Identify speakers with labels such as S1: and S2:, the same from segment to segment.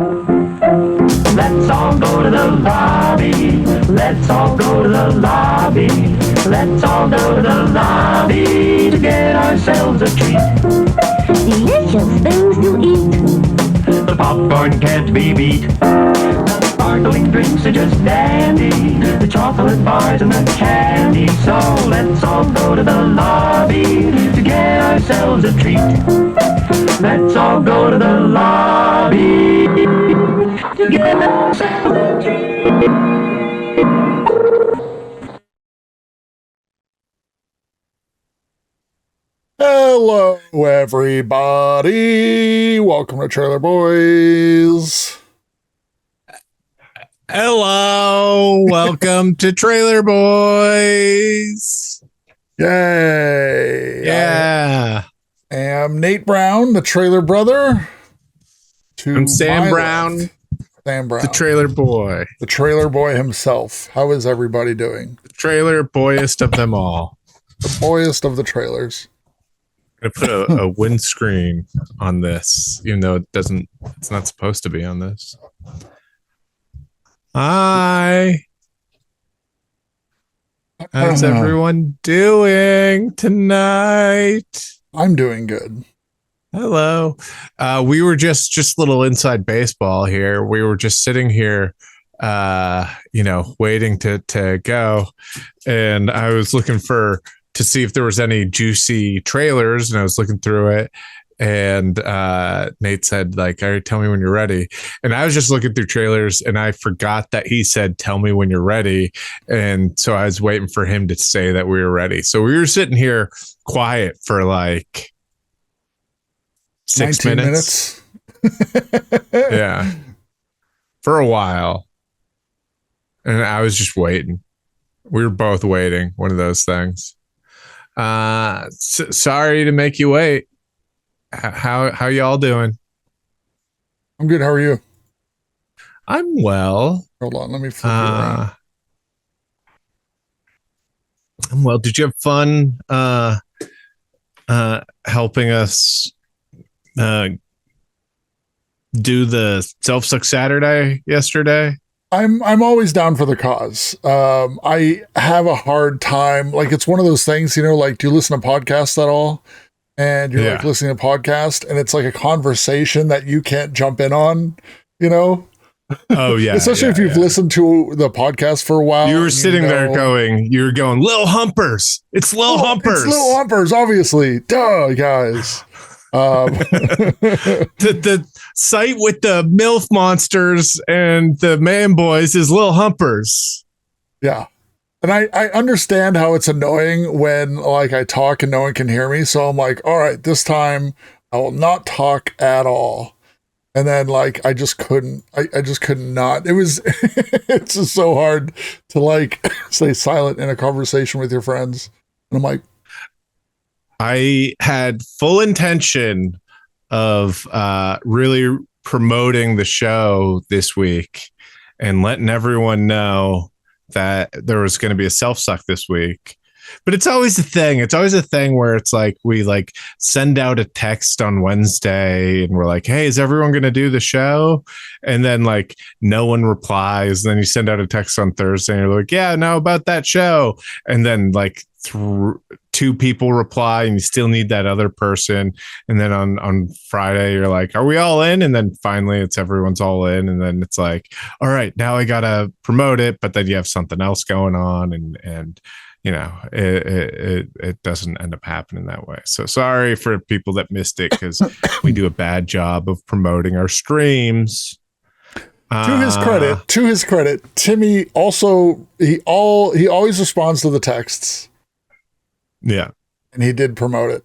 S1: Let's all go to the lobby. Let's all go to the lobby. Let's all go to the lobby to get ourselves a treat.
S2: Delicious things to eat.
S1: The popcorn can't be beat. The sparkling drinks are just dandy. The chocolate bars and the candy. So let's all go to the lobby to get ourselves a treat. Let's all go to the lobby to get ourselves a treat.
S3: Hello, everybody. Welcome to Trailer Boys.
S4: Hello. Welcome to Trailer Boys.
S3: Yay.
S4: Yeah.
S3: I am Nate Brown, the trailer brother.
S4: I'm Sam Brown.
S3: Sam Brown.
S4: The trailer boy.
S3: The trailer boy himself. How is everybody doing?
S4: The trailer boyest of them all.
S3: The boyest of the trailers.
S4: I'm gonna put a windscreen on this, even though it's not supposed to be on this. Hi. How's everyone doing tonight?
S3: I'm doing good.
S4: Hello. We were just a little inside baseball here. We were just sitting here, waiting to go. And I was looking to see if there was any juicy trailers, and I was looking through it, and Nate said, like, all right, tell me when you're ready. And I was just looking through trailers, and I forgot that he said, tell me when you're ready. And so I was waiting for him to say that we were ready. So we were sitting here quiet for like 6 minutes. Yeah. For a while. And I was just waiting. We were both waiting. One of those things. Sorry to make you wait. How y'all doing?
S3: I'm good. How are you?
S4: I'm well.
S3: Hold on. Let me flip you around.
S4: I'm well. Did you have fun helping us do the Self-Suck Saturday yesterday?
S3: I'm always down for the cause. I have a hard time. Like, it's one of those things, like, do you listen to podcasts at all? And you're like listening to a podcast, and it's like a conversation that you can't jump in on,
S4: Oh yeah.
S3: Especially if you've listened to the podcast for a while.
S4: You were sitting there going, Lil Humpers. It's Lil Humpers.
S3: It's Lil Humpers, obviously. Duh, guys.
S4: The site with the MILF monsters and the man boys is Lil Humpers.
S3: Yeah. And I understand how it's annoying when, like, I talk and no one can hear me. So I'm like, all right, this time I will not talk at all. And then, like, I just could not. It was, it's just so hard to, like, stay silent in a conversation with your friends. And I'm like,
S4: I had full intention of really promoting the show this week and letting everyone know that there was going to be a self-suck this week. But it's always a thing. It's always a thing where it's like we like send out a text on Wednesday and we're like, hey, is everyone going to do the show? And then like no one replies. And then you send out a text on Thursday and you're like, yeah, no, about that show. And then like two people reply and you still need that other person. And then on Friday, you're like, are we all in? And then finally everyone's all in. And then it's like, all right, now I got to promote it. But then you have something else going on and it doesn't end up happening that way. So sorry for people that missed it because we do a bad job of promoting our streams.
S3: To his credit, Timmy also he always responds to the texts.
S4: Yeah.
S3: And he did promote it.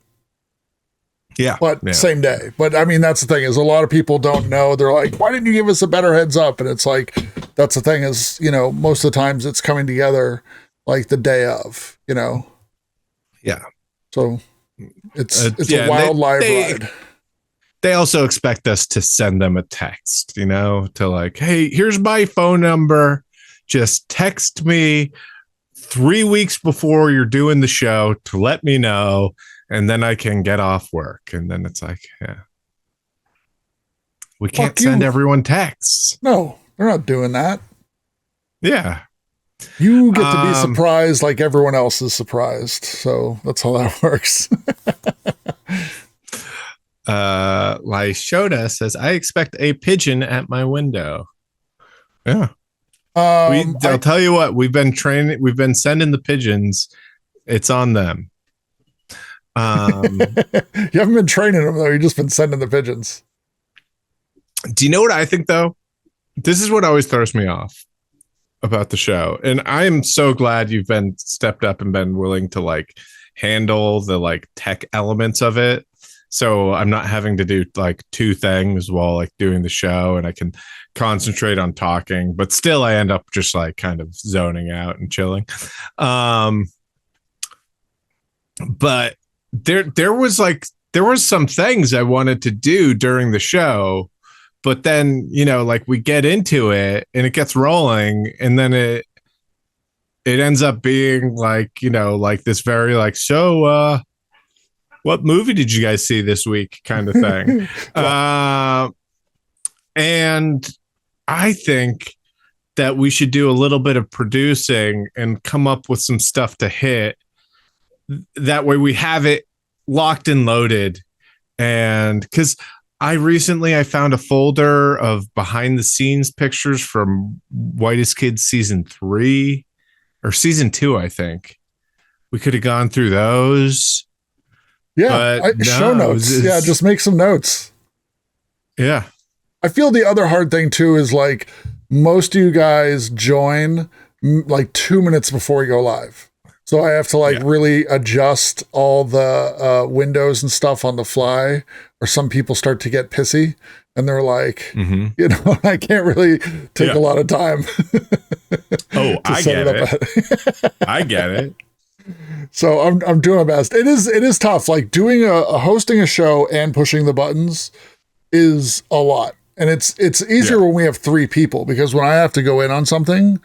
S4: Yeah.
S3: But same day. But I mean, that's the thing is a lot of people don't know. They're like, why didn't you give us a better heads up? And it's like, that's the thing is, most of the times it's coming together like the day of,
S4: Yeah.
S3: So it's a wild live ride.
S4: They also expect us to send them a text, to like, hey, here's my phone number. Just text me 3 weeks before you're doing the show to let me know. And then I can get off work. And then it's like, yeah. We can't
S3: Fuck you.
S4: send everyone texts.
S3: No, they're not doing that.
S4: Yeah.
S3: You get to be surprised like everyone else is surprised. So that's how that works.
S4: Lyshoda says, I expect a pigeon at my window. Yeah. I'll tell you what, we've been sending the pigeons. It's on them.
S3: You haven't been training them though. You've just been sending the pigeons.
S4: Do you know what I think though? This is what always throws me off about the show. And I am so glad you've been stepped up and been willing to like handle the like tech elements of it. So I'm not having to do like two things while like doing the show, and I can concentrate on talking, but still I end up just like kind of zoning out and chilling. But there was some things I wanted to do during the show, but then, you know, like we get into it and it gets rolling, and then it ends up being like, you know, like this very like, so what movie did you guys see this week kind of thing. And I think that we should do a little bit of producing and come up with some stuff to hit. That way we have it locked and loaded. And because I found a folder of behind the scenes pictures from Whitest Kids season 3 or season 2, I think. We could have gone through those.
S3: Yeah, show notes. Yeah, just make some notes.
S4: Yeah.
S3: I feel the other hard thing too is like most of you guys join like 2 minutes before we go live. So I have to like really adjust all the windows and stuff on the fly, or some people start to get pissy and they're like, you know, I can't really take a lot of time.
S4: I get it. I get it.
S3: So I'm doing my best. It is tough. Like doing hosting a show and pushing the buttons is a lot. And it's easier when we have 3 people, because when I have to go in on something,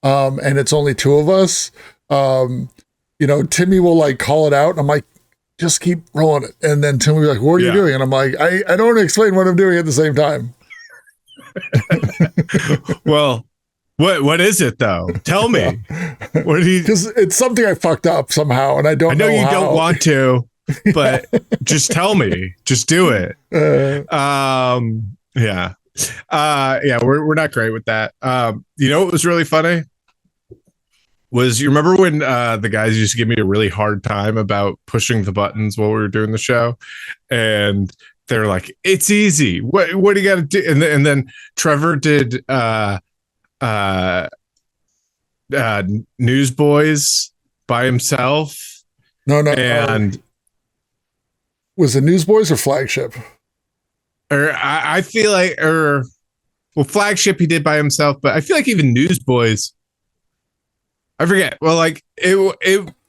S3: and it's only 2 of us, you know, Timmy will like call it out. And I'm like, just keep rolling it. And then Timmy will be like, what are you doing? And I'm like, I don't want to explain what I'm doing at the same time.
S4: Well, what is it though? Tell me. What do you?
S3: Because it's something I fucked up somehow, and I don't know
S4: you
S3: how.
S4: don't want to, but just tell me. Just do it. Yeah. We're not great with that. You know what was really funny? Was you remember when the guys used to give me a really hard time about pushing the buttons while we were doing the show, and they're like, "It's easy. What do you got to do?" And then Trevor did Newsboys by himself.
S3: No.
S4: And
S3: was it Newsboys or Flagship?
S4: Or I feel like, Flagship he did by himself, but I feel like even Newsboys, I forget. Well, like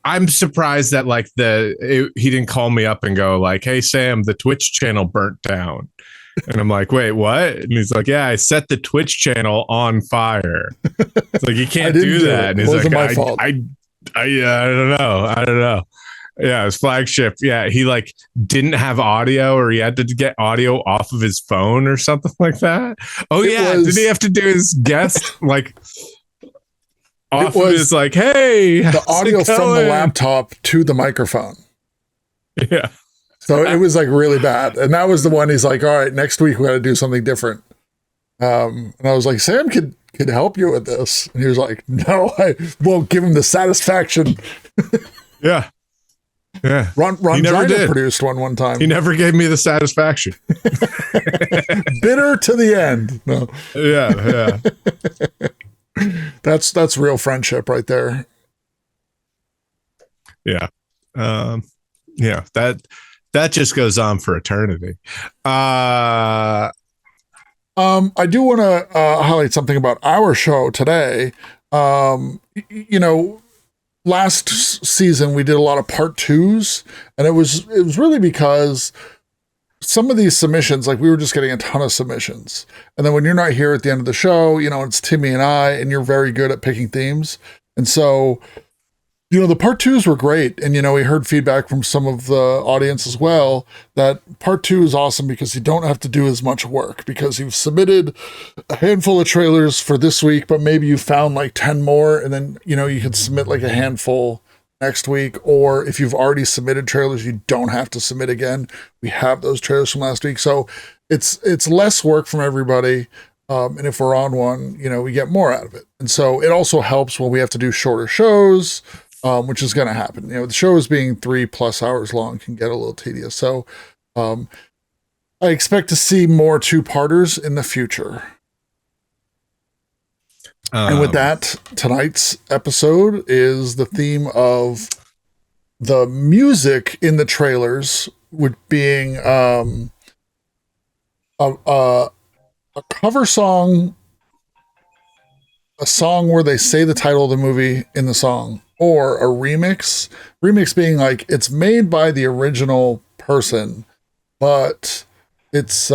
S4: I'm surprised that like he didn't call me up and go like, "Hey Sam, the Twitch channel burnt down." And I'm like, "Wait, what?" And he's like, "Yeah, I set the Twitch channel on fire." It's like, you can't do that. And he's like,
S3: my fault.
S4: I don't know. Yeah, his Flagship. Yeah, he like didn't have audio, or he had to get audio off of his phone or something like that. Oh did he have to do his guest like off of his like, "Hey,
S3: the audio from the laptop to the microphone"?
S4: Yeah.
S3: So it was like really bad. And that was the one he's like, "All right, next week we got to do something different." And I was like, "Sam could help you with this." And he was like, "No, I won't give him the satisfaction."
S4: Yeah. Yeah.
S3: Ron Gina produced one time.
S4: He never gave me the satisfaction.
S3: Bitter to the end. No.
S4: Yeah.
S3: That's real friendship right there.
S4: Yeah. That just goes on for eternity.
S3: I do want to highlight something about our show today. You know, last season we did a lot of part 2s, and it was really because some of these submissions, like we were just getting a ton of submissions. And then when you're not here at the end of the show, you know, it's Timmy and I, and you're very good at picking themes. And so The part twos were great. And, we heard feedback from some of the audience as well that part two is awesome because you don't have to do as much work because you've submitted a handful of trailers for this week, but maybe you found like 10 more and then, you could submit like a handful next week. Or if you've already submitted trailers, you don't have to submit again. We have those trailers from last week. So it's less work from everybody. And if we're on one, we get more out of it. And so it also helps when we have to do shorter shows, which is going to happen. The shows being 3+ hours long can get a little tedious. So I expect to see more 2-parters in the future. And with that, tonight's episode is the theme of the music in the trailers, with being a cover song, a song where they say the title of the movie in the song, or a remix being like it's made by the original person, but it's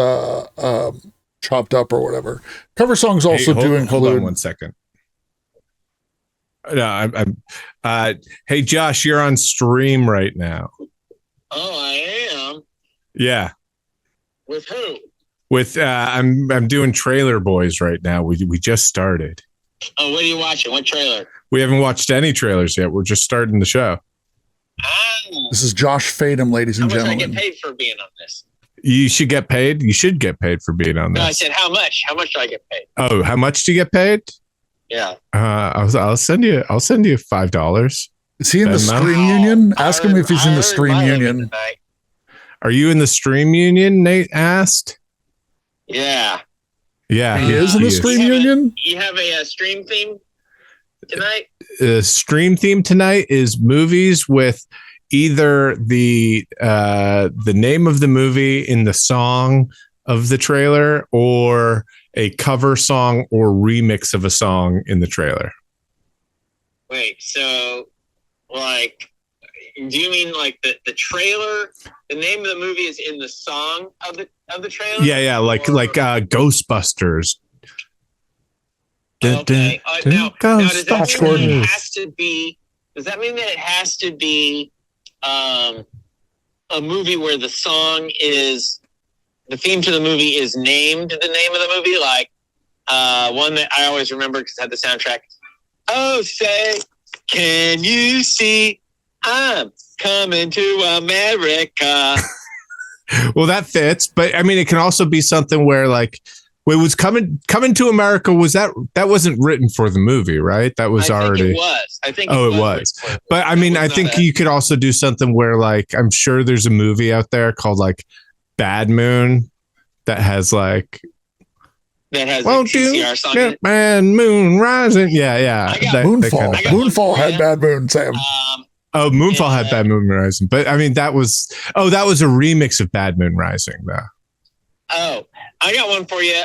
S3: chopped up or whatever. Cover songs also include.
S4: Hold on 1 second. No, hey Josh, you're on stream right now.
S5: Oh, I am.
S4: Yeah.
S5: With who?
S4: With I'm doing Trailer Boys right now. We just started.
S5: Oh, what are you watching? What trailer?
S4: We haven't watched any trailers yet. We're just starting the show.
S5: Oh.
S3: This is Josh Fadem, ladies and gentlemen.
S5: How much I get paid for being on this?
S4: You should get paid. You should get paid for being on this.
S5: No, I said how much? How much do I get paid?
S4: Oh, how much do you get paid?
S5: Yeah.
S4: I'll send you $5.
S3: Is he in the Scream Union? Ask him if he's in the Scream Union.
S4: Are you in the Stream Union? Nate asked.
S5: Yeah.
S4: Yeah,
S3: he is in the Scream Union.
S5: You have a stream theme tonight?
S4: The stream theme tonight is movies with either the name of the movie in the song of the trailer or a cover song or remix of a song in the trailer.
S5: Wait, so like, do you mean like the trailer? The name of the movie is in the song of the trailer?
S4: Yeah, like Ghostbusters.
S5: Okay. Now, does that mean that it has to be? Does that mean that it has to be a movie where the song is the theme to the movie is named the name of the movie? Like one that I always remember because it had the soundtrack. Oh, say, can you see I'm coming to America?
S4: Well, that fits, but I mean, it can also be something where like it was coming to America. That wasn't written for the movie, right? That was already.
S5: It was. I think.
S4: Oh, it was. But I mean, I think you could also do something where like I'm sure there's a movie out there called like Bad Moon that has like.
S5: That has a CCR song in it.
S4: Man, Moon Rising. Yeah.
S3: Moonfall. Moonfall had Bad Moon, Sam.
S4: Moonfall had Bad Moon Rising. But I mean, that was a remix of Bad Moon Rising, though.
S5: Oh, I got one for you.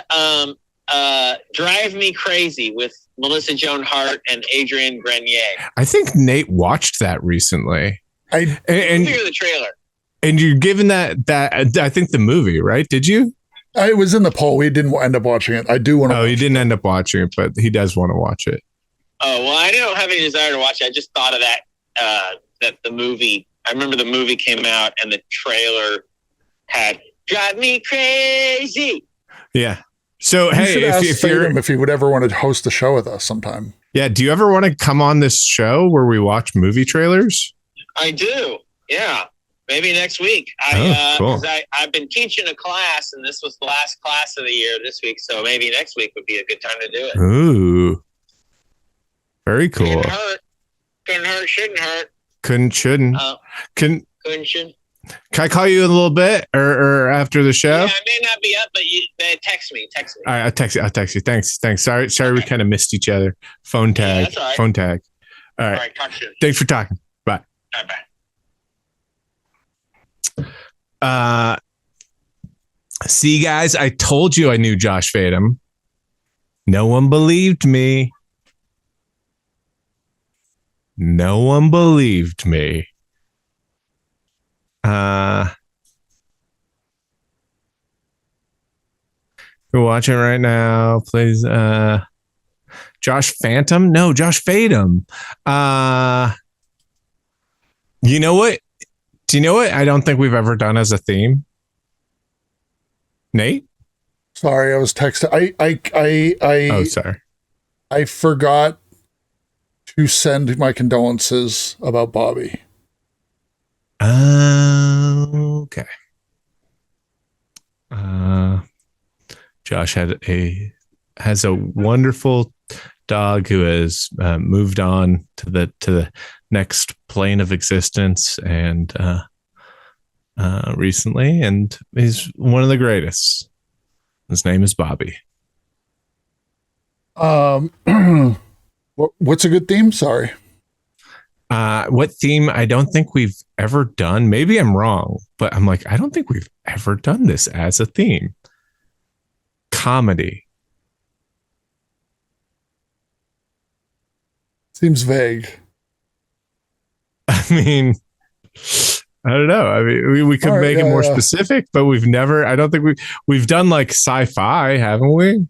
S5: Drive Me Crazy with Melissa Joan Hart and Adrian Grenier.
S4: I think Nate watched that recently.
S5: And figure the trailer.
S4: And you're giving that I think the movie, right? Did you?
S3: It was in the poll. We didn't end up watching it. I do want to.
S4: Oh, he didn't end up watching it, but he does want to watch it.
S5: Oh, well, I don't have any desire to watch it. I just thought of that. That the movie. I remember the movie came out and the trailer had "Drive Me Crazy."
S4: Yeah. So hey,
S3: if he would ever want to host the show with us sometime.
S4: Yeah. Do you ever want to come on this show where we watch movie trailers?
S5: I do. Yeah. Maybe next week.
S4: Cool.
S5: I've been teaching a class, and this was the last class of the year this week. So maybe next week would be a good time to do it.
S4: Ooh, very cool.
S5: Couldn't hurt. Shouldn't hurt.
S4: Shouldn't.
S5: Couldn't. Shouldn't.
S4: Can I call you in a little bit or after the show?
S5: Yeah, I may not be up, but text me. Text me.
S4: All right, I'll text you. Thanks. Sorry, okay. We kind of missed each other. Phone tag.
S5: Yeah, that's all right.
S4: Phone tag. All right.
S5: Talk soon.
S4: Thanks for talking. Bye.
S5: Bye.
S4: See, guys, I told you I knew Josh Fadem. No one believed me. No one believed me. You're watching right now, please. Josh Phantom? No, Josh Fadem. You know what? Do you know what I don't think we've ever done as a theme? Nate?
S3: Sorry, I was texting.
S4: Oh, sorry.
S3: I forgot to send my condolences about Bobby.
S4: Okay. Josh has a wonderful dog who has moved on to the next plane of existence, and recently, and he's one of the greatest. His name is Bobby.
S3: What's a good theme? Sorry.
S4: What theme? I don't think we've ever done. Maybe I'm wrong, but I'm like, I don't think we've ever done this as a theme. Comedy.
S3: Seems vague.
S4: I mean, I don't know. I mean, we could make it more specific, but we've never. I don't think we've done like sci-fi, haven't we?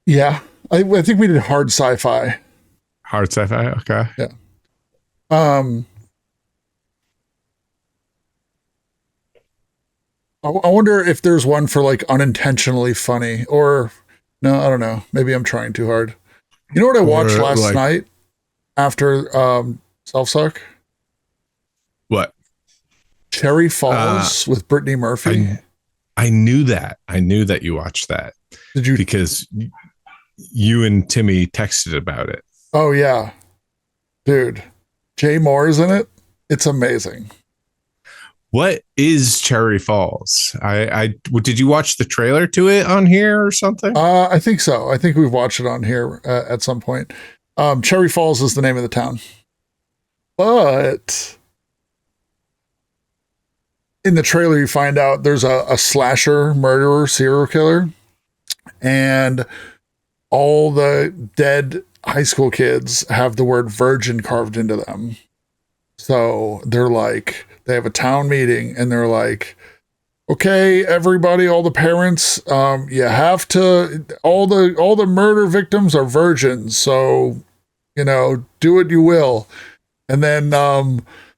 S3: Yeah, I think we did hard sci-fi.
S4: Hard sci-fi. Okay.
S3: Yeah. I wonder if there's one for like unintentionally funny, or no, I don't know. Maybe I'm trying too hard. You know what I watched last night after Self-Suck?
S4: What?
S3: Cherry Falls with Brittany Murphy.
S4: I knew that. I knew that you watched that.
S3: Did you?
S4: Because you and Timmy texted about it.
S3: Oh yeah, dude. Jay Moore is in it. It's amazing.
S4: What is Cherry Falls? I did you watch the trailer to it on here or something?
S3: I think so. I think we've watched it on here at some point. Cherry Falls is the name of the town. But in the trailer, you find out there's a slasher, murderer, serial killer, and all the dead high school kids have the word virgin carved into them. So they're like, they have a town meeting and they're like, okay, everybody, all the parents, you have to, all the murder victims are virgins. So, you know, do what you will. And then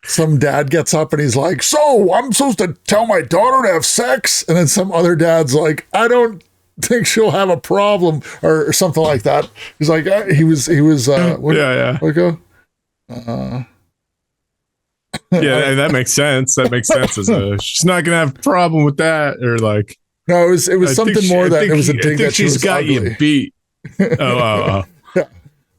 S3: some dad gets up and he's like, so I'm supposed to tell my daughter to have sex? And then some other dad's like, I don't think she'll have a problem, or something like that. He's like, he was what,
S4: yeah.
S3: What go?
S4: Yeah, that makes sense. That makes sense. She's not gonna have a problem with that, or like.
S3: No, it was something more that it was a dig that
S4: she's got ugly. You beat. Oh.
S3: Yeah.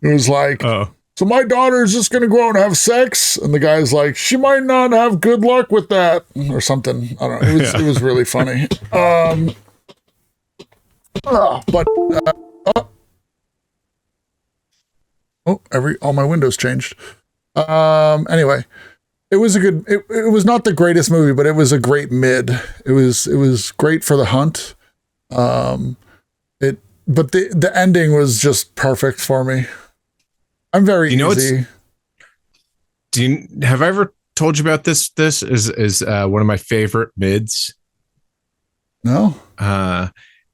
S3: It was like, so my daughter is just gonna go out and have sex, and the guy's like, she might not have good luck with that, or something. I don't know. It was really funny. But all my windows changed. Anyway. It was a good. It was not the greatest movie, but it was a great mid. It was great for the hunt. But the ending was just perfect for me. I'm very easy.
S4: Have I ever told you about this? This is one of my favorite mids.
S3: No.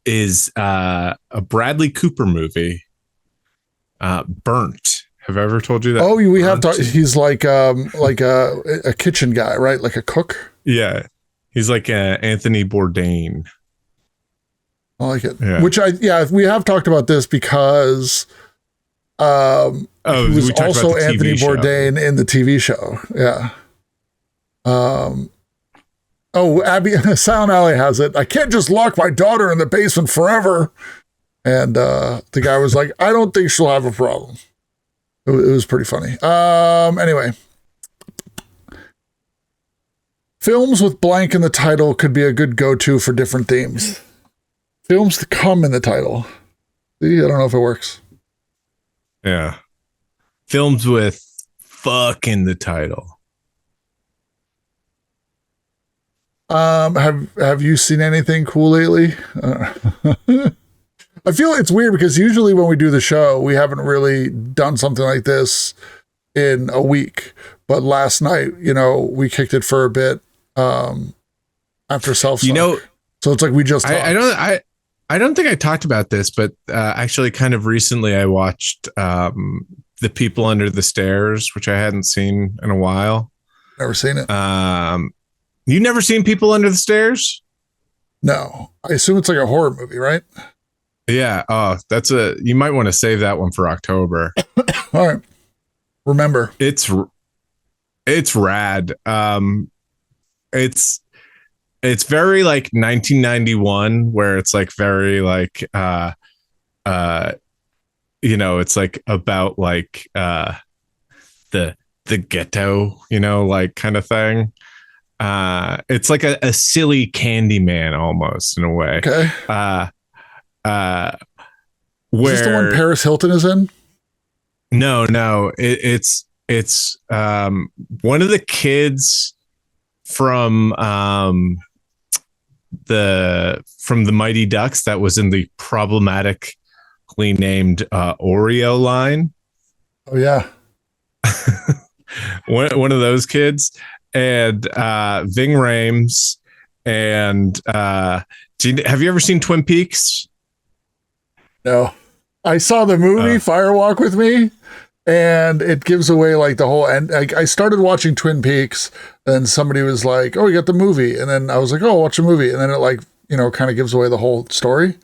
S4: Is a Bradley Cooper movie. Burnt. Have I ever told you that?
S3: Oh, we have talked. He's like a kitchen guy, right? Like a cook.
S4: Yeah, he's like Anthony Bourdain.
S3: I like it. Yeah. We have talked about this because he was also Anthony Bourdain in the TV show. Yeah. Abby Silent Alley has it. I can't just lock my daughter in the basement forever. And the guy was like, I don't think she'll have a problem. It was pretty funny. Anyway. Films with blank in the title could be a good go-to for different themes. Films that come in the title. See, I don't know if it works.
S4: Yeah. Films with fuck in the title.
S3: Have you seen anything cool lately? I feel it's weird because usually when we do the show, we haven't really done something like this in a week. But last night, we kicked it for a bit after Self-Suck. So it's like we just talked. I
S4: don't think I talked about this, but actually kind of recently I watched The People Under the Stairs, which I hadn't seen in a while.
S3: Never seen it.
S4: You never seen People Under the Stairs?
S3: No. I assume it's like a horror movie, right?
S4: Yeah. Oh, you might want to save that one for October.
S3: All right. Remember.
S4: It's rad. It's very like 1991, where it's like very like it's like about like the ghetto, like kind of thing. It's like a silly Candyman almost in a way.
S3: Okay.
S4: Where
S3: is this the one Paris Hilton is in?
S4: No, it's one of the kids from the Mighty Ducks that was in the problematically named Oreo line.
S3: Oh yeah.
S4: one of those kids, and Ving Rhames, and have you ever seen Twin Peaks?
S3: No. I saw the movie Firewalk with Me, and it gives away like the whole end. I started watching Twin Peaks, and somebody was like, "Oh, you got the movie," and then I was like, "Oh, I'll watch a movie," and then it like kind of gives away the whole story.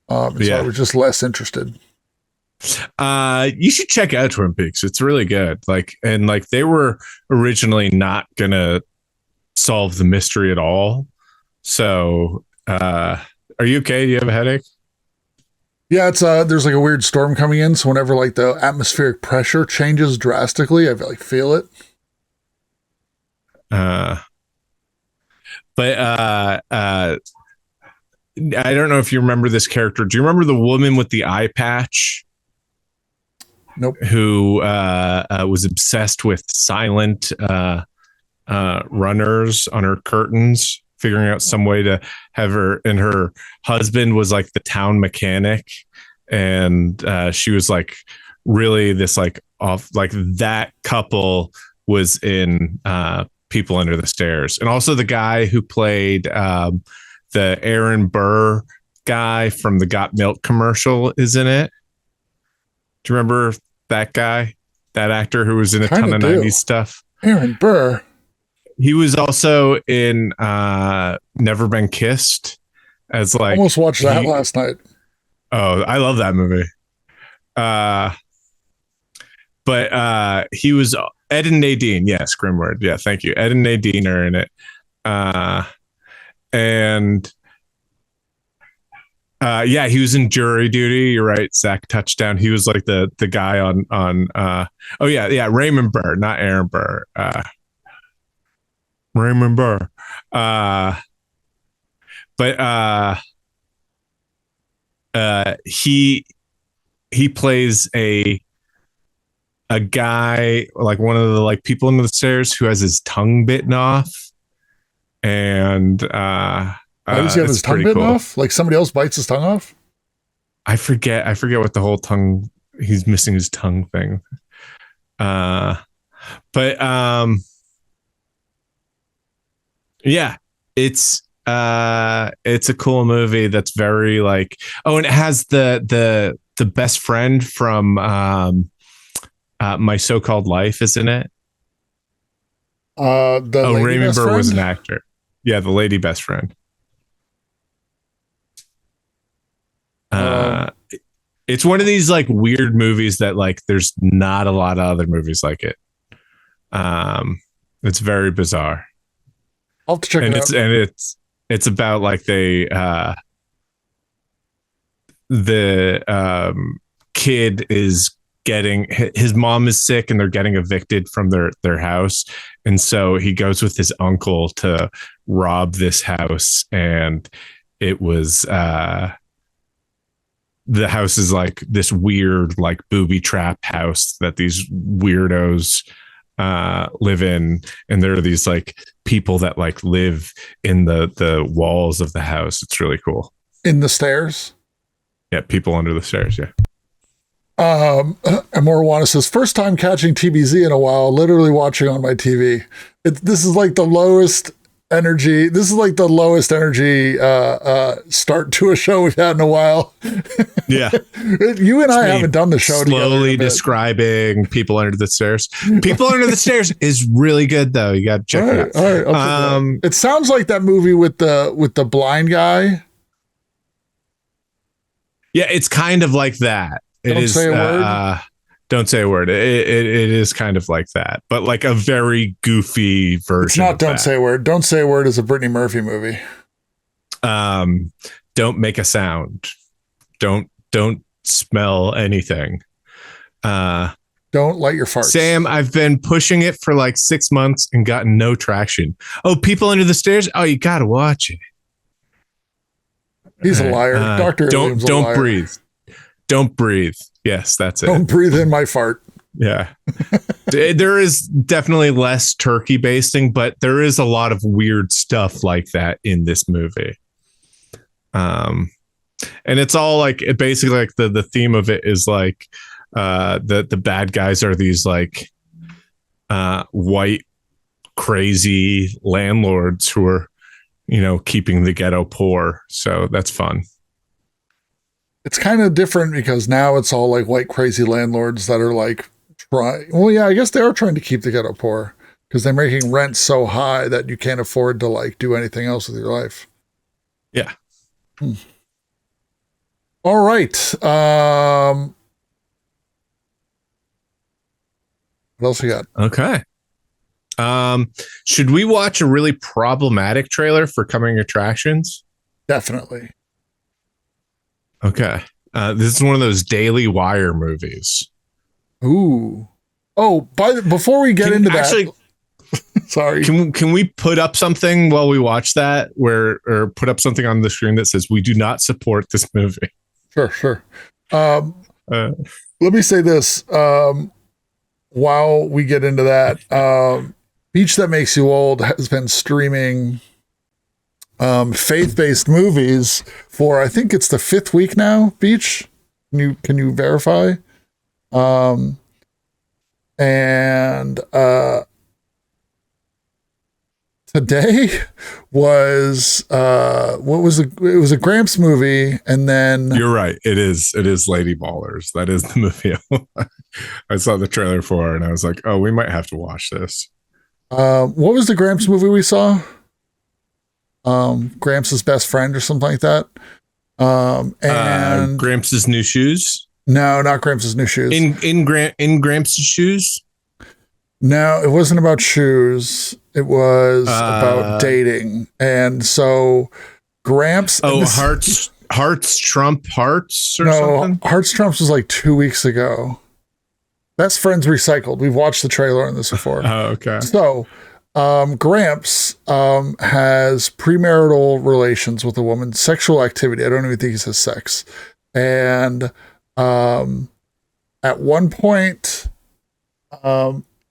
S3: So I was just less interested.
S4: You should check out Twin Peaks. It's really good. And they were originally not gonna solve the mystery at all. So, are you okay? Do you have a headache?
S3: Yeah, it's there's like a weird storm coming in, so whenever like the atmospheric pressure changes drastically, I feel it.
S4: But I don't know if you remember this character. Do you remember the woman with the eye patch?
S3: Nope.
S4: Who was obsessed with silent runners on her curtains, figuring out some way to have her, and her husband was like the town mechanic, and she was like really this like off, like that couple was in People Under the Stairs. And also the guy who played the Aaron Burr guy from the Got Milk commercial is in it. Do you remember that guy, that actor who was in a ton of 90s stuff?
S3: Aaron Burr.
S4: He was also in Never Been Kissed as like.
S3: Almost watched that last night.
S4: Oh, I love that movie. But he was Ed and Nadine. Yes, Grimward. Yeah, thank you. Ed and Nadine are in it. And he was in Jury Duty. You're right, Zach Touchdown. He was like the guy on Raymond Burr, not Aaron Burr. Raymond Burr. But he plays a guy, like one of the like people under the stairs who has his tongue bitten off, and
S3: why does he have his tongue bitten off? Like somebody else bites his tongue off?
S4: I forget what the whole tongue. He's missing his tongue thing. Yeah, it's a cool movie that's very like, and it has the best friend from My So-Called Life is in it. Raymond Burr was an actor. Yeah, the lady best friend. It's one of these like weird movies that like there's not a lot of other movies like it. It's very bizarre.
S3: I'll have to check it out.
S4: And it's about like the kid is getting, his mom is sick and they're getting evicted from their house, and so he goes with his uncle to rob this house, and it was the house is like this weird like booby trap house that these weirdos live in, and there are these like people that like live in the walls of the house. It's really cool. In the stairs? Yeah, People Under the Stairs, yeah. Morwana says, first time catching TBZ in a while, literally watching on my TV. This is like the lowest
S3: energy. This is like the lowest energy start to a show we've had in a while.
S4: Yeah.
S3: You and I haven't done the show
S4: slowly describing People Under the Stairs. People Under the Stairs is really good though. You got to check it out.
S3: All right, it sounds like that movie with the blind guy.
S4: Yeah, it's kind of like that. Don't say a word. Don't say a word. It is kind of like that, but like a very goofy version. It's not
S3: Don't Say a Word. Don't Say a Word is a Brittany Murphy movie.
S4: Don't make a sound. Don't smell anything.
S3: Don't light your farts.
S4: Sam, I've been pushing it for like 6 months and gotten no traction. Oh, People Under the Stairs. Oh, you got to watch it.
S3: He's a liar. Dr.
S4: Don't breathe. Don't breathe. Yes, that's it.
S3: Don't breathe in my fart.
S4: Yeah. There is definitely less turkey basting, but there is a lot of weird stuff like that in this movie. And it's all like basically like the theme of it is like the bad guys are these like white crazy landlords who are, you know, keeping the ghetto poor. So that's fun.
S3: It's kind of different because now it's all like white crazy landlords that are like trying. Well, yeah, I guess they are trying to keep the ghetto poor because they're making rent so high that you can't afford to like do anything else with your life.
S4: Yeah.
S3: All right. What else we got?
S4: Okay. Should we watch a really problematic trailer for coming attractions?
S3: Definitely.
S4: Okay. This is one of those Daily Wire movies.
S3: Ooh. Oh, before we get into that, sorry.
S4: Can we put up something while we watch that or put up something on the screen that says we do not support this movie?
S3: Sure. Let me say this. While we get into that, Beach That Makes You Old has been streaming faith-based movies for, I think it's the 5th week now. Beach, can you verify? Today was it was a Gramps movie, and then
S4: you're right. It is Lady Ballers. That is the movie I saw the trailer for, and I was like, oh, we might have to watch this.
S3: What was the Gramps movie we saw? Gramps' Best Friend or something like that. And
S4: Gramps' New Shoes.
S3: No, not Gramps' New Shoes.
S4: In Gramps' Shoes.
S3: No, it wasn't about shoes. It was about dating. And so Gramps.
S4: Oh, Hearts Trump Hearts or something?
S3: Hearts Trumps was like 2 weeks ago. Best Friends Recycled. We've watched the trailer on this before.
S4: Oh, okay.
S3: So Gramps has premarital relations with a woman, sexual activity. I don't even think he says sex. And at one point,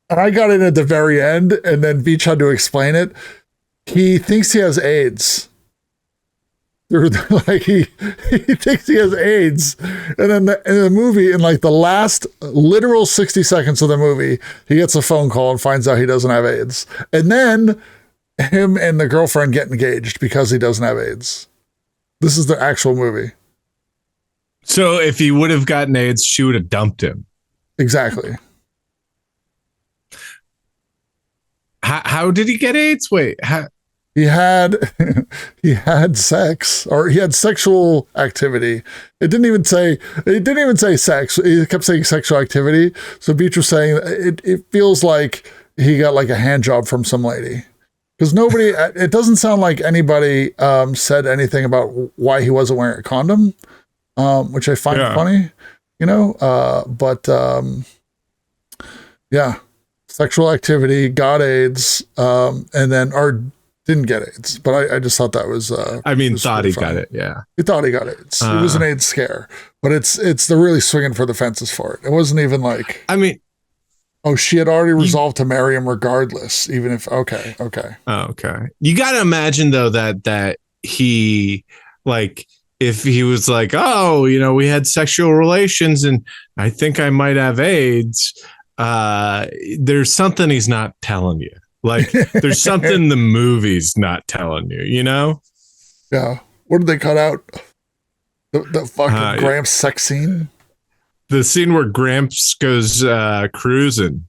S3: and I got in at the very end, and then Beach had to explain it. He thinks he has AIDS. Like he thinks he has AIDS, and then in the movie, in like the last literal 60 seconds of the movie, he gets a phone call and finds out he doesn't have AIDS, and then him and the girlfriend get engaged because he doesn't have AIDS. This is the actual movie.
S4: So if he would have gotten AIDS, she would have dumped him.
S3: Exactly.
S4: How did he get AIDS? Wait,
S3: he had sex, or he had sexual activity. It didn't even say sex. He kept saying sexual activity. So Beach was saying it feels like he got like a hand job from some lady, because it doesn't sound like anybody said anything about why he wasn't wearing a condom, which I find funny, but yeah. Sexual activity, got AIDS, and then didn't get AIDS. But I just thought that was.
S4: Thought he got it. Yeah,
S3: he thought he got AIDS. It was an AIDS scare, but they're really swinging for the fences for it. It wasn't even like. She had already resolved to marry him regardless, even if okay.
S4: Oh, okay. You got to imagine though that he like. If he was like, we had sexual relations and I think I might have AIDS. There's something he's not telling you. Like there's something the movie's not telling you, you know?
S3: Yeah. What did they cut out? The fucking Gramps sex scene?
S4: The scene where Gramps goes cruising.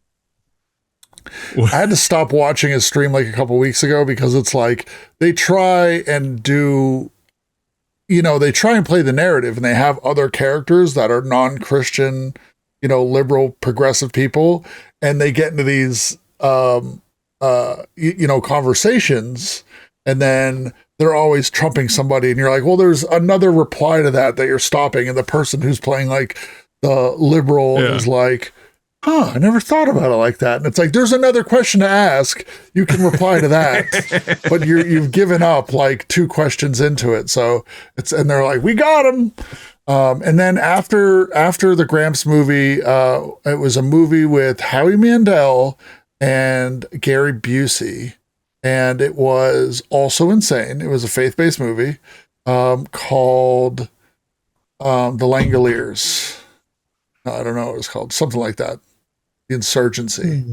S3: I had to stop watching his stream like a couple weeks ago because it's like they try and do, they try and play the narrative and they have other characters that are non-Christian, liberal, progressive people. And they get into these, conversations, and then they're always trumping somebody. And you're like, well, there's another reply to that you're stopping. And the person who's playing like the liberal is like, I never thought about it like that. And it's like, there's another question to ask. You can reply to that, but you've given up like 2 questions into it. So and they're like, we got him. And then after the Gramps movie, it was a movie with Howie Mandel and Gary Busey. And it was also insane. It was a faith-based movie, called, The Langoliers. I don't know what it was called. Something like that. The Insurgency.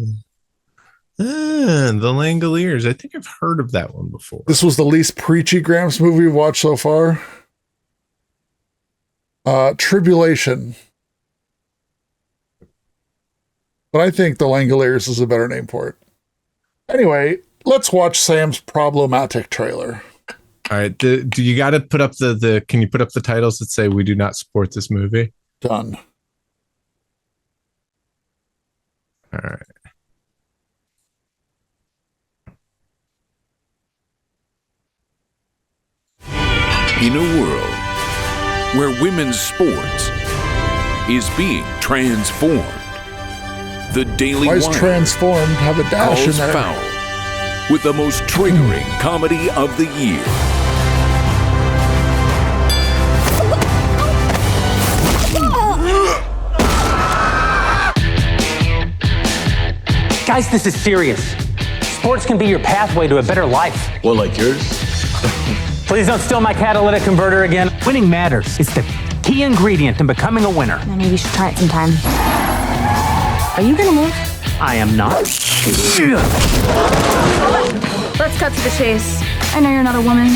S4: The Langoliers. I think I've heard of that one before.
S3: This was the least preachy Gramps movie we've watched so far. Tribulation. But I think The Langoliers is a better name for it. Anyway, let's watch Sam's problematic trailer.
S4: All right. Do you got to put up can you put up the titles that say we do not support this movie?
S3: Done.
S4: All right.
S6: In a world where women's sports is being transformed, the Daily
S3: Why is
S6: Wire
S3: transformed have a dash in
S6: calls
S3: there?
S6: foul with the most triggering comedy of the year.
S7: Guys, this is serious. Sports can be your pathway to a better life.
S6: Well, like yours?
S7: Please don't steal my catalytic converter again. Winning matters. It's the key ingredient in becoming a winner.
S2: Maybe you should try it sometime. Are you gonna move?
S7: I am not.
S8: Let's cut to the chase. I know you're not a woman.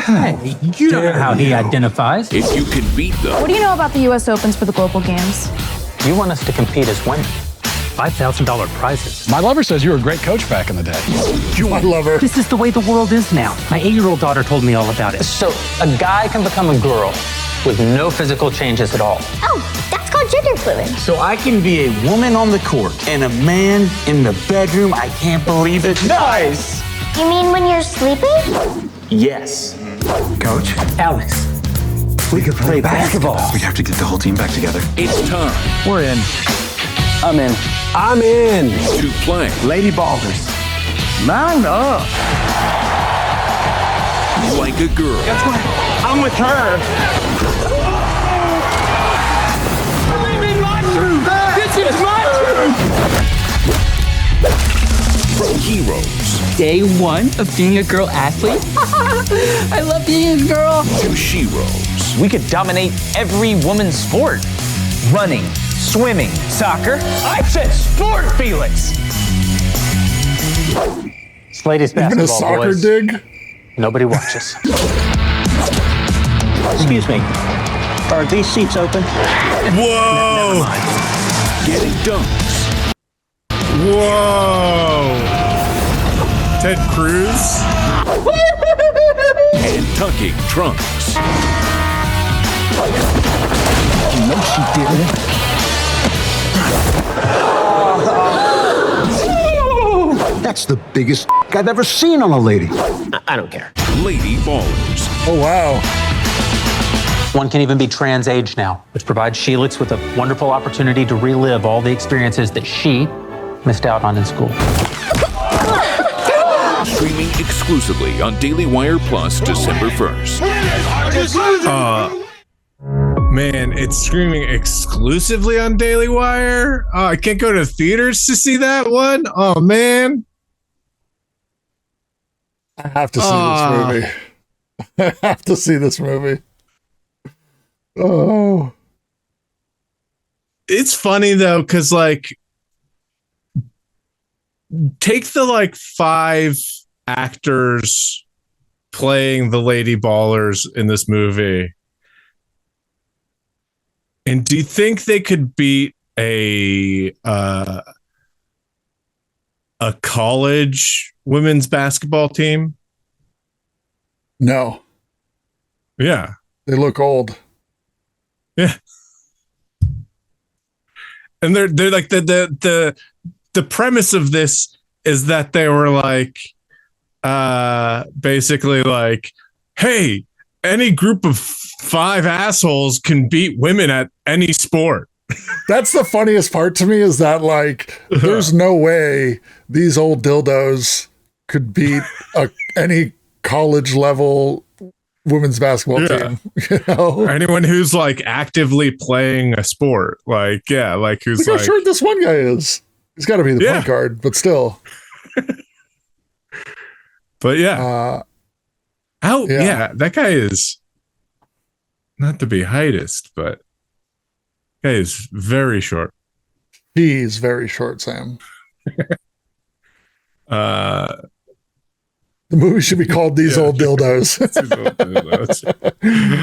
S7: Hey, you know how he identifies.
S6: If you can beat them,
S8: What do you know about the U.S. Opens for the Global Games?
S7: You want us to compete as women. $5,000 prizes.
S9: My lover says you were a great coach back in the day.
S3: I love her.
S7: This is the way the world is now. My 8-year-old daughter told me all about it. So, a guy can become a girl with no physical changes at all.
S2: Oh, that's called gender fluid.
S10: So I can be a woman on the court and a man in the bedroom. I can't believe it. Nice!
S2: You mean when you're sleeping?
S10: Yes.
S7: Coach? Alex, we could play basketball.
S9: We have to get the whole team back together.
S6: it's time
S10: We're in.
S9: I'm in.
S10: I'm in.
S6: to play
S10: Lady Ballers. Man up.
S6: like a girl.
S10: I'm with her. This is my truth.
S6: From heroes
S11: Day 1 of being a girl athlete. I love being a girl.
S6: to sheroes.
S7: We could dominate every woman's sport. Running, swimming, soccer. I said sport, Felix! It's ladies
S3: Even a
S7: basketball,
S3: soccer
S7: boys.
S3: dig?
S7: Nobody watches.
S11: Excuse me. Are these seats open?
S4: Whoa!
S6: Getting dunks
S4: Whoa! Ted Cruz?
S6: and tucking trunks.
S9: No, she didn't. That's the biggest I've ever seen on a lady.
S11: I don't care.
S6: Lady Ballers.
S3: Oh, wow.
S7: One can even be trans age now, which provides Sheelix with a wonderful opportunity to relive all the experiences that she missed out on in school.
S6: Streaming exclusively on Daily Wire Plus December 1st.
S4: Man, it's streaming exclusively on Daily Wire. Oh, I can't go to theaters to see that one. Oh, man.
S3: I have to see this movie. I have to see this movie. Oh.
S4: It's funny, though, because, like, take the like 5 actors playing the lady ballers in this movie, and do you think they could beat a college women's basketball team?
S3: No.
S4: Yeah.
S3: They look old.
S4: Yeah. And they're like the premise of this is that they were like basically like, hey, any group of 5 assholes can beat women at any sport.
S3: That's the funniest part to me, is that like there's no way these old dildos could beat any college level women's basketball team. You know,
S4: anyone who's like actively playing a sport, like like who's
S3: look how short this one guy is. He's got to be the point guard, but still.
S4: But that guy is not to be heightest, but guy is very short.
S3: He's very short, Sam. The movie should be called These Old Dildos.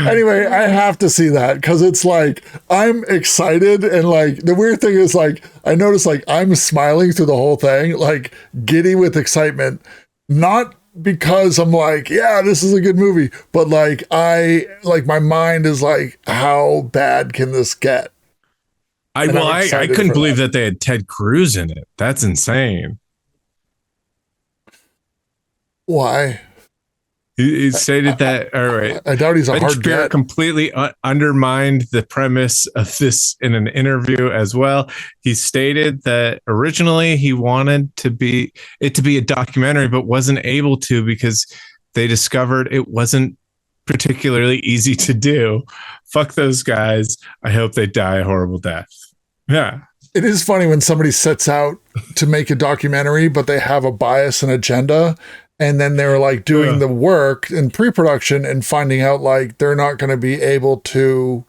S3: Anyway, I have to see that because it's like I'm excited, and like the weird thing is like I notice like I'm smiling through the whole thing, like giddy with excitement, not because I'm like, yeah, this is a good movie, but like my mind is like, how bad can this get?
S4: I couldn't believe that they had Ted Cruz in it. That's insane.
S3: Why?
S4: He stated that. All right,
S3: I doubt he's a hard get.
S4: Completely undermined the premise of this in an interview as well. He stated that originally he wanted it to be a documentary, but wasn't able to because they discovered it wasn't particularly easy to do. Fuck those guys. I hope they die a horrible death. Yeah.
S3: It is funny when somebody sets out to make a documentary, but they have a bias and agenda. And then they're like doing the work in pre-production and finding out like they're not going to be able to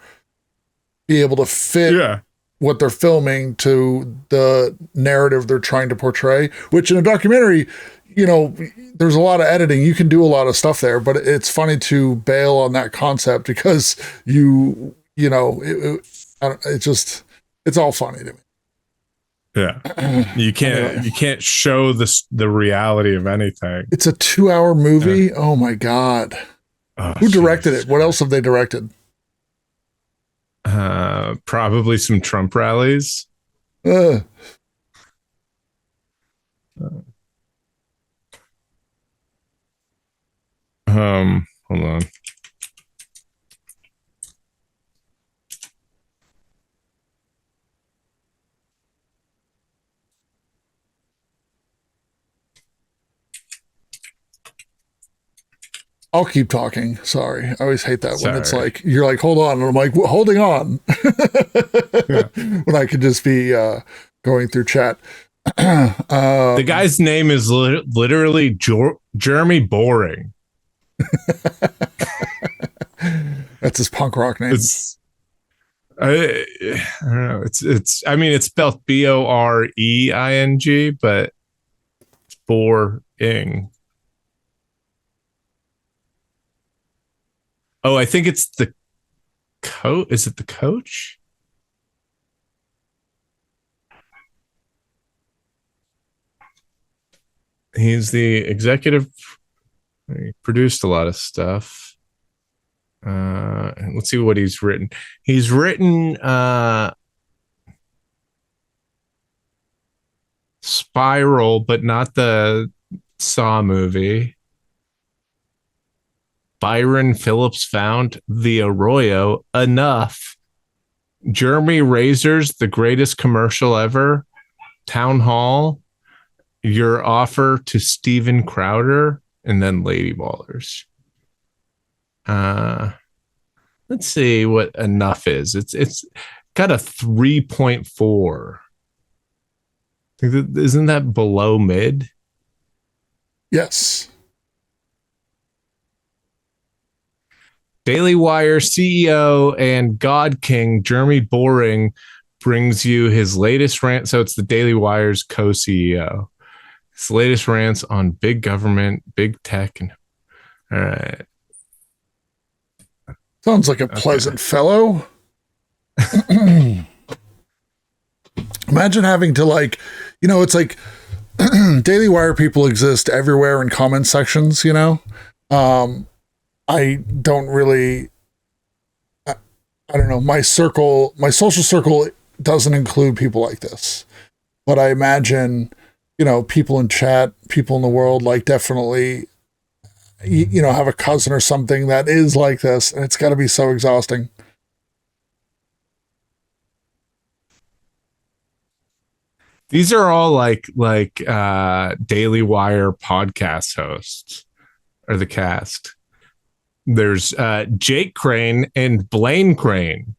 S3: fit what they're filming to the narrative they're trying to portray, which in a documentary, you know, there's a lot of editing. You can do a lot of stuff there, but it's funny to bail on that concept because it's all funny to me.
S4: Yeah, you can't show the reality of anything.
S3: It's a 2-hour movie. Oh my God. Who directed it? What else have they directed?
S4: Probably some Trump rallies.
S3: Hold
S4: on.
S3: I'll keep talking. Sorry. I always hate that when it's like, you're like, hold on. And I'm like, holding on. When I could just be going through chat.
S4: The guy's name is literally Jeremy Boring.
S3: That's his punk rock name.
S4: I don't know. It's spelled Boreing, but it's boring. Oh, I think it's the coach. Is it the coach? He's the executive. He produced a lot of stuff. Let's see what he's written. He's written Spiral, but not the Saw movie. Byron Phillips Found, The Arroyo, Enough, Jeremy Razor's The Greatest Commercial Ever, Town Hall, Your Offer to Steven Crowder, and then Lady Ballers. Let's see what Enough is. It's got a 3.4. Isn't that below mid?
S3: Yes.
S4: Daily Wire CEO and God King Jeremy Boring brings you his latest rant. So it's the Daily Wire's co-CEO. His latest rants on big government, big tech, and all right.
S3: Sounds like a pleasant fellow. Imagine having to like, you know, it's like Daily Wire people exist everywhere in comment sections, you know? I don't really, I don't know, my social circle doesn't include people like this. But I imagine, you know, people in chat, people in the world, like definitely, you know, have a cousin or something that is like this, and it's got to be so exhausting.
S4: These are all like Daily Wire podcast hosts, or the cast. There's Jake Crane and Blaine Crane.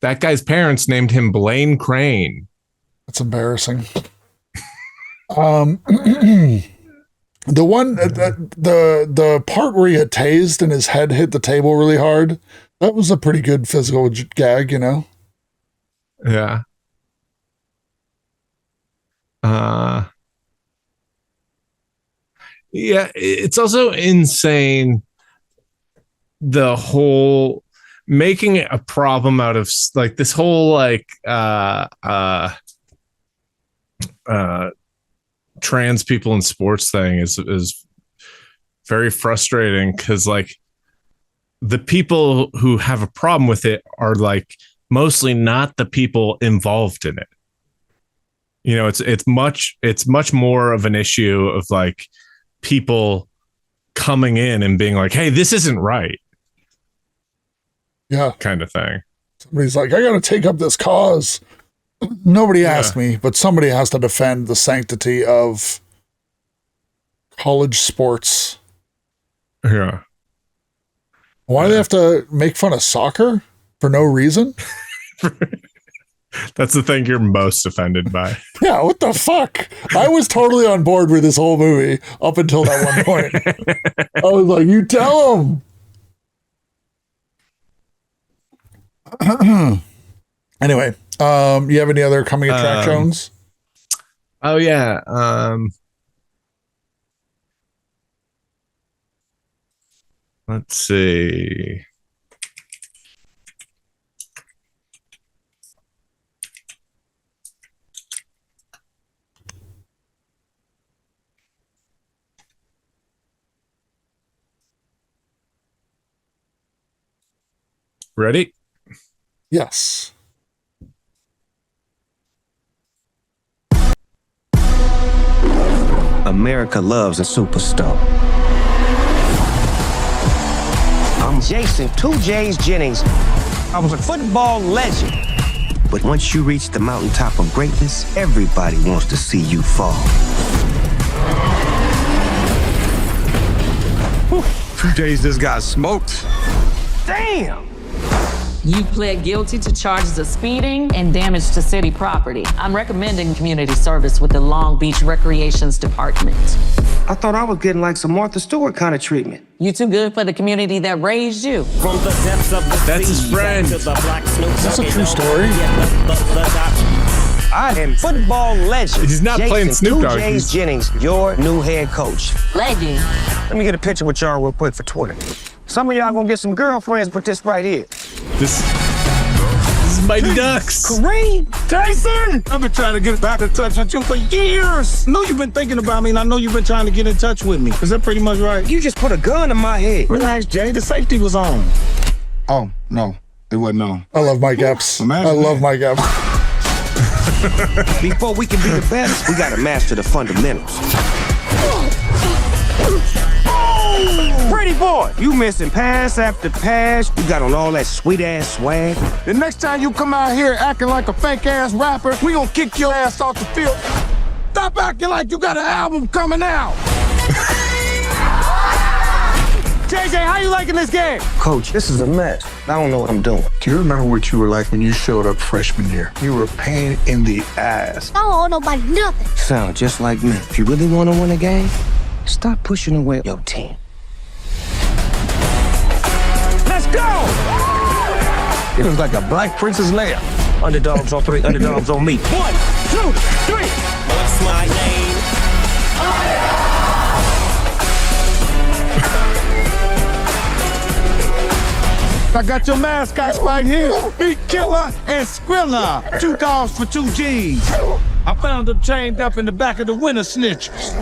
S4: That guy's parents named him Blaine Crane.
S3: That's embarrassing. The one, the part where he had tased and his head hit the table really hard, that was a pretty good physical gag, you know?
S4: Yeah. Yeah, it's also insane, the whole making it a problem out of like this whole like trans people in sports thing is very frustrating, because like the people who have a problem with it are like mostly not the people involved in it. You know, it's much more of an issue of like people coming in and being like, hey, this isn't right.
S3: Yeah.
S4: Kind of thing.
S3: Somebody's like, I got to take up this cause. Nobody asked me, but somebody has to defend the sanctity of college sports.
S4: Yeah.
S3: Why do they have to make fun of soccer for no reason?
S4: That's the thing you're most offended by.
S3: Yeah, what the fuck? I was totally on board with this whole movie up until that one point. I was like, you tell them. Anyway, you have any other coming attractions?
S4: Oh yeah. Let's see. Ready?
S3: Yes.
S12: America loves a superstar. I'm Jason 2J's Jennings. I was a football legend. But once you reach the mountaintop of greatness, everybody wants to see you fall.
S13: 2J's just got smoked.
S12: Damn!
S14: You pled guilty to charges of speeding and damage to city property. I'm recommending community service with the Long Beach Recreations Department.
S12: I thought I was getting like some Martha Stewart kind of treatment.
S14: You too good for the community that raised you.
S12: From the depths of the
S4: That's his friend.
S3: Is this a true story?
S12: I am football legend.
S4: He's not
S12: Jason
S4: playing Snoop Dogg.
S12: 2J's Jennings, your new head coach.
S14: Legend.
S12: Let me get a picture with y'all real quick for Twitter. Some of y'all gonna get some girlfriends with this right here.
S4: This is Mighty Ducks.
S12: Kareem, Tyson.
S13: I've been trying to get back in touch with you for years. I know you've been thinking about me, and I know you've been trying to get in touch with me. Is that pretty much right?
S12: You just put a gun in my head.
S13: Relax, Jay. The safety was on. Oh, no. It wasn't on.
S3: I love Mike Epps. I love Mike Epps.
S12: Before we can be the best, we gotta master the fundamentals. Pretty boy, you missing pass after pass. You got on all that sweet ass swag.
S13: The next time you come out here acting like a fake ass rapper, we gonna kick your ass off the field. Stop acting like you got an album coming out. JJ, how you liking this game?
S12: Coach, this is a mess. I don't know what I'm doing.
S15: Do you remember what you were like when you showed up freshman year? You were a pain in the ass.
S16: I don't owe nobody nothing.
S12: Sound just like me. If you really want to win a game, stop pushing away your team. Let's go!
S13: It was like a Black Princess layup.
S12: Underdogs on 3, underdogs on me. 1, 2, 3. What's my name?
S13: I got your mascots right here. Beekeeper and Skrilla. 2 dogs for 2 G's. I found them chained up in the back of the winter snitches.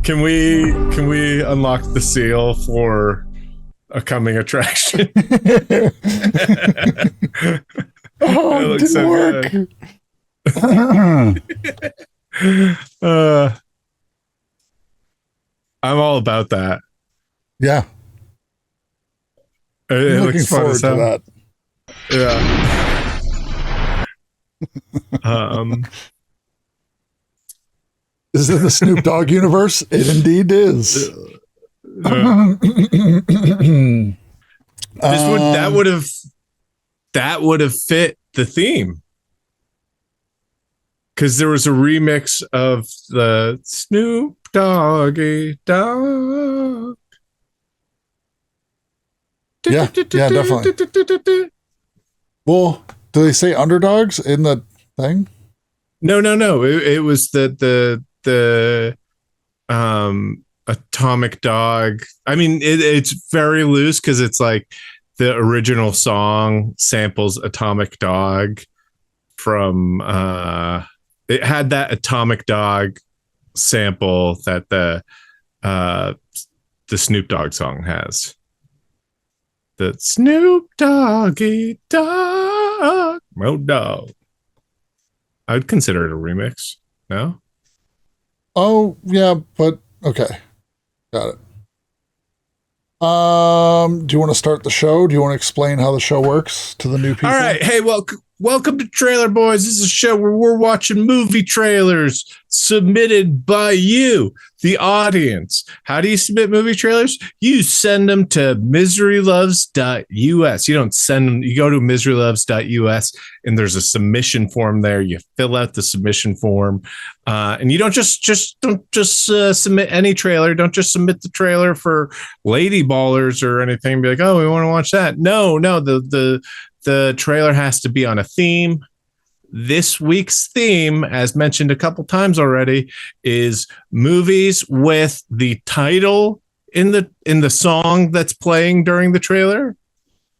S4: Can we unlock the seal for a coming attraction?
S3: Oh, it didn't work.
S4: I'm all about that.
S3: Yeah.
S4: It
S3: looking
S4: looks fun
S3: forward
S4: as
S3: to
S4: hell.
S3: that.
S4: Yeah.
S3: Is it the Snoop Dogg universe? It indeed is.
S4: That would have fit the theme, because there was a remix of the Snoop Doggy Dog.
S3: Yeah, definitely. Well, do they say underdogs in the thing?
S4: No. It was the Atomic Dog. I mean, it's very loose because it's like the original song samples Atomic Dog from it had that Atomic Dog sample that the Snoop Dogg song has. The Snoop Doggy Dog. Road Dog. I would consider it a remix. No?
S3: Oh, yeah, but okay. Got it. Do you want to start the show? Do you want to explain how the show works to the new people?
S4: All right. Hey, welcome to Trailer Boys. This is a show where we're watching movie trailers submitted by you, the audience. How do you submit movie trailers? You send them to miseryloves.us. You don't send them. You go to miseryloves.us and there's a submission form there. You fill out the submission form, and you don't just submit any trailer. Don't just submit the trailer for Lady Ballers or anything. Be like, oh, we want to watch that. No. The trailer has to be on a theme. This week's theme, as mentioned a couple times already, is movies with the title in the song that's playing during the trailer.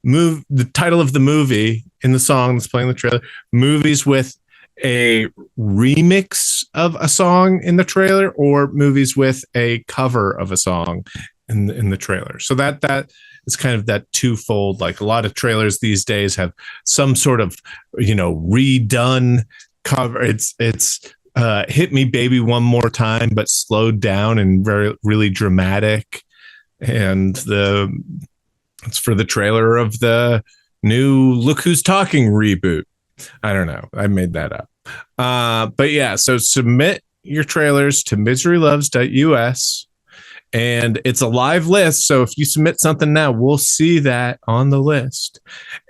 S4: The title of the movie in the song that's playing the trailer. Movies with a remix of a song in the trailer, or movies with a cover of a song in the trailer. So that it's kind of that twofold. Like a lot of trailers these days have some sort of, redone cover. It's Hit Me Baby One More Time, but slowed down and really dramatic. And it's for the trailer of the new Look Who's Talking reboot. I don't know. I made that up. But yeah, so submit your trailers to miseryloves.us. And it's a live list. So if you submit something now, we'll see that on the list.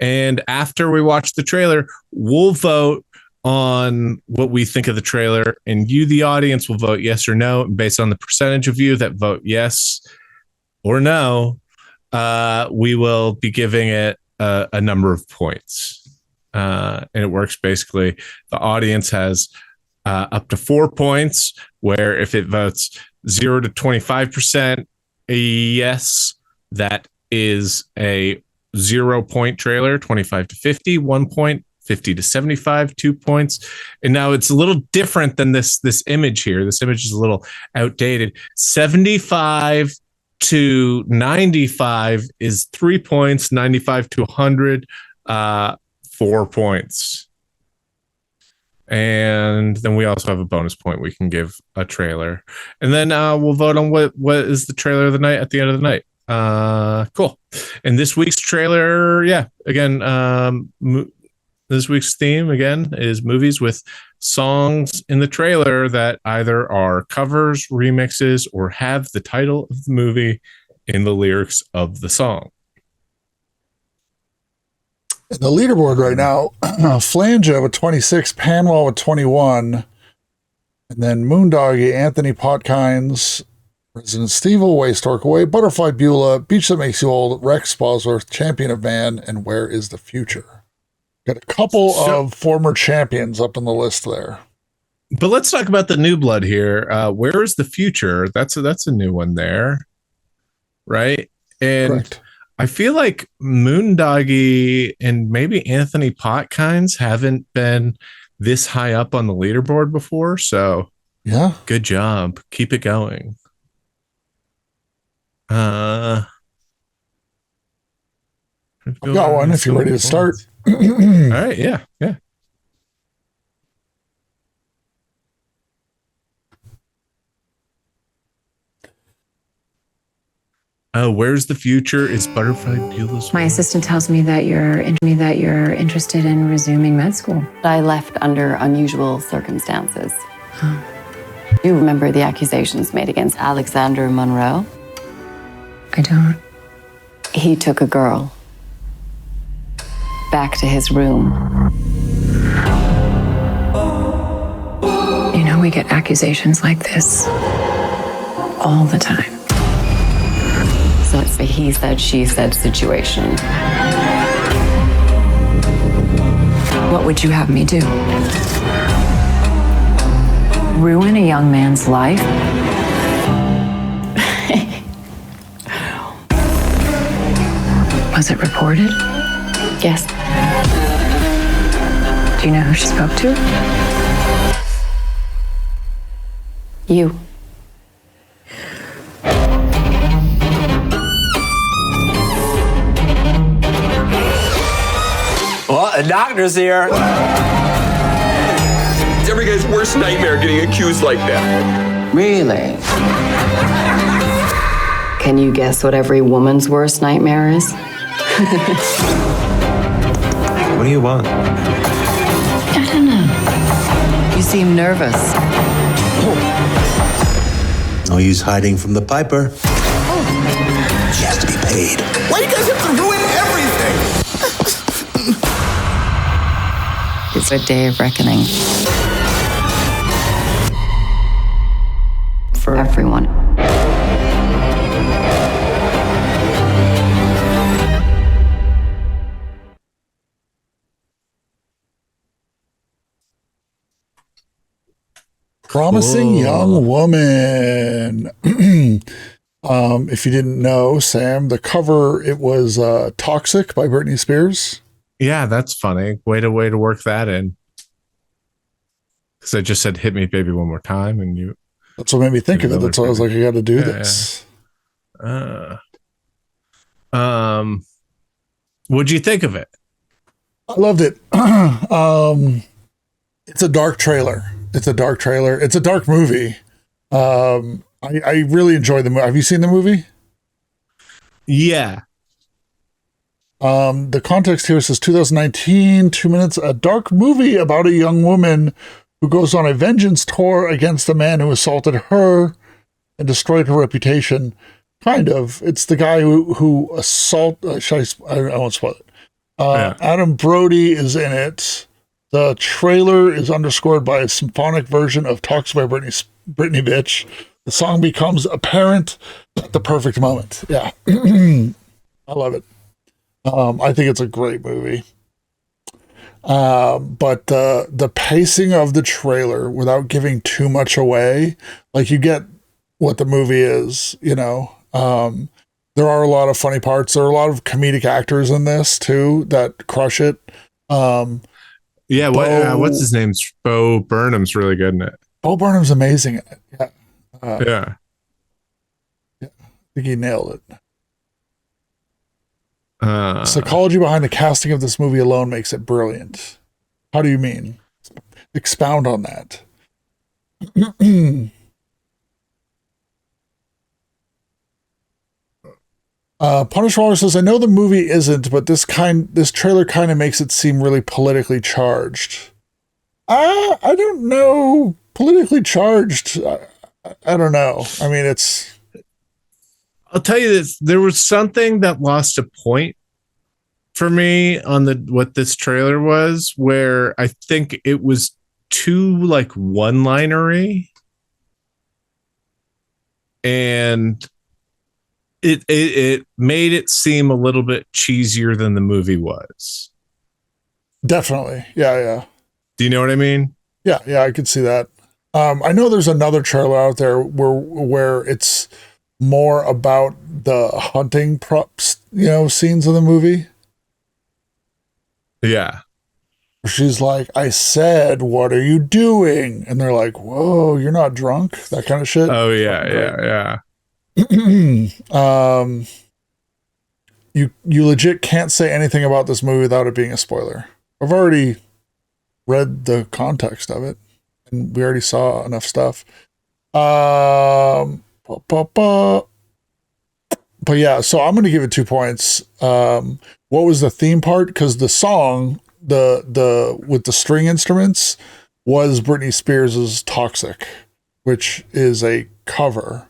S4: And after we watch the trailer, we'll vote on what we think of the trailer. And you, the audience, will vote yes or no. And based on the percentage of you that vote yes or no, we will be giving it a number of points. And it works basically. The audience has up to 4 points, where if it votes 0 to 25% yes, that is a 0 point trailer. 25 to 50, 1 point. 50 to 75, 2 points. And now it's a little different than this image here. This image is a little outdated. 75 to 95 is 3 points. 95 to 100, 4 points. And then we also have a bonus point we can give a trailer. And then we'll vote on what is the trailer of the night at the end of the night. Cool. And this week's trailer, this week's theme, again, is movies with songs in the trailer that either are covers, remixes, or have the title of the movie in the lyrics of the song.
S3: The leaderboard right now, Flanja with 26, Panwell with 21, and then Moondoggy, Anthony Potkines, Resident Steve Away, Stork Away, Butterfly Beulah, Beach That Makes You Old, Rex Bosworth, Champion of Man, and Where Is the Future? Got a couple of former champions up on the list there.
S4: But let's talk about the new blood here. Where Is the Future? That's a new one there, right? And
S3: Correct.
S4: I feel like Moondoggy and maybe Anthony Potkins haven't been this high up on the leaderboard before. So
S3: yeah,
S4: good job. Keep it going. I've
S3: got one if you're ready to start.
S4: All right. Yeah. Where's the Future is Butterfly Beulah's.
S2: My assistant tells me that you're interested in resuming med school.
S16: I left under unusual circumstances. You remember the accusations made against Alexander Monroe?
S2: I don't.
S16: He took a girl back to his room.
S2: You know, we get accusations like this all the time.
S16: So it's a he said, she said situation.
S2: What would you have me do? Ruin a young man's life? Was it reported?
S16: Yes.
S2: Do you know who she spoke to?
S16: You.
S17: Well, the doctor's here.
S18: It's every guy's worst nightmare getting accused like that.
S16: Really? Can you guess what every woman's worst nightmare is?
S17: What do you want?
S16: I don't know. You seem nervous.
S19: No use hiding from the piper. She has to be paid.
S17: Why do you guys have to ruin everything?
S16: It's a day of reckoning. For everyone.
S3: Promising Young Woman. If you didn't know, Sam, the cover, it was Toxic by Britney Spears.
S4: Yeah, that's funny. Way to work that in. Because I just said, hit me, baby, one more time. And you.
S3: That's what made me think of it. That's why I was like, I got to do this.
S4: What'd you think of it?
S3: I loved it. It's a dark trailer. It's a dark movie. I really enjoyed the movie. Have you seen the movie?
S4: Yeah.
S3: The context here says 2019, 2 minutes, a dark movie about a young woman who goes on a vengeance tour against a man who assaulted her and destroyed her reputation. Kind of. It's the guy who I won't spoil it. Adam Brody is in it. The trailer is underscored by a symphonic version of Talks by Britney Bitch. The song becomes apparent at the perfect moment. Yeah. I love it. I think it's a great movie. But the pacing of the trailer, without giving too much away, like you get what the movie is, you know. There are a lot of funny parts. There are a lot of comedic actors in this too that crush it.
S4: Yeah, what's his name? Bo Burnham's really good in it.
S3: Bo Burnham's amazing in it. Yeah.
S4: Yeah.
S3: I think he nailed it. Psychology behind the casting of this movie alone makes it brilliant. How do you mean? Expound on that. Punish Waller says, I know the movie isn't, but this trailer kind of makes it seem really politically charged. I don't know. Politically charged. I don't know. I mean,
S4: I'll tell you this. There was something that lost a point for me on what this trailer was, where I think it was too like one-linery. and it made it seem a little bit cheesier than the movie was.
S3: Definitely. Yeah.
S4: Do you know what I mean?
S3: Yeah, I could see that. I know there's another trailer out there where it's more about the hunting props, scenes of the movie.
S4: Yeah.
S3: She's like, I said, what are you doing? And they're like, whoa, you're not drunk? That kind of shit.
S4: Oh, yeah.
S3: You legit can't say anything about this movie without it being a spoiler. I've already read the context of it, and we already saw enough stuff. But yeah, so I'm going to give it 2 points. What was the theme part? Because the song, the with the string instruments, was Britney Spears's "Toxic," which is a cover.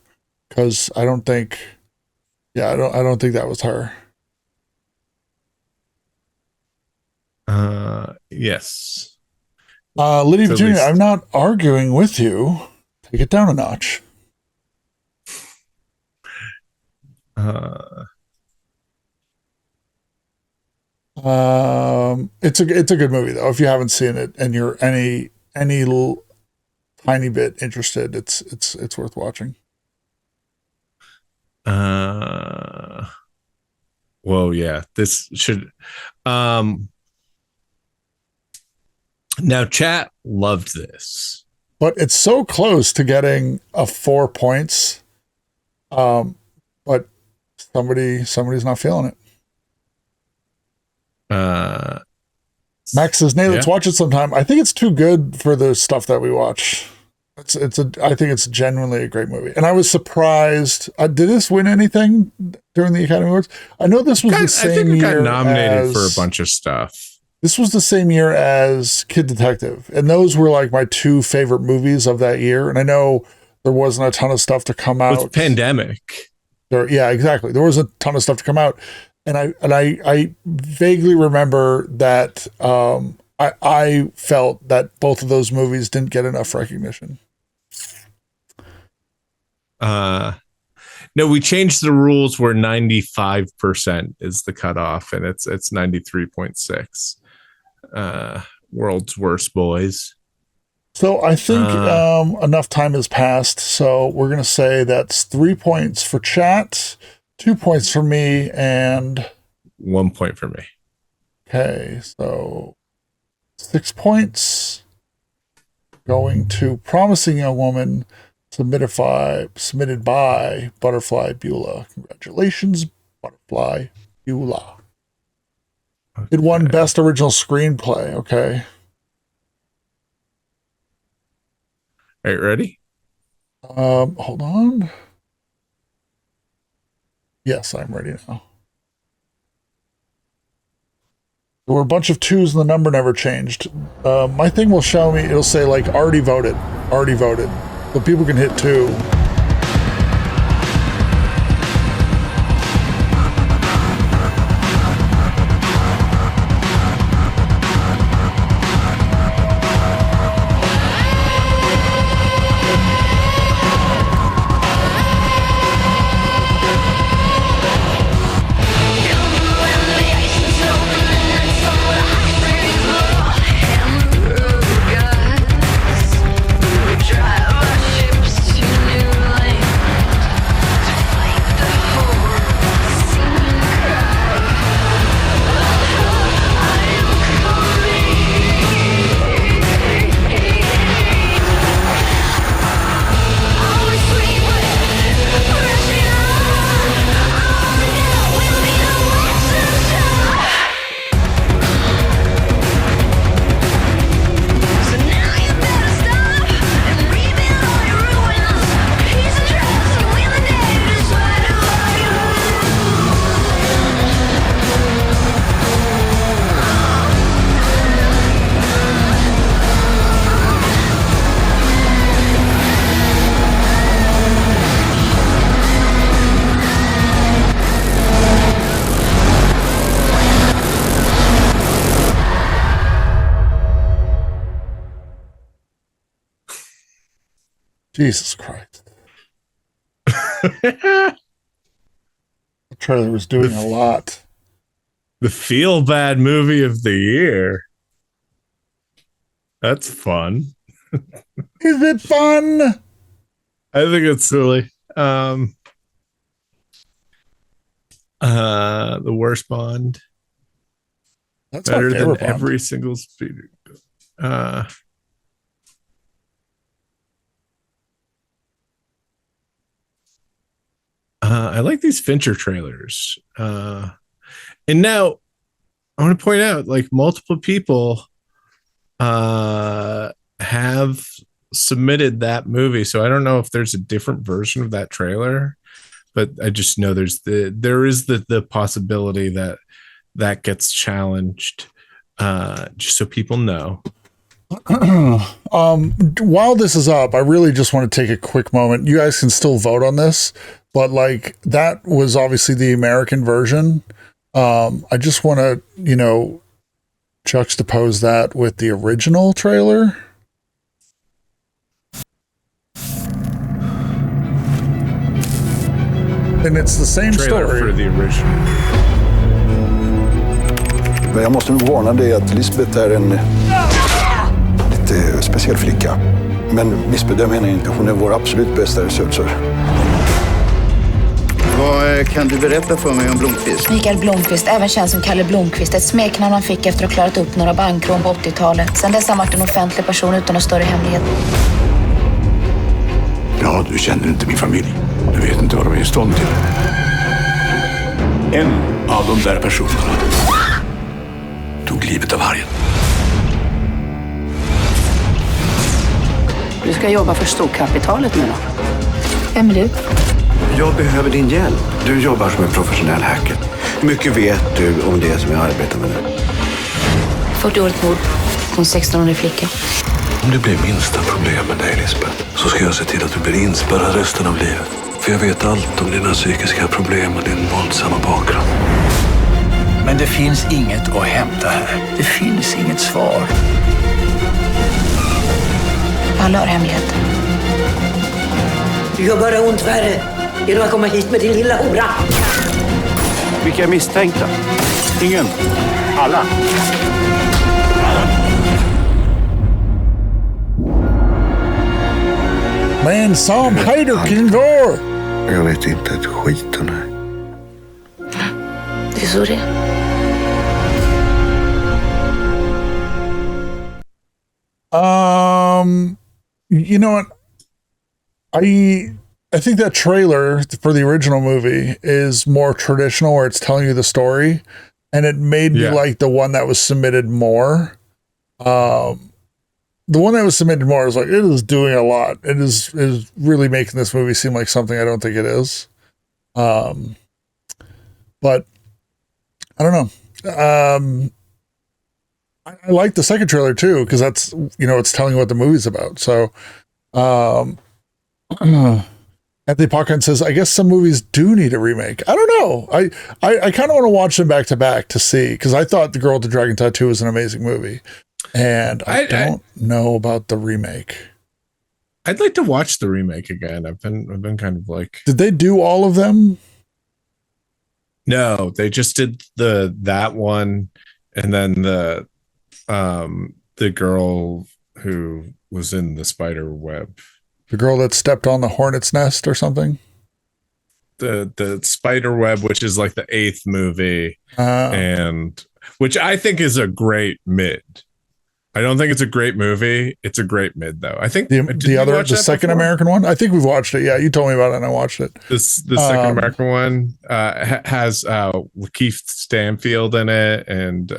S3: Because I don't think that was her.
S4: Yes.
S3: Lydia Virginia, I'm not arguing with you. Take it down a notch. It's a good movie though. If you haven't seen it and you're any little tiny bit interested, it's worth watching.
S4: Well, yeah, this should. Now, chat loved this,
S3: but it's so close to getting a 4 points. But somebody's not feeling it. Max says, "Nay, let's watch it sometime." I think it's too good for the stuff that we watch. I think it's genuinely a great movie, and I was surprised. Did this win anything during the Academy Awards? I know this was the same year. I think it got
S4: nominated for a bunch of stuff.
S3: This was the same year as Kid Detective, and those were like my 2 favorite movies of that year. And I know there wasn't a ton of stuff to come out.
S4: With pandemic.
S3: Yeah, exactly. There was a ton of stuff to come out, and I vaguely remember that I felt that both of those movies didn't get enough recognition.
S4: No, we changed the rules where 95% is the cutoff, and it's 93.6. World's Worst Boys.
S3: So I think enough time has passed. So we're going to say that's 3 points for chat, 2 points for me, and
S4: 1 point for me.
S3: Okay, so 6 points going to Promising Young Woman, submitted by Butterfly Beulah. Congratulations, Butterfly Beulah. Okay. It won Best Original Screenplay. Okay.
S4: All right, ready?
S3: Hold on. Yes, I'm ready now. There were a bunch of 2s and the number never changed. My thing will show me, it'll say like already voted. So people can hit 2. Jesus Christ. The trailer was doing a lot.
S4: The feel bad movie of the year. That's fun.
S3: Is it fun?
S4: I think it's silly. The worst Bond.
S3: That's
S4: better than
S3: Bond.
S4: every single speeder. I like these Fincher trailers. And now I want to point out, like, multiple people have submitted that movie. So I don't know if there's a different version of that trailer, but I just know there is the possibility that gets challenged. Just so people know.
S3: While this is up, I really just want to take a quick moment. You guys can still vote on this, but like that was obviously the American version. I just want to, juxtapose that with the original trailer. And it's the same story.
S4: For the original.
S15: Men jag måste nog varna dig att Lisbeth är en lite speciell flicka. Men missbedöm henne inte. Hon är vår absolut bästa researcher. Vad kan du berätta för mig om Blomqvist?
S8: Mikael Blomqvist, även känd som Kalle Blomqvist. Ett smeknamn han fick efter att ha klarat upp några bankrån på 80-talet. Sen dess har han varit en offentlig person utan någon större hemlighet.
S15: Ja, du känner inte min familj. Du vet inte vad de är i stånd till. En av de där personerna tog livet av vargen.
S16: Du ska jobba för storkapitalet nu då?
S8: Vem är du?
S15: Jag behöver din hjälp. Du jobbar som en professionell hacker. Hur mycket vet du om det som jag arbetar med nu?
S8: 40-årigt mord på en 16-årig flicka.
S15: Om det blir minsta problem med dig, Lisbeth, så ska jag se till att du blir inspärrad resten av livet. För jag vet allt om dina psykiska problem och din våldsamma bakgrund.
S20: Men det finns inget att hämta här. Det finns inget svar.
S8: Alla har hemligheter.
S21: Du gör bara ont värre genom att komma hit med din lilla hora.
S15: Vilka är misstänkta? Ingen. Alla.
S3: Man, Sam Hader King Gore.
S15: Jag vet inte ett skit om det.
S8: Det är så det är.
S3: You know what? I think that trailer for the original movie is more traditional, where it's telling you the story, and it made me like the one that was submitted more. The one that was submitted more is like, it is doing a lot. It is really making this movie seem like something I don't think it is. But I don't know. I like the second trailer too, because that's, it's telling you what the movie's about. So, Anthony Pockon says, I guess some movies do need a remake. I don't know. I kind of want to watch them back to back to see, because I thought The Girl with the Dragon Tattoo was an amazing movie. And I don't know about the remake.
S4: I'd like to watch the remake again. I've been kind of like,
S3: did they do all of them?
S4: No, they just did that one, and then the girl who was in the spider web.
S3: The girl that stepped on the hornet's nest or something?
S4: The spider web, which is like the 8th movie, and which I think is a great mid. I don't think it's a great movie. It's a great mid, though. I think
S3: the second American one. I think we've watched it. Yeah, you told me about it, and I watched it.
S4: The second American one has Lakeith Stanfield in it, and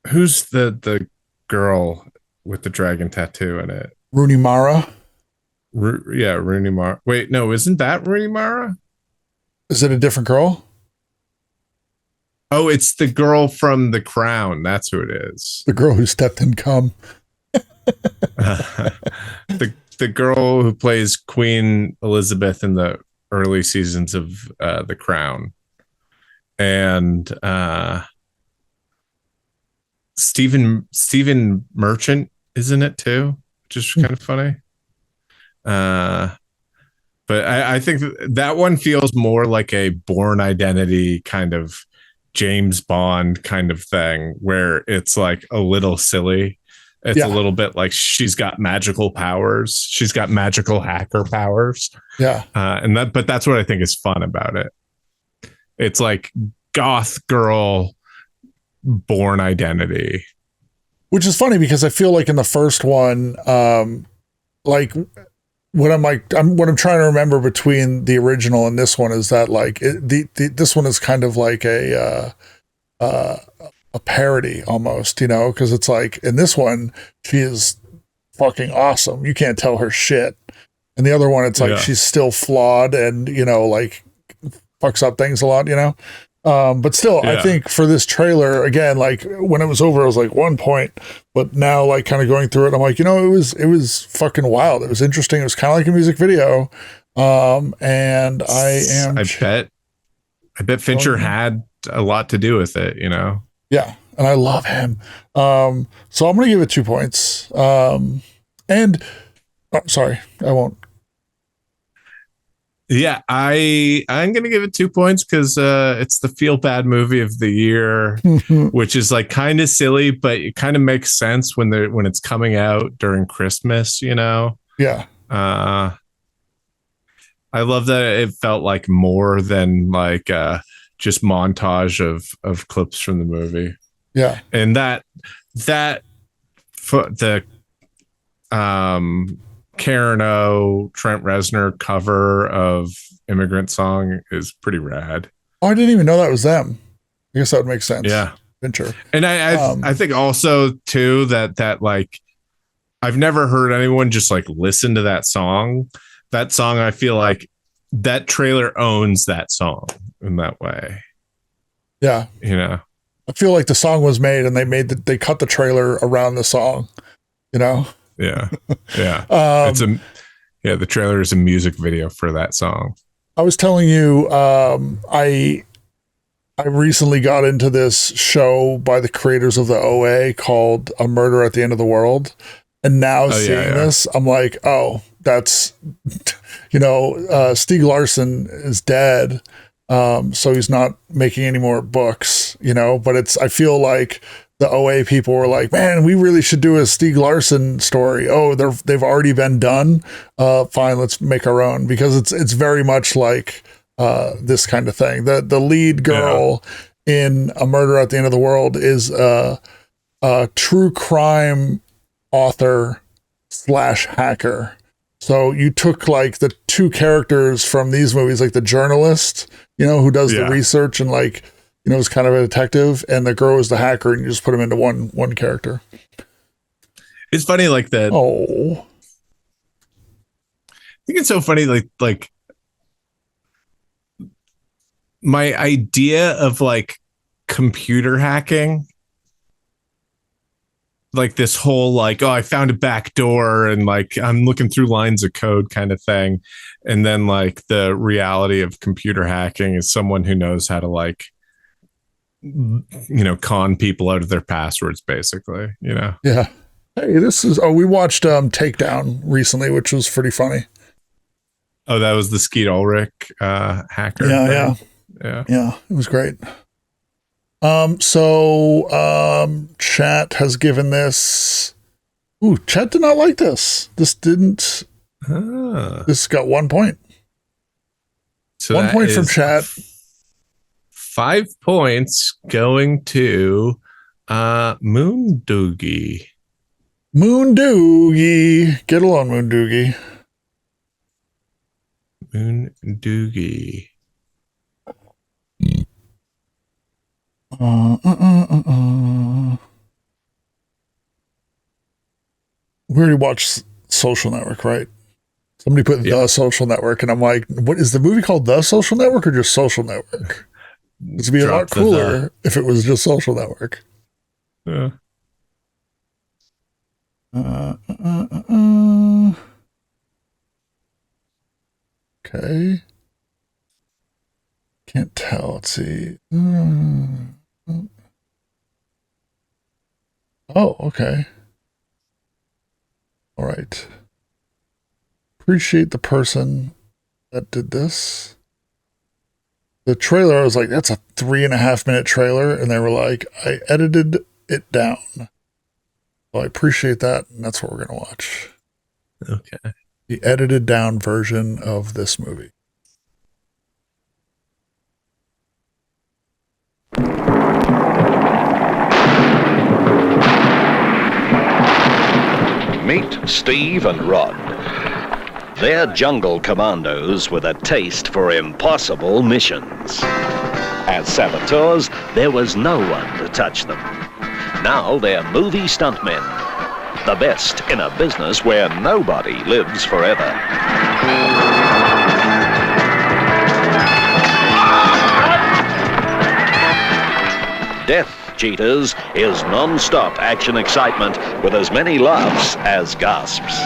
S4: who's the girl with the dragon tattoo in it?
S3: Rooney Mara.
S4: Rooney Mara. Wait, no, isn't that Rooney Mara?
S3: Is it a different girl?
S4: Oh, it's the girl from The Crown. That's who it is.
S3: The girl who stepped in cum.
S4: The girl who plays Queen Elizabeth in the early seasons of The Crown. And Stephen Merchant is in it too, which is kind of funny. But I think that one feels more like a Bourne Identity kind of James Bond kind of thing, where it's like a little silly. It's a little bit like she's got magical powers. She's got magical hacker powers.
S3: Yeah.
S4: But that's what I think is fun about it. It's like goth girl Bourne Identity.
S3: Which is funny because I feel like in the first one, like what I'm trying to remember between the original and this one is that like this one is kind of like a parody almost, you know, because it's like in this one she is fucking awesome. You can't tell her shit. And the other one, it's like she's still flawed and, you know, like fucks up things a lot, you know. But still, I think for this trailer, again, like when it was over, I was like 1 point, but now like kind of going through it, I'm like, you know, it was fucking wild. It was interesting. It was kind of like a music video. And I
S4: bet Fincher had a lot to do with it, you know?
S3: Yeah. And I love him. So I'm going to give it 2 points. Sorry, I won't.
S4: Yeah, I'm gonna give it 2 points because it's the feel bad movie of the year, which is like kind of silly, but it kind of makes sense when it's coming out during Christmas, you know.
S3: Yeah.
S4: I love that it felt like more than like just montage of clips from the movie.
S3: Yeah,
S4: and the Karen O, Trent Reznor cover of Immigrant Song is pretty rad.
S3: Oh, I didn't even know that was them. I guess that would make sense.
S4: Yeah.
S3: Fincher.
S4: And I think also too that like I've never heard anyone just like listen to that song. That song, I feel like that trailer owns that song in that way.
S3: Yeah.
S4: You know,
S3: I feel like the song was made and they cut the trailer around the song, you know?
S4: Yeah. Yeah. The trailer is a music video for that song.
S3: I was telling you, I recently got into this show by the creators of the OA called A Murder at the End of the World. And now seeing this, I'm like, oh, that's, you know, Stieg Larsson is dead. So he's not making any more books, you know, but I feel like the OA people were like, man, we really should do a Stieg Larsson story. Oh, they've already been done. Fine, let's make our own, because it's very much like this kind of thing. The lead girl in A Murder at the End of the World is a true crime author / hacker. So you took like the two characters from these movies, like the journalist, you know, who does the research and like, you know, is kind of a detective, and the girl is the hacker, and you just put them into one character.
S4: It's funny like that.
S3: Oh,
S4: I think it's so funny. Like my idea of like computer hacking, like this whole like, oh, I found a back door and like I'm looking through lines of code kind of thing. And then like the reality of computer hacking is someone who knows how to like, you know, con people out of their passwords, basically, you know?
S3: Yeah. Hey, we watched Takedown recently, which was pretty funny.
S4: Oh, that was the Skeet Ulrich hacker.
S3: Yeah. It was great. So chat has given this. Ooh, chat did not like this. This didn't. This got 1 point.
S4: So
S3: 1 point from chat.
S4: 5 points going to Moondoogie.
S3: Moondoogie. Get along, Moondoogie.
S4: Moondoogie.
S3: We already watched Social Network, right? Somebody put The Social Network, and I'm like, what is the movie called? The Social Network or just Social Network? This would be a lot cooler if it was just Social Network.
S4: Yeah.
S3: Okay. Can't tell. Let's see. Oh, okay. All right. appreciate the person that did this. The trailer, I was like, that's a 3.5-minute trailer. And they were like, I edited it down. Well, I appreciate that. And that's what we're going to watch.
S4: Okay.
S3: The edited down version of this movie.
S1: Meet Steve and Rod. They're jungle commandos with a taste for impossible missions. As saboteurs, there was no one to touch them. Now they're movie stuntmen. The best in a business where nobody lives forever. Death Cheaters is non-stop action excitement with as many laughs as gasps.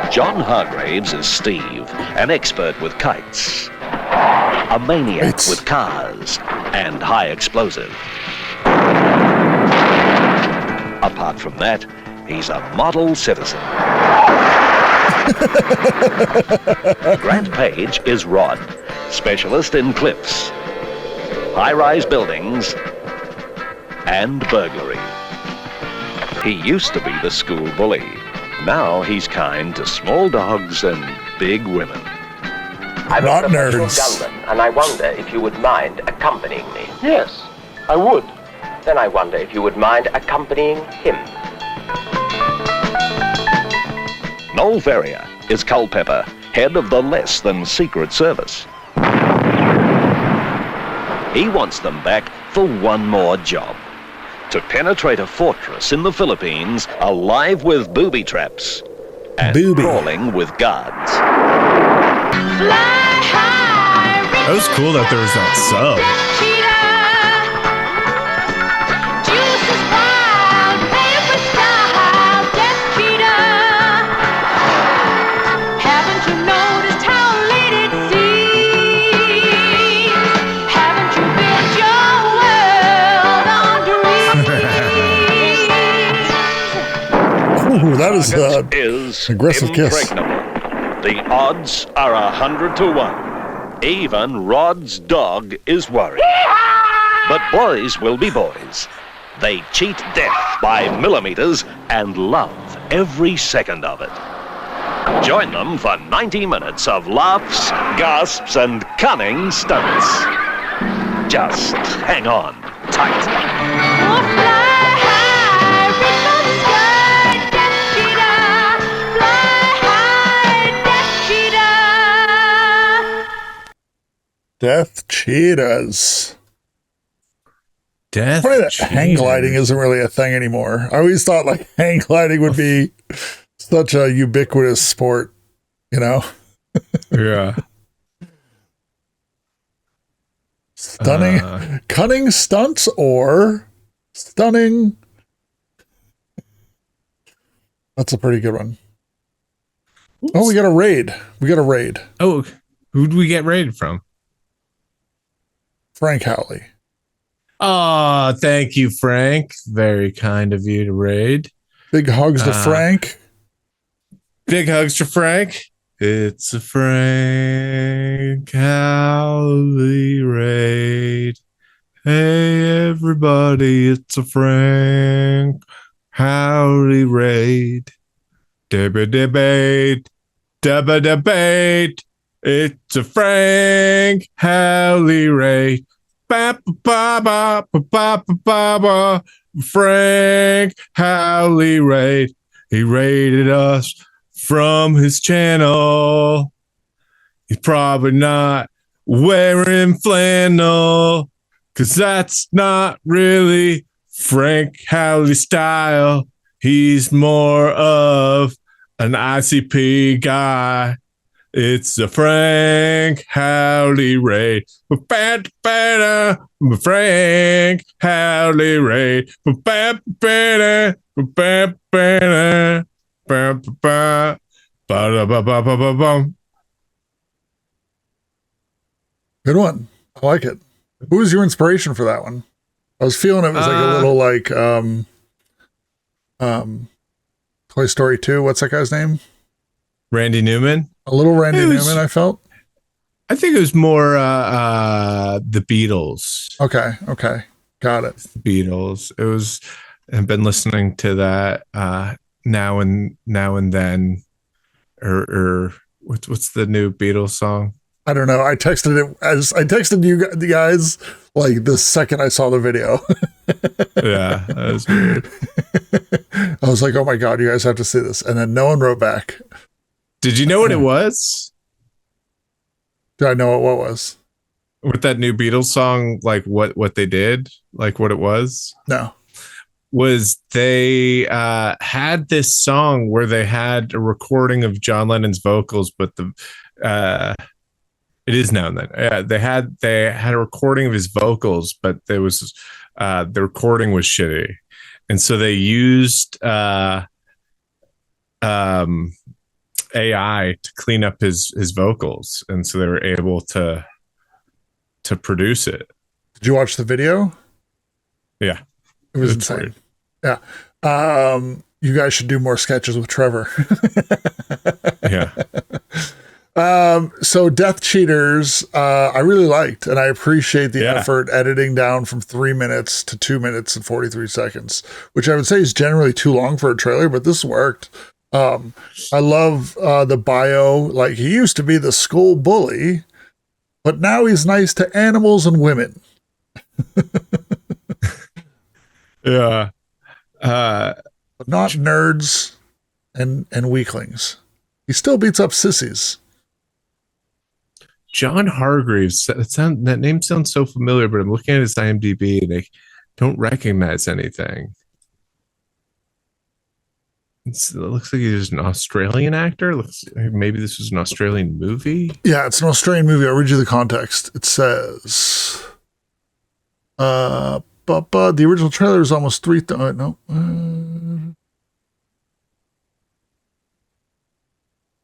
S1: John Hargraves is Steve, an expert with kites, a maniac with cars, and high explosive. Apart from that, he's a model citizen. Grant Page is Rod, specialist in cliffs, high-rise buildings, and burglary. He used to be the school bully. Now he's kind to small dogs and big women.
S22: I'm a professional gunman, and I wonder if you would mind accompanying me. Yes, I would. Then I wonder if you would mind accompanying him.
S1: Noel Ferrier is Culpepper, head of the less than Secret Service. He wants them back for one more job. To penetrate a fortress in the Philippines alive with booby traps and crawling with guards.
S4: That was cool that there was that sub.
S3: Ooh, that is aggressive kiss.
S1: The odds are 100 to 1. Even Rod's dog is worried. But boys will be boys. They cheat death by millimeters and love every second of it. Join them for 90 minutes of laughs, gasps, and cunning stunts. Just hang on tight.
S3: Death Cheetahs.
S4: Death
S3: Funny that hang gliding isn't really a thing anymore. I always thought like hang gliding would be such a ubiquitous sport, you know?
S4: Yeah.
S3: Stunning, cunning stunts or stunning. That's a pretty good one. Oops. Oh, we got a raid.
S4: Oh, who'd we get raided from?
S3: Frank Howley.
S4: Oh, thank you, Frank. Very kind of you to raid.
S3: Big hugs to Frank.
S4: Big hugs to Frank. It's a Frank Howley raid. Hey, everybody, it's a Frank Howley raid. Debate. It's a Frank Howley raid. Frank Howley raid. He raided us from his channel. He's probably not wearing flannel, 'cause that's not really Frank Howley style. He's more of an ICP guy. It's a Frank Howley raid. Frank Howley raid.
S3: Good one. I like it. Who was your inspiration for that one? I was feeling it was like a little like Toy Story 2. What's that guy's name?
S4: Randy Newman.
S3: A little Randy Newman, I felt.
S4: I think it was more the Beatles.
S3: Okay. Got it.
S4: The Beatles. It was. I've been listening to that now and then, or what's the new Beatles song?
S3: I don't know. I texted you the guys like the second I saw the video.
S4: Yeah, that was weird.
S3: I was like, oh my God, you guys have to see this. And then no one wrote back.
S4: Did you know what it was?
S3: Did I know what was?
S4: With that new Beatles song, like what they did, like what it was?
S3: No.
S4: Was they had this song where they had a recording of John Lennon's vocals, but it is now and then. Yeah, they had a recording of his vocals, but there was the recording was shitty, and so they used AI to clean up his vocals, and so they were able to produce it.
S3: Did you watch the video?
S4: Yeah,
S3: it was insane. Weird. Yeah, you guys should do more sketches with Trevor.
S4: Yeah.
S3: So Death Cheaters, I really liked, and I appreciate the effort editing down from 3 minutes to 2 minutes and 43 seconds, which I would say is generally too long for a trailer, but this worked. I love the bio. Like, he used to be the school bully, but now he's nice to animals and women.
S4: Yeah.
S3: But not nerds and weaklings. He still beats up sissies.
S4: John Hargreaves. That name sounds so familiar, but I'm looking at his IMDb and I don't recognize anything. It looks like he's an Australian actor. Looks like maybe this was an Australian movie.
S3: Yeah, it's an Australian movie. I'll read you the context. It says, but the original trailer is almost 3,000. No.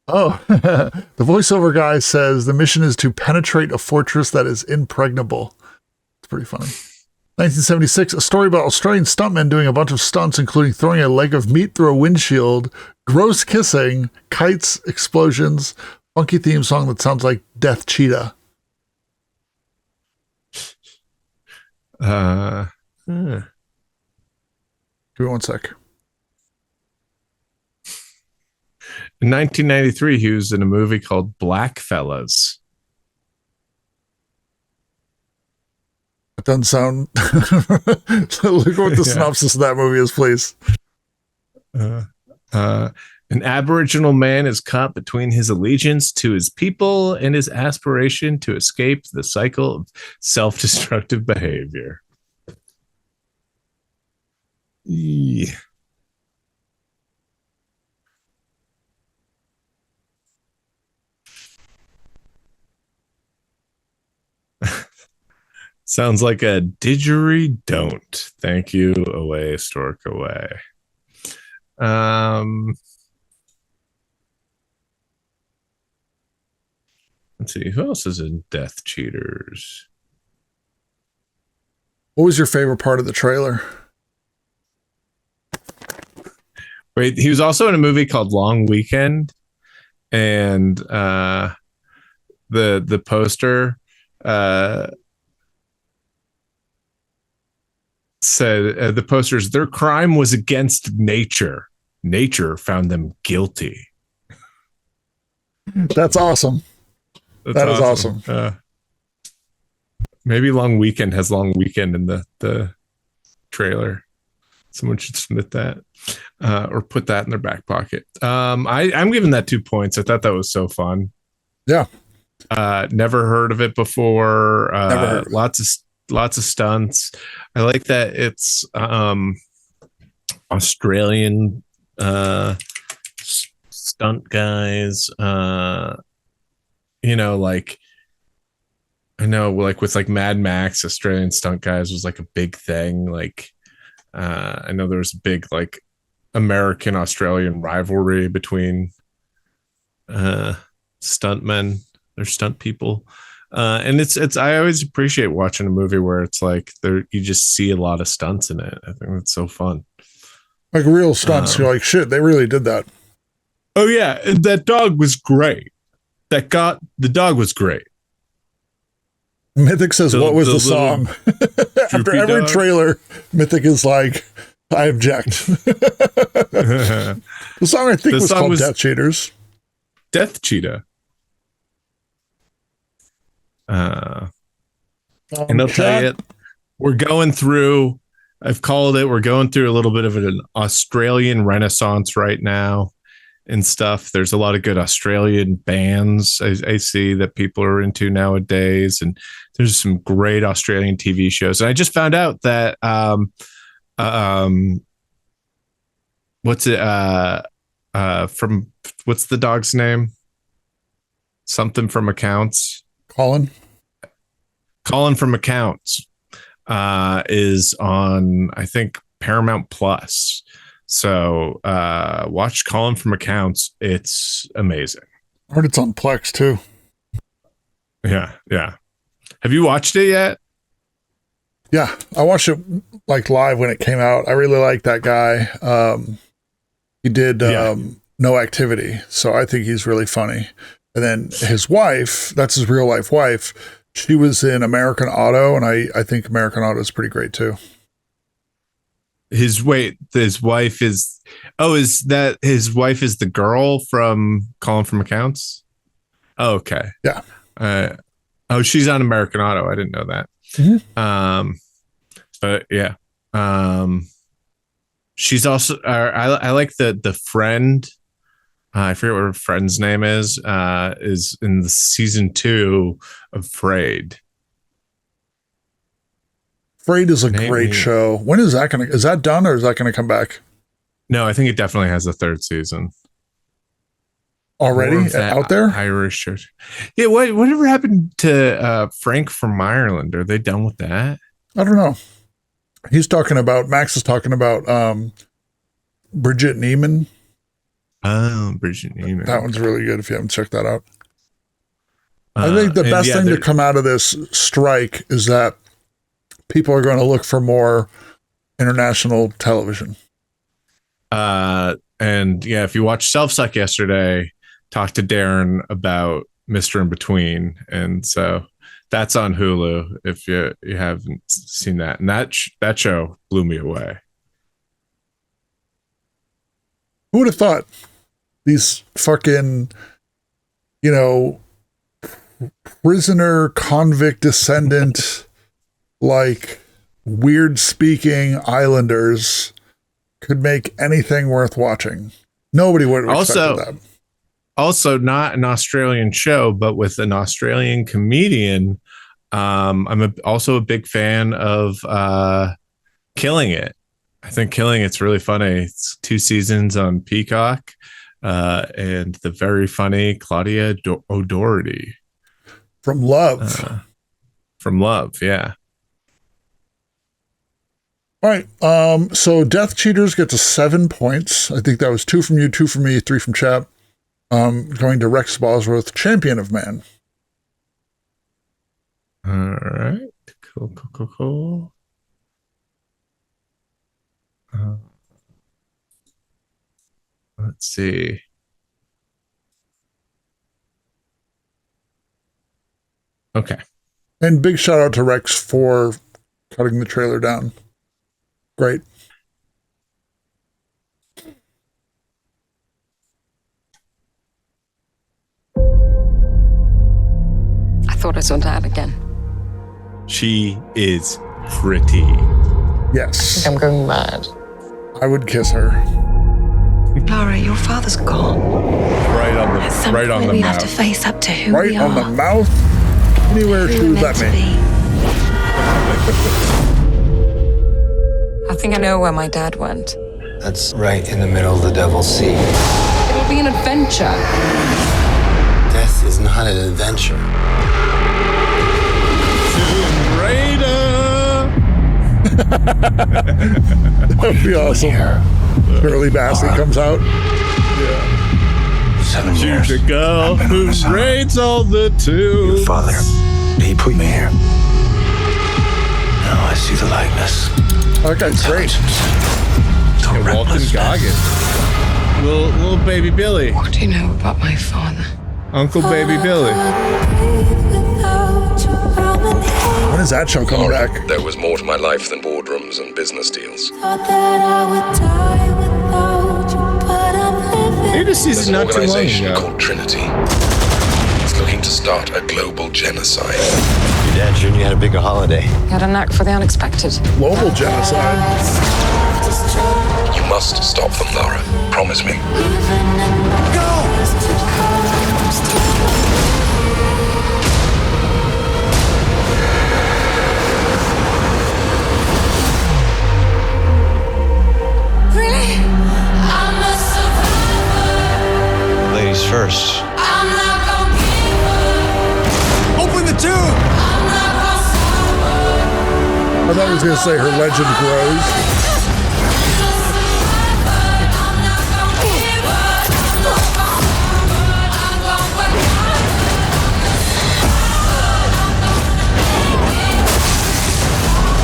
S3: The voiceover guy says the mission is to penetrate a fortress that is impregnable. It's pretty funny. 1976, a story about Australian stuntmen doing a bunch of stunts, including throwing a leg of meat through a windshield, gross kissing, kites, explosions, funky theme song that sounds like Death Cheetah. Give me one sec.
S4: In 1993, he was in a movie called Blackfellas.
S3: It doesn't sound... Look what the synopsis of that movie is, please.
S4: An Aboriginal man is caught between his allegiance to his people and his aspiration to escape the cycle of self-destructive behavior. Yeah. Sounds like a didgeridoo. Thank you, away, stork away. Let's see, who else is in Death Cheaters?
S3: What was your favorite part of the trailer?
S4: Wait, he was also in a movie called Long Weekend, and the poster said the posters, their crime was against nature. Nature found them guilty.
S3: That's awesome. That is awesome.
S4: Maybe Long Weekend has Long Weekend in the trailer. Someone should submit that or put that in their back pocket. I'm giving that 2 points. I thought that was so fun.
S3: Yeah.
S4: Never heard of it before.
S3: Never heard of it.
S4: Lots of stunts. I like that it's Australian stunt guys. Like I know, like with like Mad Max, Australian stunt guys was like a big thing. Like I know there was a big like American Australian rivalry between stuntmen or stunt people. And it's I always appreciate watching a movie where it's like you just see a lot of stunts in it. I think that's so fun.
S3: Like real stunts. You're like, shit, they really did that.
S4: Oh yeah, that dog was great. The dog was great.
S3: Mythic says, what was the song? After every trailer, Mythic is like, I object. The song I think was called Death Cheaters.
S4: Death Cheetah. And I'll tell you, we're going through, I've called it, we're going through a little bit of an Australian renaissance right now and stuff. There's a lot of good Australian bands I see that people are into nowadays. And there's some great Australian TV shows. And I just found out that, what's the dog's name? Something from Accounts.
S3: Colin
S4: from Accounts is on, I think, Paramount Plus. So watch Colin from Accounts. It's amazing.
S3: I heard it's on Plex too.
S4: Yeah. Have you watched it yet?
S3: Yeah, I watched it like live when it came out. I really like that guy. He did No Activity, so I think he's really funny. And then his wife, that's his real life wife, she was in American Auto, and I think American Auto is pretty great too.
S4: His wife is his wife is the girl from Colin from Accounts? Oh, okay.
S3: Yeah.
S4: She's on American Auto. I didn't know that.
S3: Mm-hmm.
S4: But yeah. She's also I like the friend. I forget what her friend's name is in the season 2 of Frayed.
S3: Frayed is a great show. When is that is that done, or is that gonna come back?
S4: No, I think it definitely has a 3rd season.
S3: Already out there?
S4: Irish church. Yeah, whatever happened to Frank from Ireland? Are they done with that?
S3: I don't know. Max is talking about Bridget Neiman.
S4: Oh, Bridget Neiman.
S3: That one's really good if you haven't checked that out. I think the best thing to come out of this strike is that people are going to look for more international television.
S4: And yeah, if you watched Self-Suck yesterday, talk to Darren about Mr. In Between. And so that's on Hulu if you haven't seen that. And that show blew me away.
S3: Who would have thought these fucking, prisoner, convict, descendant, like weird speaking islanders could make anything worth watching? Nobody would have expected that.
S4: Also, not an Australian show, but with an Australian comedian. I'm also a big fan of Killing It. I think Killing It's really funny. It's 2 seasons on Peacock, and the very funny Claudia O'Doherty
S3: from Love.
S4: Yeah.
S3: All right. So Death Cheaters gets 7 points. I think that was 2 from you, 2 from me, 3 from Chap. Going to Rex Bosworth, Champion of Man.
S4: All right. Cool. Let's see. Okay.
S3: And big shout out to Rex for cutting the trailer down. Great.
S5: I thought I saw Dad again.
S4: She is pretty.
S3: Yes.
S5: I'm going mad.
S3: I would kiss her.
S5: Clara, your father's gone.
S4: Right on the
S5: we
S4: mouth.
S5: have to face up to who
S3: Right
S5: we are.
S3: on the mouth. Anywhere she would let me.
S5: I think I know where my dad went.
S20: That's right in the middle of the Devil's Sea.
S5: It'll be an adventure.
S20: Death is not an adventure.
S3: That would be awesome. Shirley Bassey comes out.
S4: Yeah.
S20: 7 years.
S4: She's the girl who raids all the tunes.
S20: Your father, he put me here. Now I see the likeness.
S3: That guy's great.
S4: Walton Goggins. Little baby Billy.
S5: What do you know about my father?
S4: Uncle Baby Billy.
S3: When is that show coming back?
S9: There was more to my life than boardrooms and business deals.
S4: Maybe this season not too long
S9: organization
S4: ago.
S9: called Trinity. It's looking to start a global genocide.
S17: Your dad sure you had a bigger holiday.
S5: You had a knack for the unexpected.
S3: Global genocide.
S9: You must stop them, Lara. Promise me.
S5: Really?
S17: Ladies first.
S13: Open the tube!
S3: I thought he was going to say her legend grows.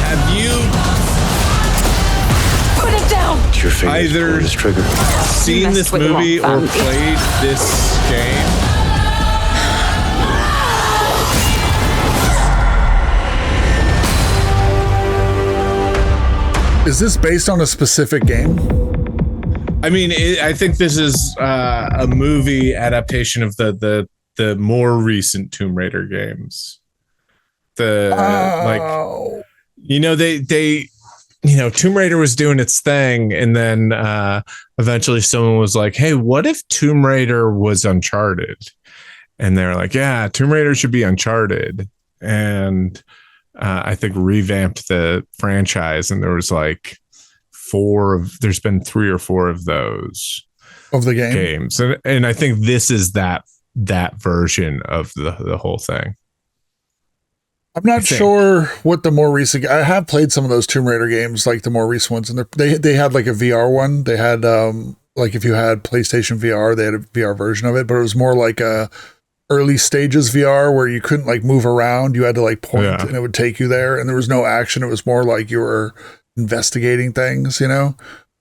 S4: Have you
S5: Put it down!
S17: It's your fingers
S4: either
S17: pulling this trigger.
S4: seen this
S5: with the
S4: movie or
S5: wrong family.
S4: played this game?
S3: Is this based on a specific game?
S4: I mean, I think this is a movie adaptation of the more recent Tomb Raider games. Like, they Tomb Raider was doing its thing, and then eventually someone was like, "Hey, what if Tomb Raider was Uncharted?" And they're like, "Yeah, Tomb Raider should be Uncharted." And I think revamped the franchise, and there was like there's been 3 or 4 of those
S3: of the
S4: games, and I think this is that version of the whole thing.
S3: I'm not sure what the more recent. I have played some of those Tomb Raider games, like the more recent ones, and they had like a VR one. They had like if you had PlayStation VR, they had a VR version of it, but it was more like a early stages VR where you couldn't like move around. You had to like point and it would take you there, and there was no action. It was more like you were investigating things,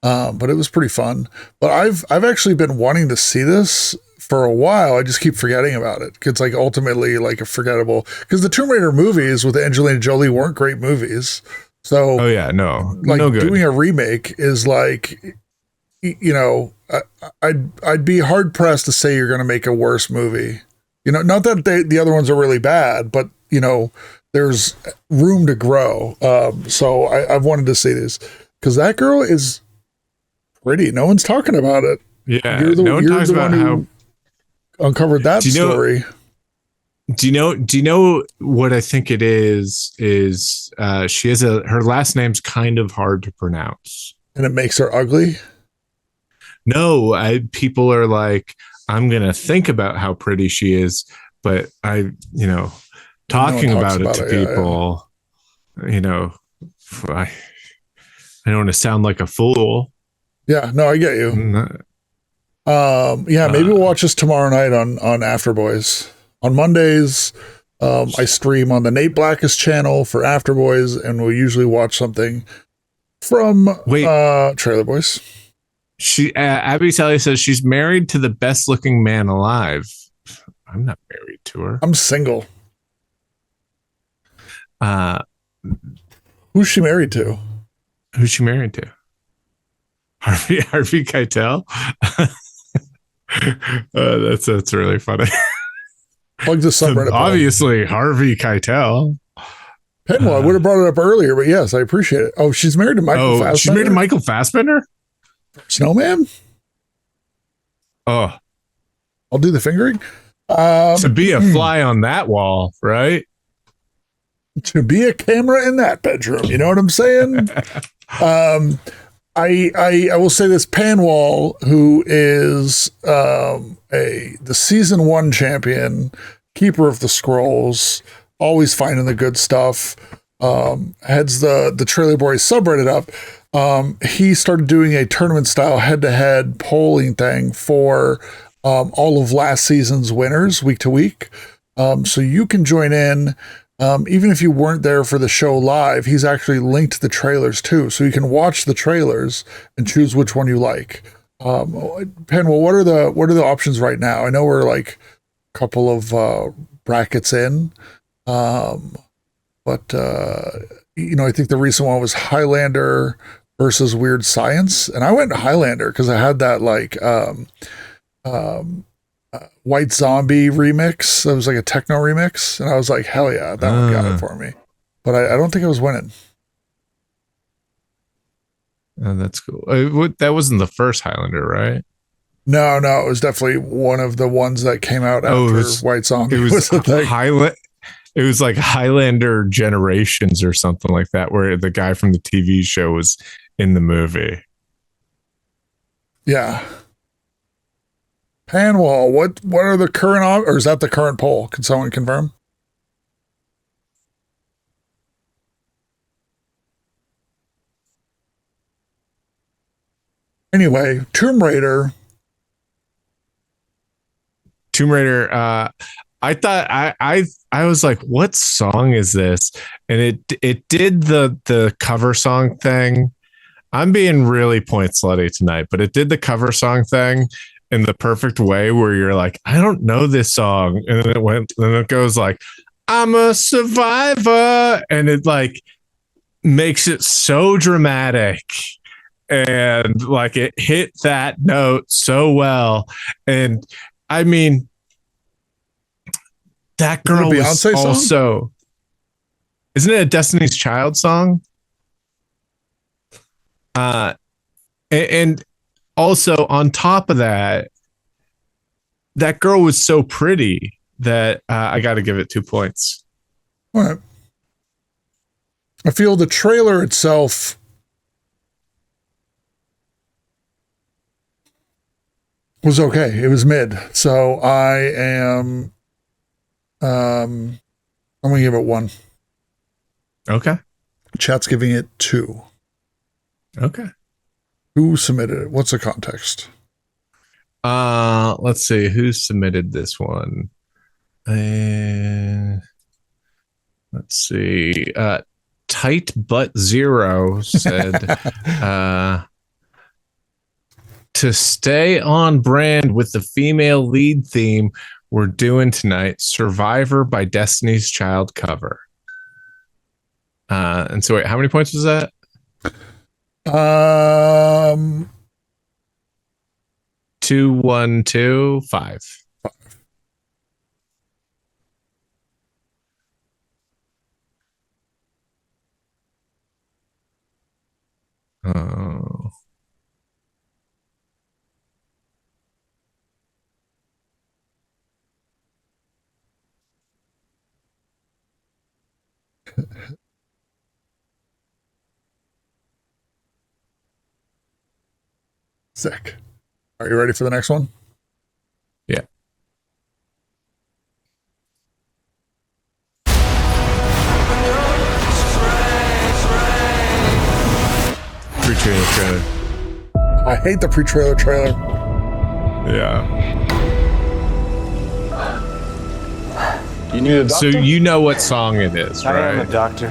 S3: but it was pretty fun. But I've actually been wanting to see this for a while. I just keep forgetting about it. It's like ultimately like a forgettable, because the Tomb Raider movies with Angelina Jolie weren't great movies. So
S4: like
S3: no good. Doing a remake is like, I'd be hard pressed to say you're going to make a worse movie. Not that the other ones are really bad, but there's room to grow. So I've wanted to see this because that girl is pretty. No one's talking about it.
S4: Yeah, no one talks about how
S3: uncovered that story.
S4: Do you know what I think it is? Is she has her last name's kind of hard to pronounce,
S3: and it makes her ugly?
S4: No, people are like, I'm gonna think about how pretty she is, but talking about it to people, I don't want to sound like a fool.
S3: Yeah, no, I get you. Maybe we'll watch this tomorrow night on After Boys. On Mondays, I stream on the Nate Blackus channel for After Boys, and we'll usually watch something from Trailer Boys.
S4: Abby Sally says she's married to the best looking man alive. I'm not married to her.
S3: I'm single. Who's she married to?
S4: Who's she married to? Harvey Keitel. That's really funny.
S3: Plug the subreddit.
S4: Obviously, Harvey Keitel.
S3: Well, I would have brought it up earlier, but yes, I appreciate it. Oh, she's married to Michael Fassbender.
S4: She's married to Michael Fassbender?
S3: Snowman?
S4: Oh.
S3: I'll do the fingering.
S4: To be a fly on that wall, right?
S3: To be a camera in that bedroom. You know what I'm saying? I will say this, Panwall, who is the season 1 champion, keeper of the scrolls, always finding the good stuff, heads the Trailer Boys subreddit up. He started doing a tournament style head-to-head polling thing for all of last season's winners week to week. So you can join in. Even if you weren't there for the show live, he's actually linked the trailers too. So you can watch the trailers and choose which one you like. Pen, well, what are the options right now? I know we're like a couple of brackets in, but I think the recent one was Highlander versus Weird Science, and I went Highlander because I had that like White Zombie remix. That was like a techno remix, and I was like, hell yeah, that one got it for me. But I don't think I was winning.
S4: Oh, that's cool. That wasn't the first Highlander, right?
S3: No, it was definitely one of the ones that came out after White Zombie. It was the thing.
S4: It was like Highlander Generations or something like that, where the guy from the TV show was in the movie.
S3: Yeah. Panwall, what are the current, or is that the current poll? Can someone confirm? Anyway, Tomb Raider.
S4: I thought I was like, what song is this? And it did the cover song thing. I'm being really point slutty tonight, but it did the cover song thing in the perfect way where you're like, I don't know this song. And then it goes like, I'm a survivor. And it like makes it so dramatic. And like it hit that note so well. And I mean, that girl was also song? Isn't it a Destiny's Child song? And also on top of that, that girl was so pretty that I got to give it 2 points.
S3: All right. I feel the trailer itself was okay. It was mid. So I am, I'm going to give it 1.
S4: Okay.
S3: Chat's giving it 2.
S4: Okay.
S3: Who submitted it? What's the context?
S4: Let's see who submitted this one. Let's see. Tight Butt Zero said, to stay on brand with the female lead theme, we're doing tonight Survivor by Destiny's Child cover. And so wait, how many points was that? 2, 1, 2, 5. Oh.
S3: Sick. Are you ready for the next one?
S4: Yeah. Pre-trailer trailer.
S3: I hate the pre-trailer trailer.
S4: Yeah.
S10: You need a doctor?
S4: So you know what song it is, right?
S10: I am a doctor.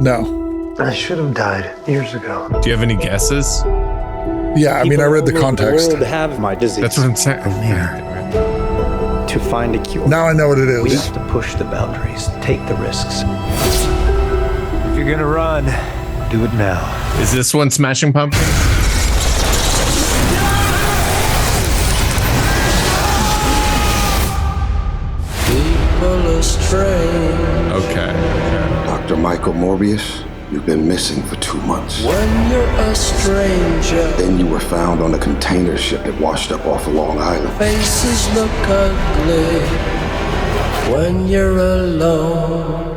S3: No.
S10: I should have died years ago.
S4: Do you have any guesses?
S3: Yeah, I mean, I read the context.
S10: The world have my disease.
S4: That's what I'm saying.
S10: I'm here to find a cure.
S3: Now I know what it is.
S10: We have to push the boundaries, take the risks. If you're gonna run, do it now.
S4: Is this one Smashing Pumpkins? Okay.
S9: Dr. Michael Morbius, you've been missing for 2 months.
S11: When you're a stranger,
S9: Then you were found on a container ship that washed up off of Long Island.
S11: faces look ugly. When you're alone.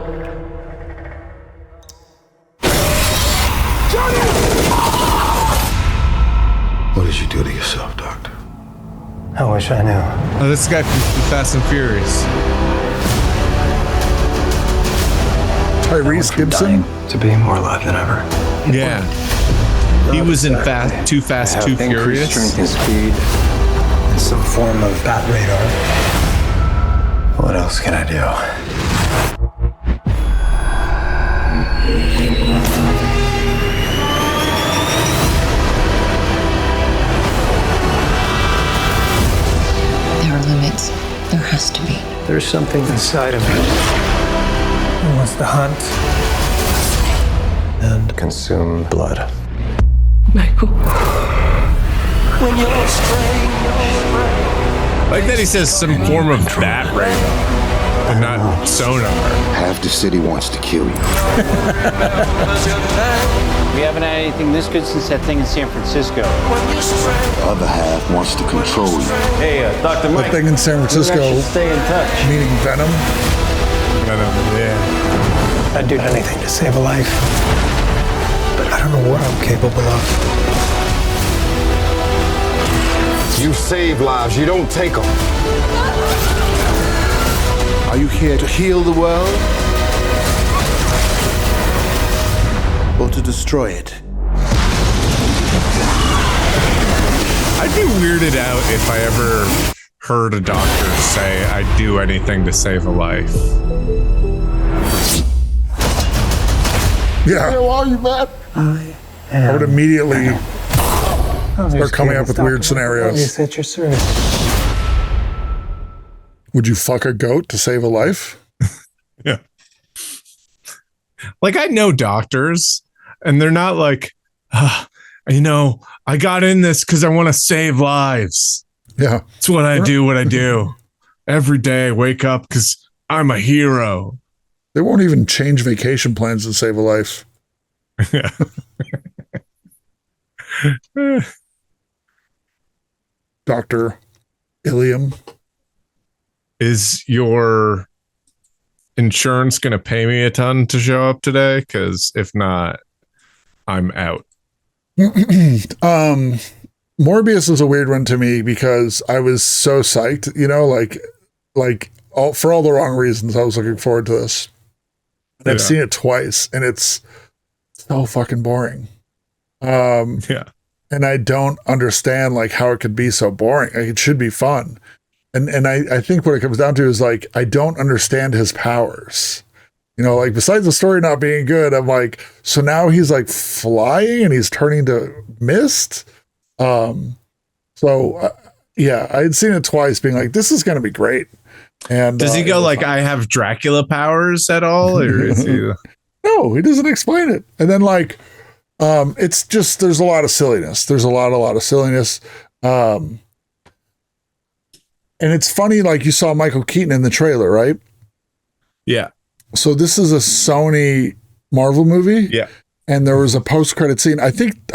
S9: What did you do to yourself, Doctor?
S10: I wish I knew.
S4: Oh, this guy from Fast and Furious.
S3: Tyrese Gibson?
S10: To be more alive than ever.
S4: Yeah. He was in Too Fast, Too Furious.
S10: Strength and speed. And some form of bat radar. What else can I do?
S2: supposed to be?
S10: There's something inside of me. He wants to hunt and consume blood.
S2: Michael.
S11: When you're strange.
S4: Like that he says some form of bat radar, but not sonar.
S15: Half the city wants to kill you.
S6: We haven't had anything this good since that thing in San Francisco.
S15: The other half wants to control you.
S6: Hey, Dr. Mike.
S3: That thing in San Francisco,
S6: stay in touch.
S3: meaning Venom.
S4: Yeah.
S10: I'd do anything to save a life, but I don't know what I'm capable of.
S15: You save lives, you don't take them. Are you here to heal the world? Or to destroy it?
S4: I'd be weirded out if I ever heard a doctor say I'd do anything to save a life.
S3: Yeah.
S15: Who are you, man?
S3: I would immediately start coming up with weird scenarios.
S10: At your service.
S3: Would you fuck a goat to save a life?
S4: Yeah. Like I know doctors and they're not like, I got in this because I want to save lives.
S3: Yeah.
S4: It's what I do. Every day I wake up because I'm a hero.
S3: They won't even change vacation plans to save a life.
S4: Yeah.
S3: Dr. Ilium.
S4: Is your insurance going to pay me a ton to show up today? Because if not, I'm out.
S3: Morbius is a weird one to me because I was so psyched, for all the wrong reasons. I was looking forward to this. And I've seen it twice and it's so fucking boring.
S4: Yeah.
S3: And I don't understand how it could be so boring. It should be fun. And I think what it comes down to is I don't understand his powers. Besides the story not being good, I'm so now he's flying and he's turning to mist. Yeah, I had seen it twice being this is going to be great. And
S4: does he go I have Dracula powers at all? Or is he?
S3: No, he doesn't explain it. And then it's just, there's a lot of silliness. There's a lot of silliness. And it's funny, you saw Michael Keaton in the trailer, right?
S4: Yeah.
S3: So this is a Sony Marvel movie.
S4: Yeah.
S3: And there was a post-credit scene. I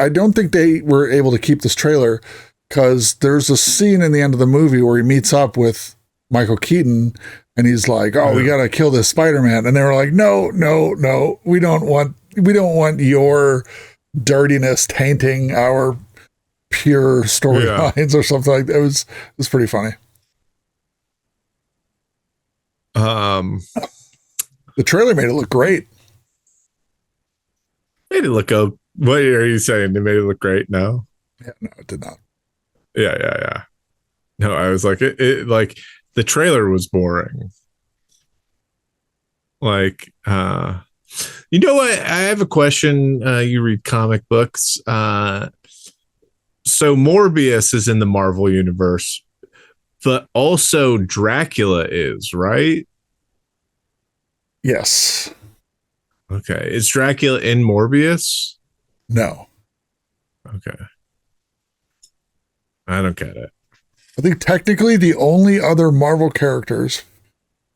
S3: don't think they were able to keep this trailer because there's a scene in the end of the movie where he meets up with Michael Keaton and he's like, "Oh, we got to kill this Spider-Man." And they were like, "No, we don't want your dirtiness tainting our pure storylines," or something like that. It was pretty funny. The trailer made it look great.
S4: Made it look what are you saying? It made it look great? No.
S3: Yeah, no, it did not.
S4: Yeah. No, I was like, it the trailer was boring. You know what? I have a question. You read comic books. So Morbius is in the Marvel universe, but also Dracula is, right?
S3: Yes.
S4: Okay. Is Dracula in Morbius?
S3: No.
S4: Okay. I don't get it.
S3: I think technically the only other Marvel characters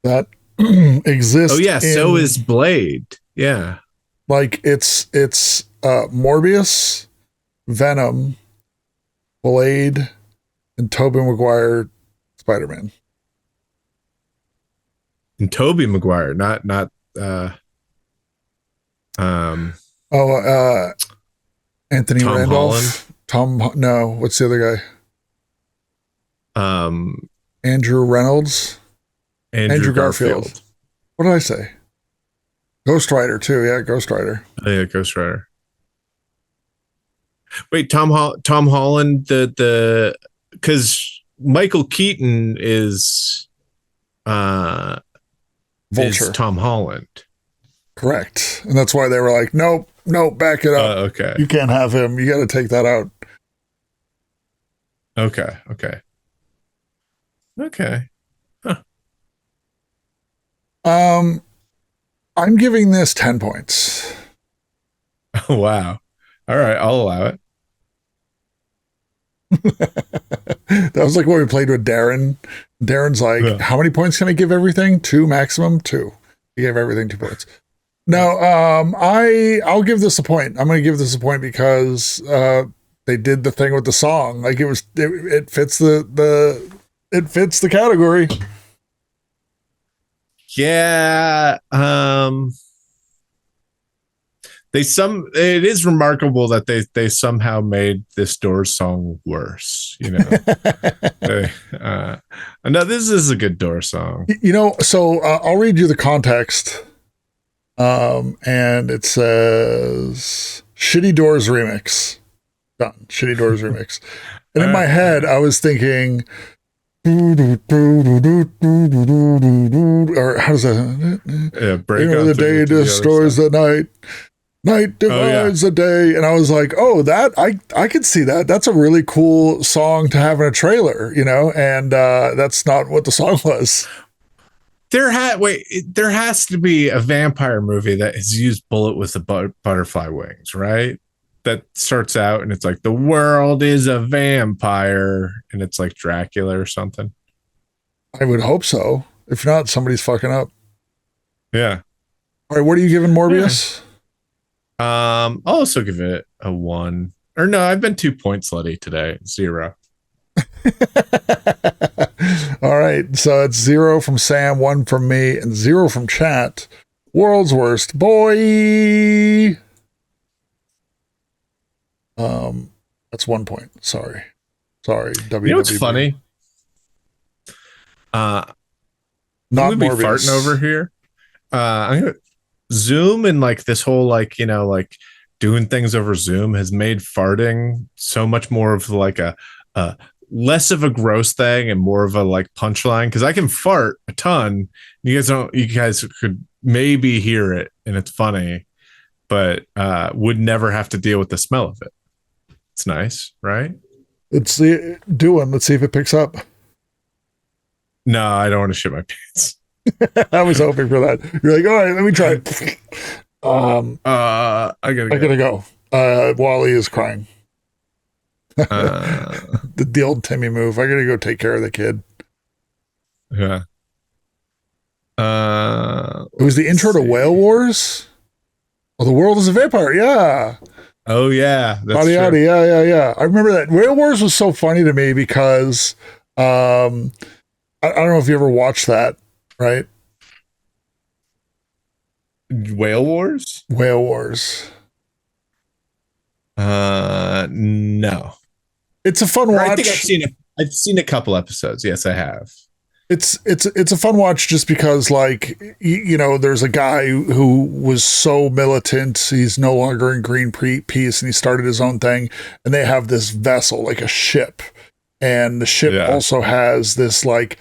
S3: that exist.
S4: Oh yeah, so is Blade. Yeah.
S3: It's Morbius, Venom, Blade, and Tobey Maguire Spider-Man.
S4: And Tobey Maguire, not
S3: Anthony
S4: Tom
S3: Randolph. What's the other guy? Andrew Reynolds. Andrew Garfield. What did I say? Ghost Rider too. Yeah, Ghost Rider.
S4: Oh, yeah, Ghost Rider. Wait, Tom Holland, because Michael Keaton is
S3: Vulture.
S4: Is Tom Holland.
S3: Correct. And that's why they were like, nope, back it up.
S4: Okay.
S3: You can't have him. You got to take that out.
S4: Okay. Huh.
S3: I'm giving this 10 points.
S4: Oh, wow. All right, I'll allow it.
S3: That was like what we played with Darren. Darren's like, how many points can I give everything? 2 maximum? 2. He gave everything 2 points. No, I'll give this a point. I'm going to give this a point because they did the thing with the song. Like it fits it fits the category.
S4: Yeah. It is remarkable that they somehow made this Doors song worse, you know. No, this is a good Doors song.
S3: You know, so I'll read you the context. And it says Shitty Doors remix. Done. Shitty Doors remix. And in my head, I was thinking, or how does that?
S4: Yeah, break
S3: you know, the day destroys the night. Night divides the day. And I was like, oh, that I could see that. That's a really cool song to have in a trailer, you know, and that's not what the song was.
S4: There has to be a vampire movie that has used Bullet with the butterfly wings, right? That starts out and it's like, the world is a vampire, and it's like Dracula or something.
S3: I would hope so. If not, somebody's fucking up.
S4: Yeah.
S3: All right, what are you giving Morbius?
S4: I'll also give it a 1. Or no, I've been 2 points slutty today. 0.
S3: All right, so it's 0 from Sam, 1 from me, and 0 from chat. World's worst boy. That's 1 point. Sorry. WWB.
S4: You know what's funny?
S3: Not
S4: I'm gonna be
S3: Morbius.
S4: farting over here. I'm gonna Zoom, and like this whole like, you know, like doing things over Zoom has made farting so much more of like a less of a gross thing and more of a like punchline, because I can fart a ton. You guys could maybe hear it and it's funny, but would never have to deal with the smell of it. It's nice, right?
S3: Let's see if it picks up.
S4: No, I don't want to shit my pants.
S3: I was hoping for that. You're like, all right, let me try it.
S4: I gotta
S3: go. Wally is crying. The old Timmy move. I gotta go take care of the kid.
S4: Yeah.
S3: It was the intro to Whale Wars. Oh, the world is a vampire. Yeah.
S4: Oh yeah.
S3: That's true. Yeah. I remember that. Whale Wars was so funny to me because I don't know if you ever watched that, right?
S4: Whale Wars?
S3: Whale Wars.
S4: No.
S3: It's a fun watch.
S4: I think I've seen a couple episodes. Yes, I have.
S3: It's a fun watch just because, like, you know, there's a guy who was so militant, he's no longer in Greenpeace, and he started his own thing, and they have this vessel, like a ship, and the ship also has this like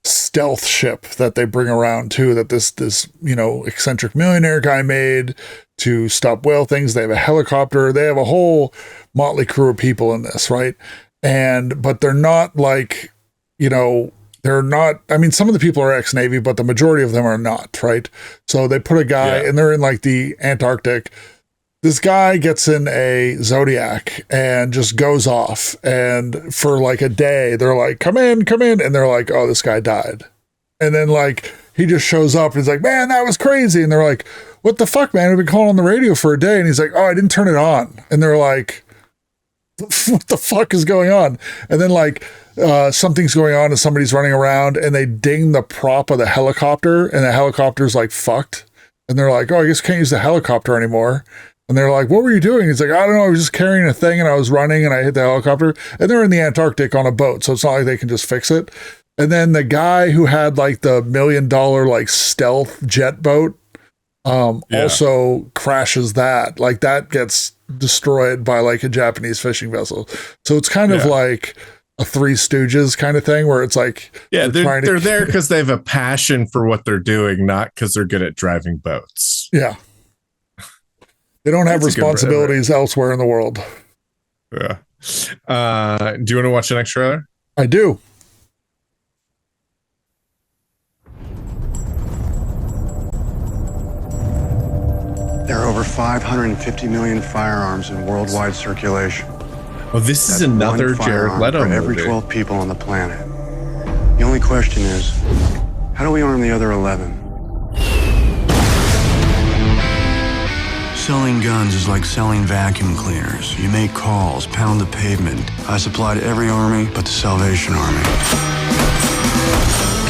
S3: stealth ship that they bring around too, that this you know, eccentric millionaire guy made to stop whale things. They have a helicopter. They have a whole motley crew of people in this, right? But they're not like, you know, they're not, I mean, some of the people are ex-Navy, but the majority of them are not, right? So they put a guy, and they're in like the Antarctic. This guy gets in a Zodiac and just goes off. And for like a day, they're like, come in. And they're like, oh, this guy died. And then like, he just shows up and he's like, man, that was crazy. And they're like, what the fuck, man? We've been calling on the radio for a day. And he's like, oh, I didn't turn it on. And they're like, what the fuck is going on? And then like, something's going on and somebody's running around and they ding the prop of the helicopter and the helicopter's like fucked. And they're like, oh, I guess I can't use the helicopter anymore. And they're like, what were you doing? He's like, I don't know. I was just carrying a thing and I was running and I hit the helicopter. And they're in the Antarctic on a boat. So it's not like they can just fix it. And then the guy who had like the $1 million like stealth jet boat also crashes that. Like that gets destroyed by like a Japanese fishing vessel. So it's kind of like a Three Stooges kind of thing where it's like,
S4: they're there because they have a passion for what they're doing, not because they're good at driving boats.
S3: Yeah. They don't have responsibilities elsewhere in the world.
S4: Yeah. Do you want to watch the next trailer?
S3: I do.
S7: over 550 million firearms in worldwide circulation.
S4: Oh, this is
S7: That's
S4: another
S7: one
S4: Jared
S7: firearm
S4: Leto
S7: for every
S4: movie.
S7: 12 people on the planet. The only question is, how do we arm the other 11? Selling guns is like selling vacuum cleaners. You make calls, pound the pavement. I supply to every army but the Salvation Army.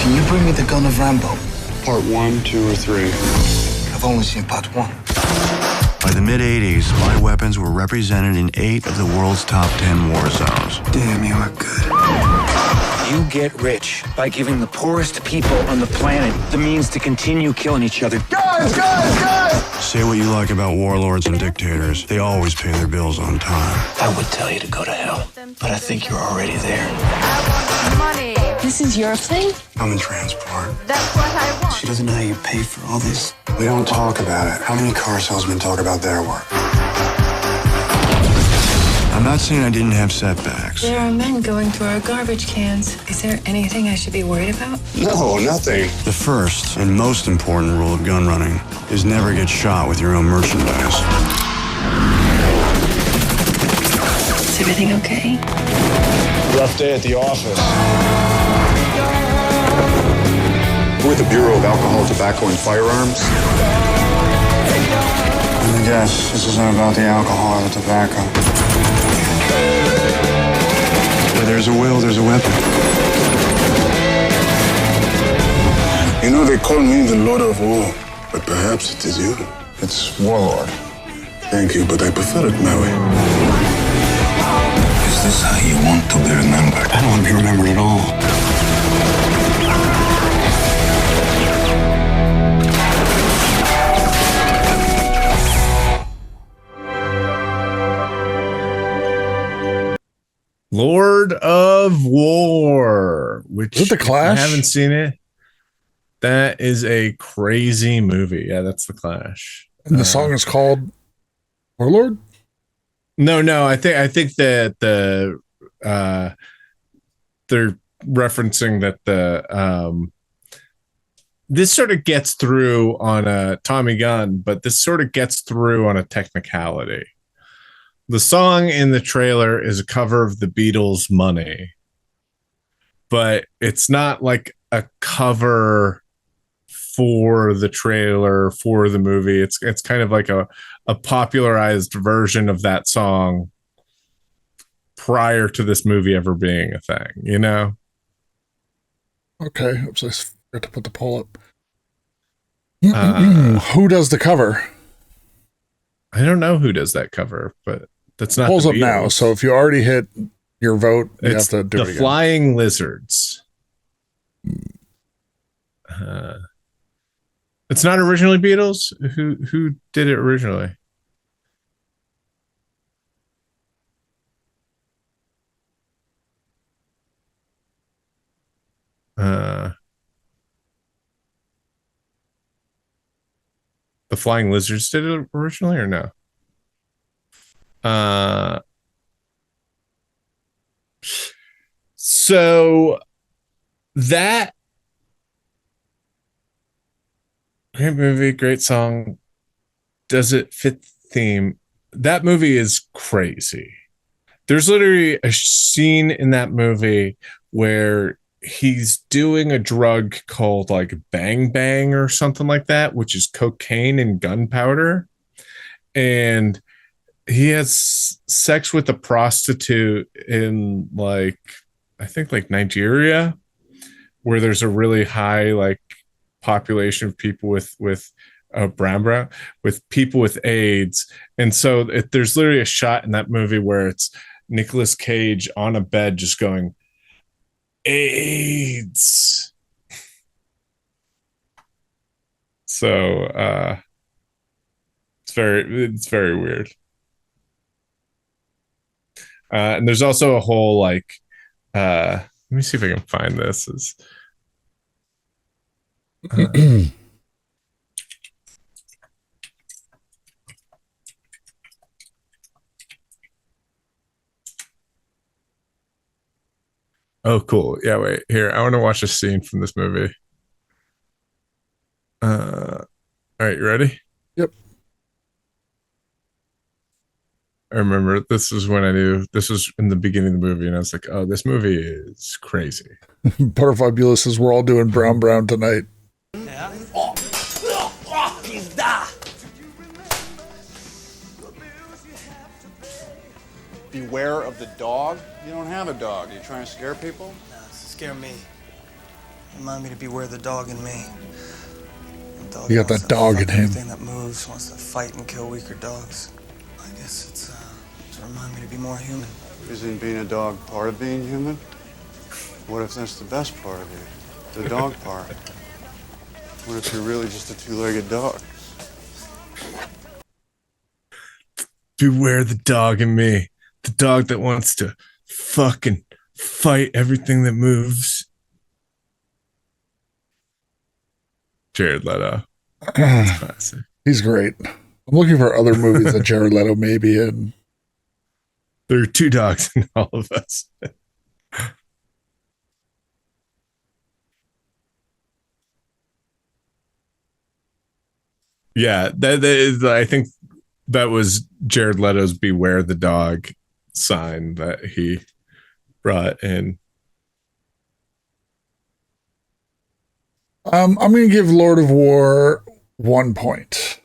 S21: Can you bring me the gun of Rambo?
S7: Part 1, 2, or 3?
S21: I've only seen part 1.
S7: By the mid-'80s, my weapons were represented in 8 of the world's top 10 war zones.
S21: Damn, you are good.
S20: You get rich by giving the poorest people on the planet the means to continue killing each other.
S21: Guys!
S7: Say what you like about warlords and dictators, they always pay their bills on time.
S20: I would tell you to go to hell, but I think you're already there.
S8: This is your thing?
S7: I'm in transport.
S8: That's what I want.
S21: She doesn't know how you pay for all this.
S7: We don't talk about it. How many car salesmen talk about their work? I'm not saying I didn't have setbacks.
S5: There are men going through our garbage cans. Is there anything I should be worried about?
S7: No, nothing. The first and most important rule of gun running is never get shot with your own merchandise.
S5: Is everything okay?
S7: Rough day at the office. We're the Bureau of Alcohol, Tobacco, and Firearms. Let me guess, this isn't about the alcohol or the tobacco. Where there's a will, there's a weapon.
S14: You know, they call me the Lord of War, but perhaps it is you. It's Warlord. Thank you, but I prefer it my way. Is this how you want to be remembered?
S7: I don't want to be remembered at all.
S4: Lord of War, which
S3: is it the Clash?
S4: I haven't seen it. That is a crazy movie. Yeah, that's the Clash.
S3: And the song is called Warlord?
S4: No. I think that they're referencing that the this sort of gets through on a Tommy Gunn, but this sort of gets through on a technicality. The song in the trailer is a cover of the Beatles' Money, but it's not like a cover for the trailer for the movie. It's kind of like a popularized version of that song prior to this movie ever being a thing, you know?
S3: Okay. Oops, I forgot to put the poll up. Who does the cover?
S4: I don't know who does that cover, but that's not
S3: Polls
S4: the
S3: up now.
S4: Beatles.
S3: So if you already hit your vote, you
S4: It's
S3: have to do
S4: the
S3: it again.
S4: Flying Lizards. It's not originally Beatles. Who did it originally? The Flying Lizards did it originally, or no? So that great movie, great song. Does it fit the theme? That movie is crazy. There's literally a scene in that movie where he's doing a drug called like Bang Bang or something like that, which is cocaine and gunpowder. And he has sex with a prostitute in like, I think like Nigeria, where there's a really high like population of people with brown with people with AIDS. And so there's literally a shot in that movie where it's Nicolas Cage on a bed just going, AIDS. So it's very weird. And there's also a whole like let me see if I can find this. Oh, cool. Yeah, wait. Here, I want to watch a scene from this movie. All right, you ready?
S3: Yep.
S4: I remember this is when I knew this was in the beginning of the movie, and I was like, "Oh, this movie is crazy."
S3: Butterfly says we're all doing brown tonight.
S12: Beware of the dog? You don't have a dog. Are you trying to scare people?
S21: No, scare me. Remind me to beware the dog in me.
S3: You got that dog in him.
S21: Everything that moves wants to fight and kill weaker dogs. I guess it's to remind me to be more human.
S12: Isn't being a dog part of being human? What if that's the best part of you? The dog part? What if you're really just a two-legged dog?
S4: Beware the dog in me. The dog that wants to fucking fight everything that moves. Jared Leto. That's classic.
S3: He's great. I'm looking for other movies that Jared Leto may be in.
S4: There are two dogs in all of us. Yeah, that is, I think that was Jared Leto's "Beware the Dog" sign that he brought in.
S3: I'm going to give Lord of War 1 point.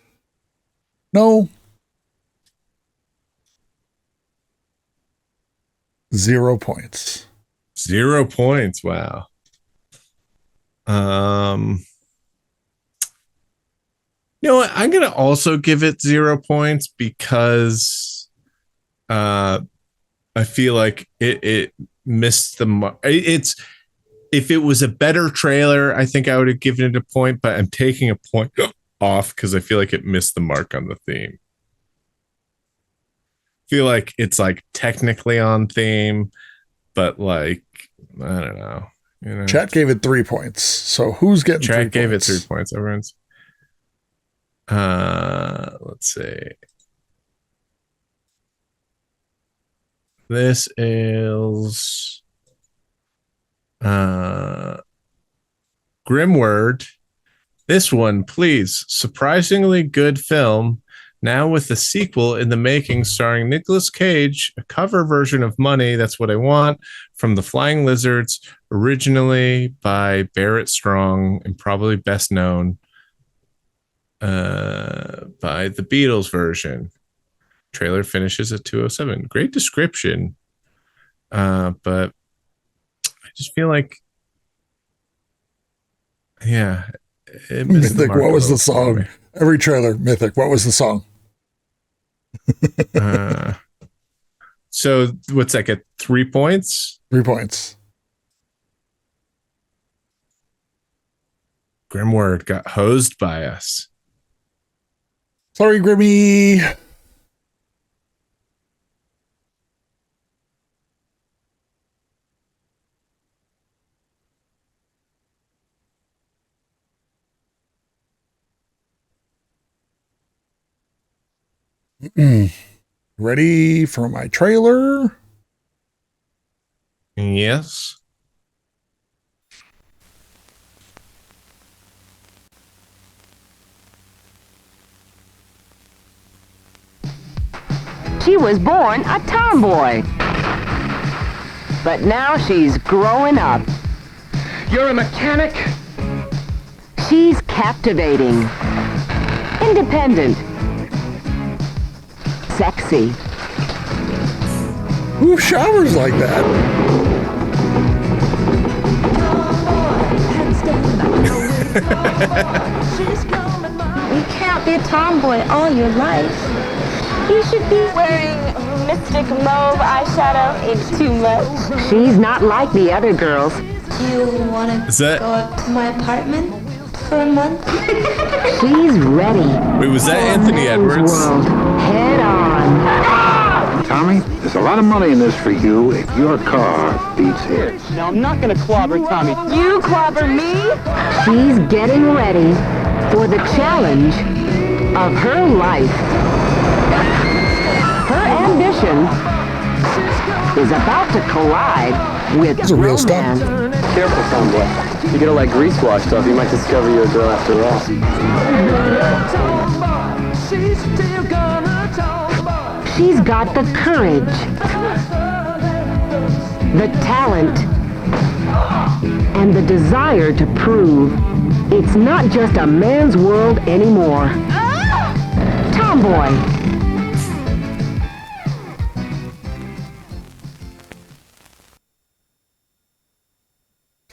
S3: No. 0 points.
S4: 0 points. Wow. You know what? I'm going to also give it 0 points because I feel like it missed the mark. If it was a better trailer, I think I would have given it a point, but I'm taking a point off because I feel like it missed the mark on the theme. I feel like it's like technically on theme, but like, I don't know. You know?
S3: Chat gave it 3 points. So who's getting
S4: Chat
S3: 3
S4: gave
S3: points?
S4: it 3 points. Everyone's. Let's see. This is Grimword. This one, please. Surprisingly good film. Now with the sequel in the making, starring Nicolas Cage, a cover version of Money, That's What I Want, from The Flying Lizards, originally by Barrett Strong, and probably best known by the Beatles version. Trailer finishes at 2:07. Great description, but I just feel like, yeah.
S3: Mythic, what was the song? Every trailer, Mythic, what was the song?
S4: So what's that get? 3 points?
S3: 3 points.
S4: Grimword got hosed by us.
S3: Sorry, Grimmy. Ready for my trailer?
S4: Yes.
S18: She was born a tomboy. But now she's growing up.
S22: You're a mechanic?
S18: She's captivating. Independent. Sexy.
S3: Who showers like that?
S23: You can't be a tomboy all your life. You should be wearing mystic mauve eyeshadow. It's too much.
S18: She's not like the other girls.
S23: Do you want to go up to my apartment for a month?
S18: She's ready.
S4: Wait, was that Anthony Edwards?
S18: World. Head on.
S24: Tommy, there's a lot of money in this for you if your car beats his.
S6: No, I'm not gonna clobber Tommy.
S18: You clobber me? She's getting ready for the challenge of her life. Her ambition is about to collide with
S3: It's a real stunt.
S25: Careful, Tomboy. You get all that grease washed off, you might discover you're a girl after all.
S18: She's got the courage, the talent, and the desire to prove it's not just a man's world anymore. Tomboy.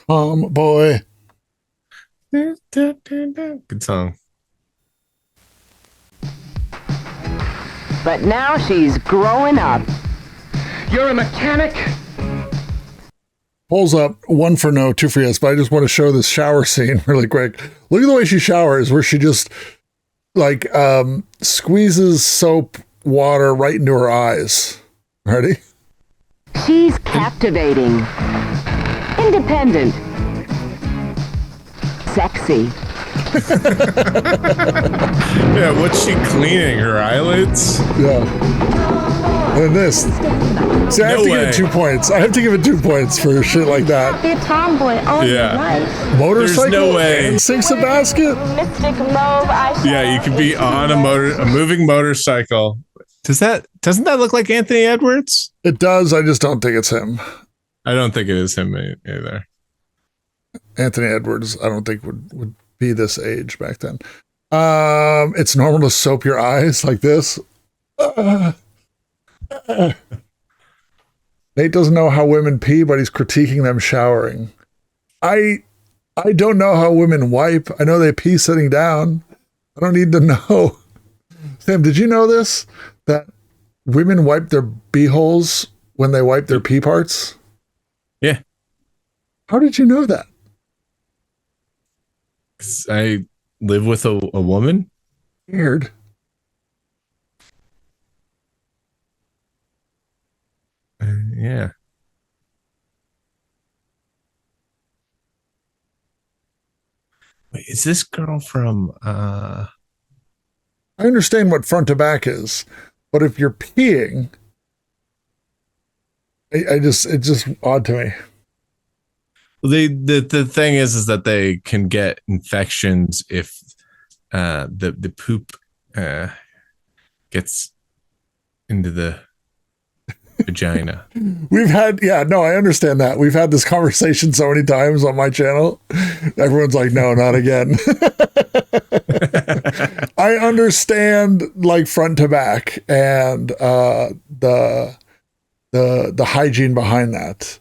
S3: Tomboy.
S4: Good song.
S18: But now she's growing up.
S1: You're a mechanic?
S3: Pulls up 1 for no, 2 for yes, but I just want to show this shower scene really quick. Look at the way she showers, where she just like squeezes soap water right into her eyes. Ready?
S18: She's captivating, independent, sexy.
S4: Yeah, what's she cleaning? Her eyelids?
S3: Yeah. And this. See, I have to give it 2 points. I have to give it 2 points for shit like that.
S23: Be a tomboy all your life.
S3: Motorcycle?
S4: There's no way.
S3: And sinks a basket?
S23: Mystic mauve eyeshadow.
S4: Yeah, you can be on a moving motorcycle. Doesn't that look like Anthony Edwards?
S3: It does. I just don't think it's him.
S4: I don't think it is him either.
S3: Anthony Edwards, I don't think would be this age back then. It's normal to soap your eyes like this. Nate doesn't know how women pee, but he's critiquing them showering. I don't know how women wipe. I know they pee sitting down. I don't need to know. Sam, did you know this? That women wipe their beeholes when they wipe their pee parts?
S4: Yeah.
S3: How did you know that?
S4: 'Cause I live with a woman.
S3: Weird.
S4: Yeah. Wait, is this girl from
S3: I understand what front to back is, but if you're peeing, it's just odd to me.
S4: The thing is that they can get infections if the poop gets into the vagina.
S3: We've had, I understand that. We've had this conversation so many times on my channel. Everyone's like, no, not again. I understand like front to back and the hygiene behind that.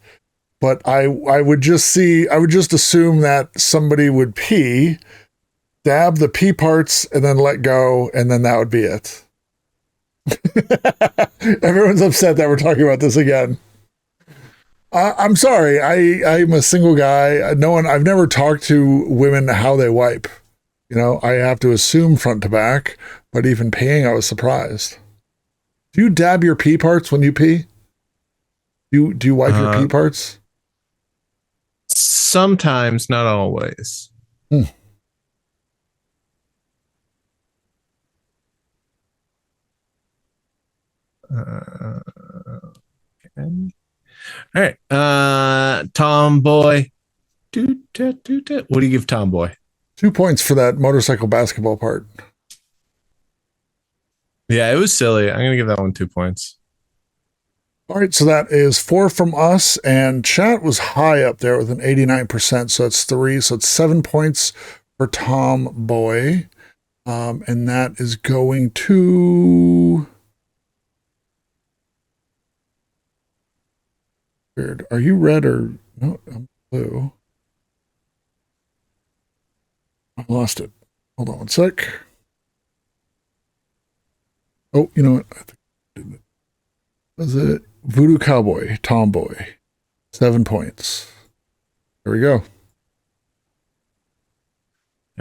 S3: But I would just assume that somebody would pee, dab the pee parts, and then let go, and then that would be it. Everyone's upset that we're talking about this again. I'm sorry. I'm a single guy. I've never talked to women how they wipe. You know, I have to assume front to back, but even peeing, I was surprised. Do you dab your pee parts when you pee? Do you wipe your pee parts?
S4: Sometimes, not always.
S3: Okay.
S4: All right. Tomboy. What do you give Tomboy?
S3: 2 points for that motorcycle basketball part.
S4: Yeah, it was silly. I'm going to give that one 2 points.
S3: All right, so that is 4 from us, and chat was high up there with an 89%, so it's 3, so it's 7 points for Tomboy, and that is going to... Weird. Are you red or... No, I'm blue. I lost it. Hold on 1 sec. Oh, you know what? I think I did it. Was it Voodoo Cowboy, Tomboy? 7 points. There we go.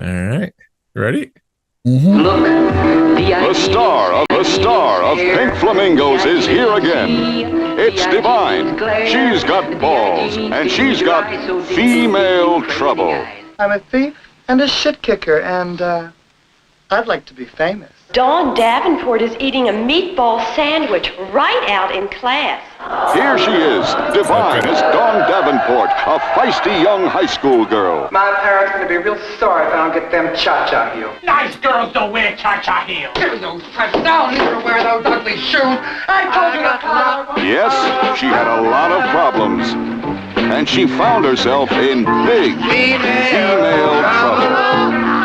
S4: All right. Ready?
S3: Mm-hmm.
S13: Look, the star of Pink Flamingos is here again. It's Divine. She's got balls, and she's got female trouble.
S16: I'm a thief and a shit kicker, and
S2: I'd like to be famous.
S23: Dawn Davenport is eating a meatball sandwich right out in class.
S13: Here she is, divine as Dawn Davenport, a feisty young high school girl.
S2: My parents are going to be real sorry if I don't get them cha-cha heels.
S1: Nice girls don't wear cha-cha heels.
S2: Give me those pants. I don't need to wear those ugly shoes. I told you not to.
S13: Yes, she had a lot of problems. And she found herself in big female trouble.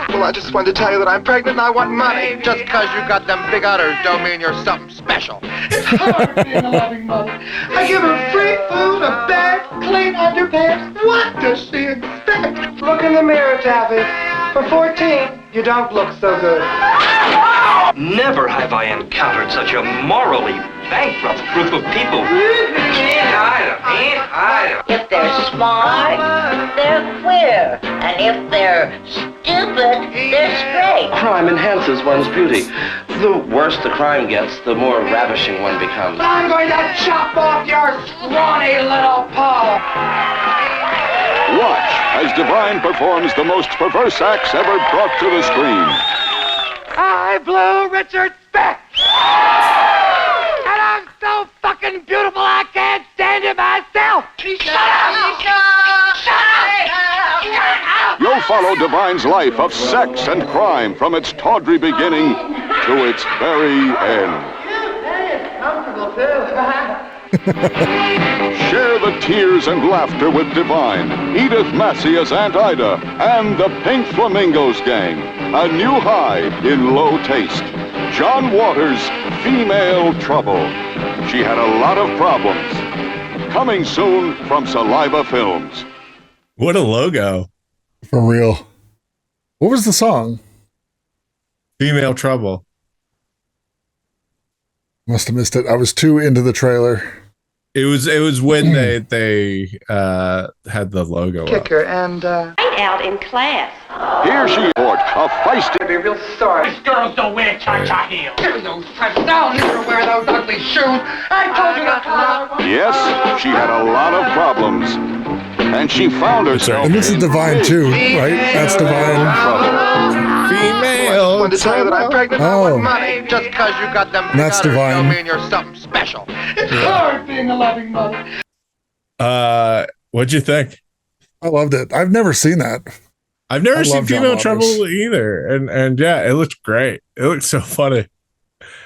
S2: Well, I just wanted to tell you that I'm pregnant and I want money. Just because you got them big udders don't mean you're something special. It's hard being a loving mother. I give her free food, a bed, clean underpants. What does she expect? Look in the mirror, Taffy. For 14, you don't look so good.
S9: Never have I encountered such a morally bankrupt group of people.
S16: If they're smart, they're queer. And if they're stupid, they're straight.
S9: Crime enhances one's beauty. The worse the crime gets, the more ravishing one becomes.
S2: I'm going to chop off your scrawny little paw.
S13: Watch as Divine performs the most perverse acts ever brought to the screen.
S2: I blew Richard's back. And I'm so fucking beautiful I can't stand it myself. Shut up! Shut up!
S13: You'll follow Divine's life of sex and crime from its tawdry beginning to its very end.
S2: It's comfortable too.
S13: Share the tears and laughter with Divine, Edith Massey as Aunt Ida, and the Pink Flamingos Gang. A new high in low taste. John Waters' Female Trouble. She had a lot of problems. Coming soon from Saliva Films.
S4: What a logo.
S3: For real. What was the song?
S4: Female Trouble.
S3: Must have missed it. I was too into the trailer.
S4: It was when they had the logo up.
S2: Kicker and
S23: Right out in class.
S13: Here she is, a feisty.
S2: I'd be real sorry.
S1: Nice girls don't wear cha-cha heels.
S2: Give me those pants. I don't need to wear those ugly shoes. I told you not to.
S13: Yes, she had a lot of problems. And she found herself.
S3: And this is Divine too, right? That's Divine.
S4: Female.
S2: I wanted to tell you that I'm pregnant and I
S3: Oh.
S2: want money. Just because you got them big
S3: That's
S2: udders don't
S3: Divine.
S2: mean you're something special. It's hard being a loving mother.
S4: What'd you think?
S3: I loved it. I've never seen that.
S4: I've never
S3: I
S4: seen
S3: love John
S4: Female
S3: Waters.
S4: Trouble either, and yeah, it looked great. It looked so funny.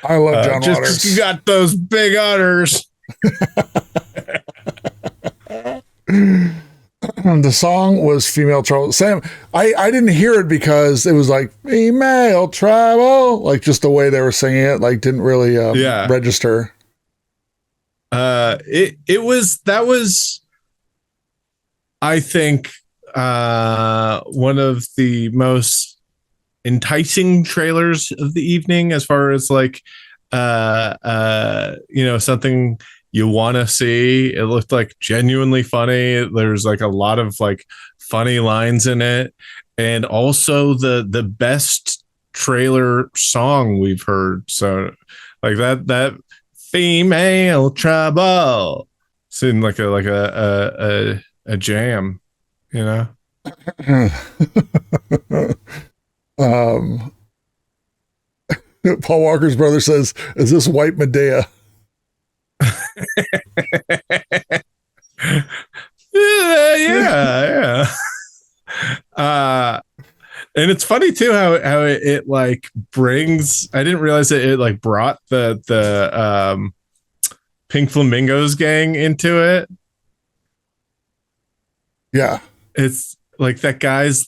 S3: I love John
S4: just
S3: Waters.
S4: 'cause you got those big udders.
S3: The song was Female Trouble. Sam, I didn't hear it because it was like Female Trouble, like just the way they were singing it, like didn't really register.
S4: That was, I think, one of the most enticing trailers of the evening, as far as like something you want to see. It looked like genuinely funny. There's like a lot of like funny lines in it, and also the best trailer song we've heard. So like that Female Trouble, it's in like a jam, you know.
S3: Paul Walker's brother says, "Is this White Medea?"
S4: yeah. And it's funny too how it like brings. I didn't realize that it like brought the Pink Flamingos gang into it.
S3: Yeah,
S4: it's like that guy's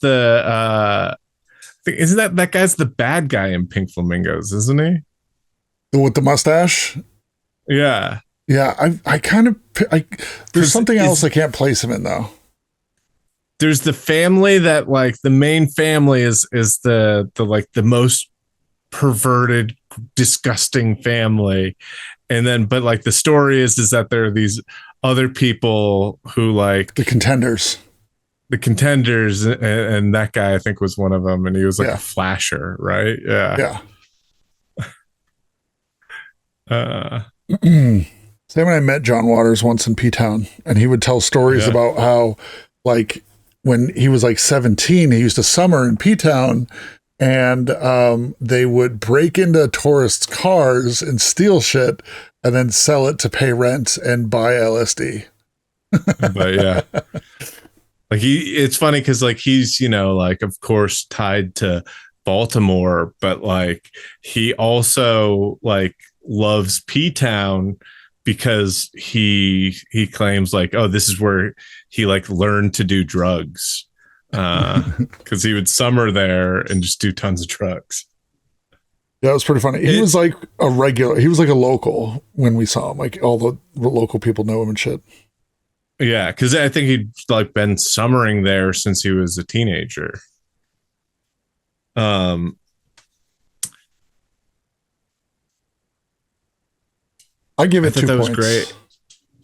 S4: isn't that guy's the bad guy in Pink Flamingos, isn't he?
S3: With the mustache.
S4: Yeah.
S3: Yeah, I kind of there's something else I can't place him in though.
S4: There's the family that like the main family is the like the most perverted, disgusting family, and then but like the story is that there are these other people who like
S3: the contenders,
S4: and that guy I think was one of them, and he was like a flasher, right? Yeah.
S3: Sam and I met John Waters once in P-Town, and he would tell stories about how, like, when he was like 17, he used to summer in P-Town, and they would break into tourists' cars and steal shit and then sell it to pay rent and buy LSD.
S4: But yeah, like it's funny because like he's, you know, like of course tied to Baltimore, but like he also like loves P-Town because he claims like, oh, this is where he like learned to do drugs, because he would summer there and just do tons of drugs.
S3: Yeah, it was pretty funny. He was like a regular. He was like a local when we saw him. Like all the local people know him and shit.
S4: Yeah, because I think he'd like been summering there since he was a teenager. I
S3: give it 2
S4: that
S3: points.
S4: Was great.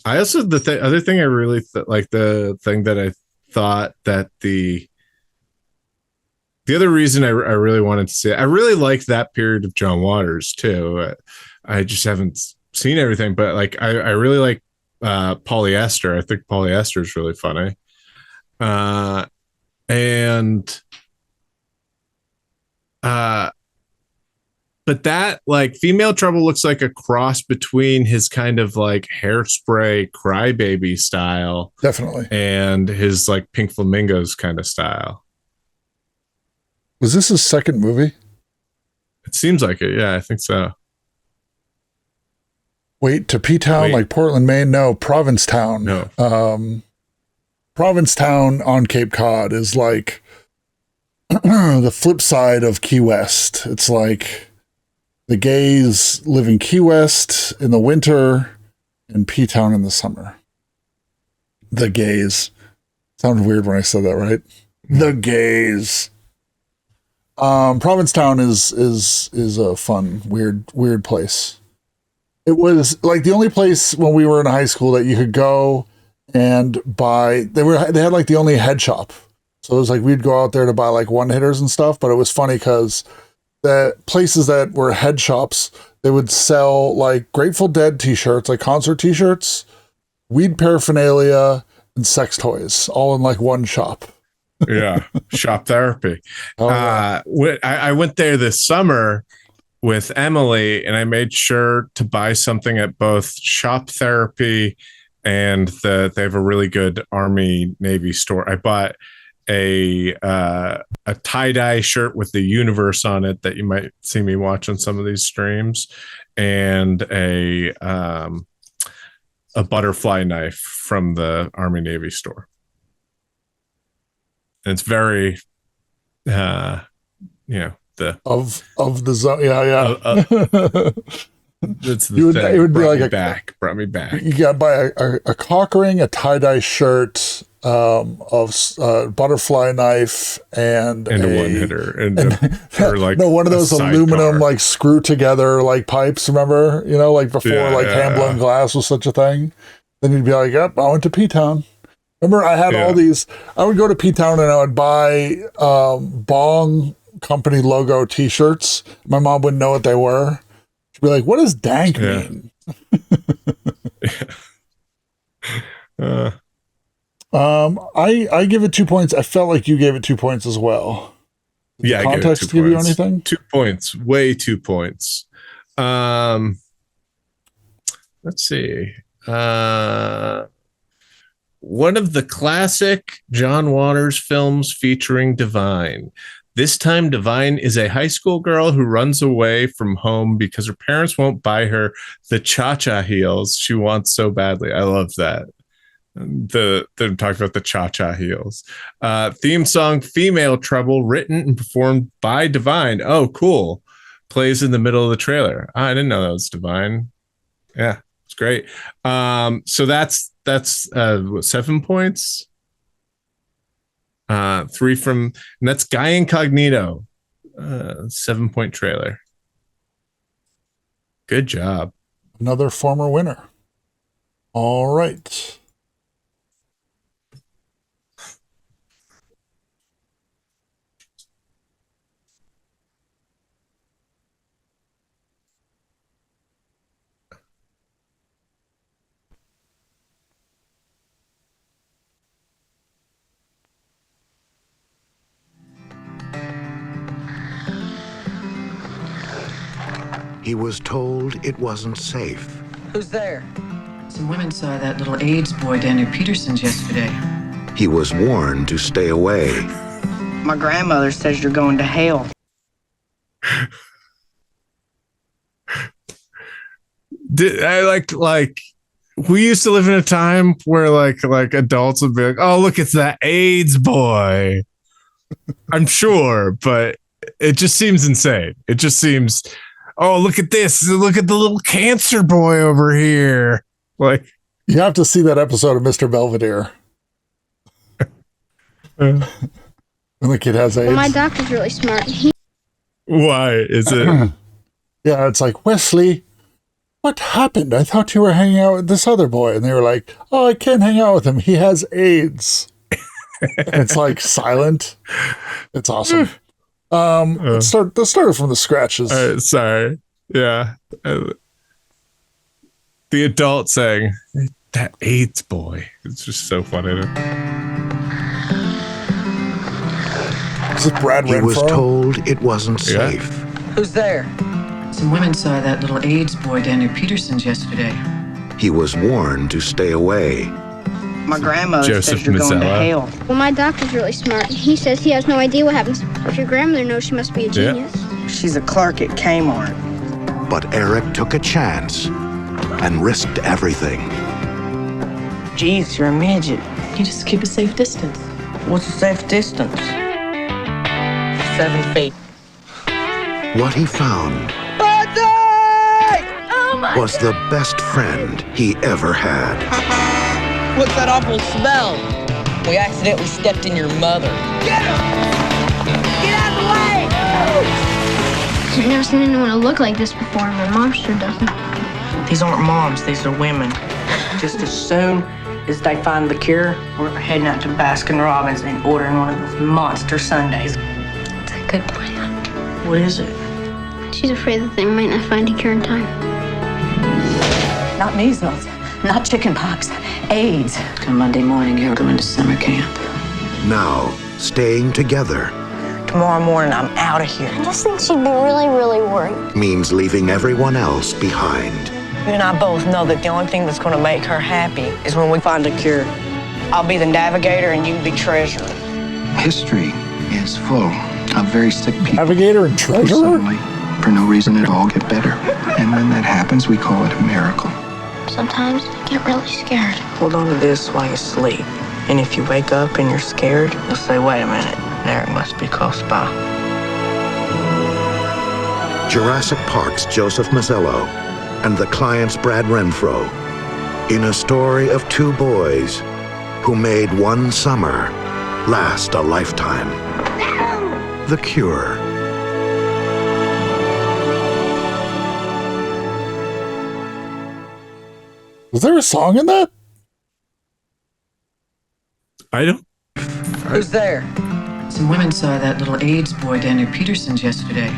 S4: I also other thing I really like, the thing that I thought that the other reason I really wanted to see it, I really like that period of John Waters too. I just haven't seen everything, but like I really like Polyester. I think Polyester is really funny. But that like Female Trouble looks like a cross between his kind of like Hairspray Crybaby style,
S3: definitely,
S4: and his like Pink Flamingos kind of style.
S3: Was this his second movie?
S4: It seems like it. Yeah, I think so.
S3: Wait, to P-Town, like Portland, Maine? No, Provincetown.
S4: No.
S3: Provincetown on Cape Cod is like the flip side of Key West. It's like the gays live in Key West in the winter and P-Town in the summer. The gays. Sounded weird when I said that, right? The gays. Provincetown is a fun, weird place. It was like the only place when we were in high school that you could go and buy. They had like the only head shop. So it was like we'd go out there to buy like one hitters and stuff. But it was funny because the places that were head shops, they would sell like Grateful Dead t-shirts, like concert t-shirts, weed paraphernalia, and sex toys, all in like one shop.
S4: Yeah, shop therapy.
S3: Oh, yeah.
S4: I went there this summer with Emily, and I made sure to buy something at both Shop Therapy and they have a really good Army Navy store. I bought a tie-dye shirt with the universe on it that you might see me watch on some of these streams, and a butterfly knife from the Army Navy store. And it's very the
S3: of the zone. Yeah.
S4: That's the thing.
S3: It would be like
S4: brought me back.
S3: You got to buy a cock ring, a tie-dye shirt, of butterfly knife, and
S4: a one hitter, or like
S3: one of those aluminum like screw together like pipes. Remember, like before hand blown glass was such a thing. Then you'd be like, "Yep, I went to P-Town." Remember, I had all these. I would go to P-Town and I would buy Bong Company logo T-shirts. My mom wouldn't know what they were. She'd be like, "What does dank mean?" I give it 2 points. I felt like you gave it 2 points as well. Did the context give you anything?
S4: 2 points, way 2 points. Let's see. One of the classic John Waters films featuring Divine. This time, Divine is a high school girl who runs away from home because her parents won't buy her the cha-cha heels she wants so badly. I love that. They're talking about the cha-cha heels. Theme song Female Trouble, written and performed by Divine. Oh, cool. Plays in the middle of the trailer. I didn't know that was Divine. Yeah, it's great. So that's 7 points. 3 from, and that's Guy Incognito. 7-point trailer. Good job.
S3: Another former winner. All right.
S10: He was told it wasn't safe.
S11: Who's there?
S5: Some women saw that little AIDS boy down near Peterson's yesterday.
S10: He was warned to stay away.
S11: My grandmother says you're going to hell.
S4: We used to live in a time where like adults would be like, "Oh, look, it's that AIDS boy." I'm sure, but it just seems insane. It just seems, "Oh, look at this. Look at the little cancer boy over here." Like,
S3: you have to see that episode of Mr. Belvedere. When the kid has AIDS.
S15: Well, my doctor's really smart.
S4: Why is it?
S3: Yeah, it's like, Wesley, what happened? I thought you were hanging out with this other boy. And they were like, oh, I can't hang out with him. He has AIDS. It's like silent. It's awesome. Let's start from the scratches.
S4: Sorry. Yeah. The adult saying, that AIDS boy. It's just so funny.
S3: Is it Brad Renfro?
S10: He was told it wasn't safe.
S11: Who's there?
S5: Some women saw that little AIDS boy down near Peterson's yesterday.
S10: He was warned to stay away.
S11: My grandmother says you're going to hell.
S15: Well, my doctor's really smart. He says he has no idea what happens. If your grandmother knows, she must be a genius.
S11: She's a clerk at Kmart.
S10: But Eric took a chance and risked everything.
S11: Jeez, you're a midget.
S5: You just keep a safe distance.
S11: What's a safe distance? 7 feet.
S10: What he found was the best friend he ever had.
S11: What's that awful smell? We accidentally stepped in your mother. Get him! Get out of the way!
S15: I've never seen anyone look like this before. My mom sure doesn't.
S11: These aren't moms, these are women. Just as soon as they find the cure, we're heading out to Baskin Robbins and ordering one of those monster sundaes.
S15: It's a good plan.
S11: What is it?
S15: She's afraid that they might not find a cure in time.
S17: Not measles, not chickenpox, AIDS.
S5: Come Monday morning, you're going to summer camp.
S10: Now, staying together
S11: Tomorrow morning, I'm out of here.
S15: I just think she'd be really, really worried.
S10: means leaving everyone else behind.
S11: You and I both know that the only thing that's going to make her happy is when we find a cure. I'll be the navigator and you be treasurer.
S19: History is full of very sick people.
S3: Navigator and treasurer?
S19: Who suddenly, for no reason at all, get better. And when that happens, we call it a miracle.
S15: Sometimes I get really scared.
S11: Hold on to this while you sleep. And if you wake up and you're scared, you'll say, wait a minute, Eric must be close by.
S10: Jurassic Park's Joseph Mazzello and the client's Brad Renfro in a story of two boys who made one summer last a lifetime. The Cure.
S3: Was there a song in that?
S4: I don't.
S11: Who's there?
S5: Some women saw that little AIDS boy down near Peterson's yesterday.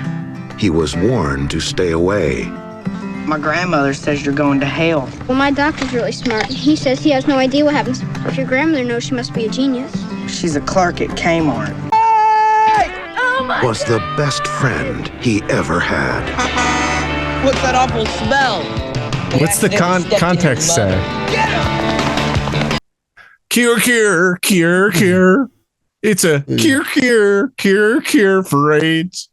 S10: He was warned to stay away.
S11: My grandmother says you're going to hell.
S15: Well, my doctor's really smart. He says he has no idea what happens. If your grandmother knows, she must be a genius.
S11: She's a clerk at Kmart.
S10: Was the best friend he ever had.
S11: What's that awful smell?
S4: What's the context say? Cure. It's a cure for AIDS.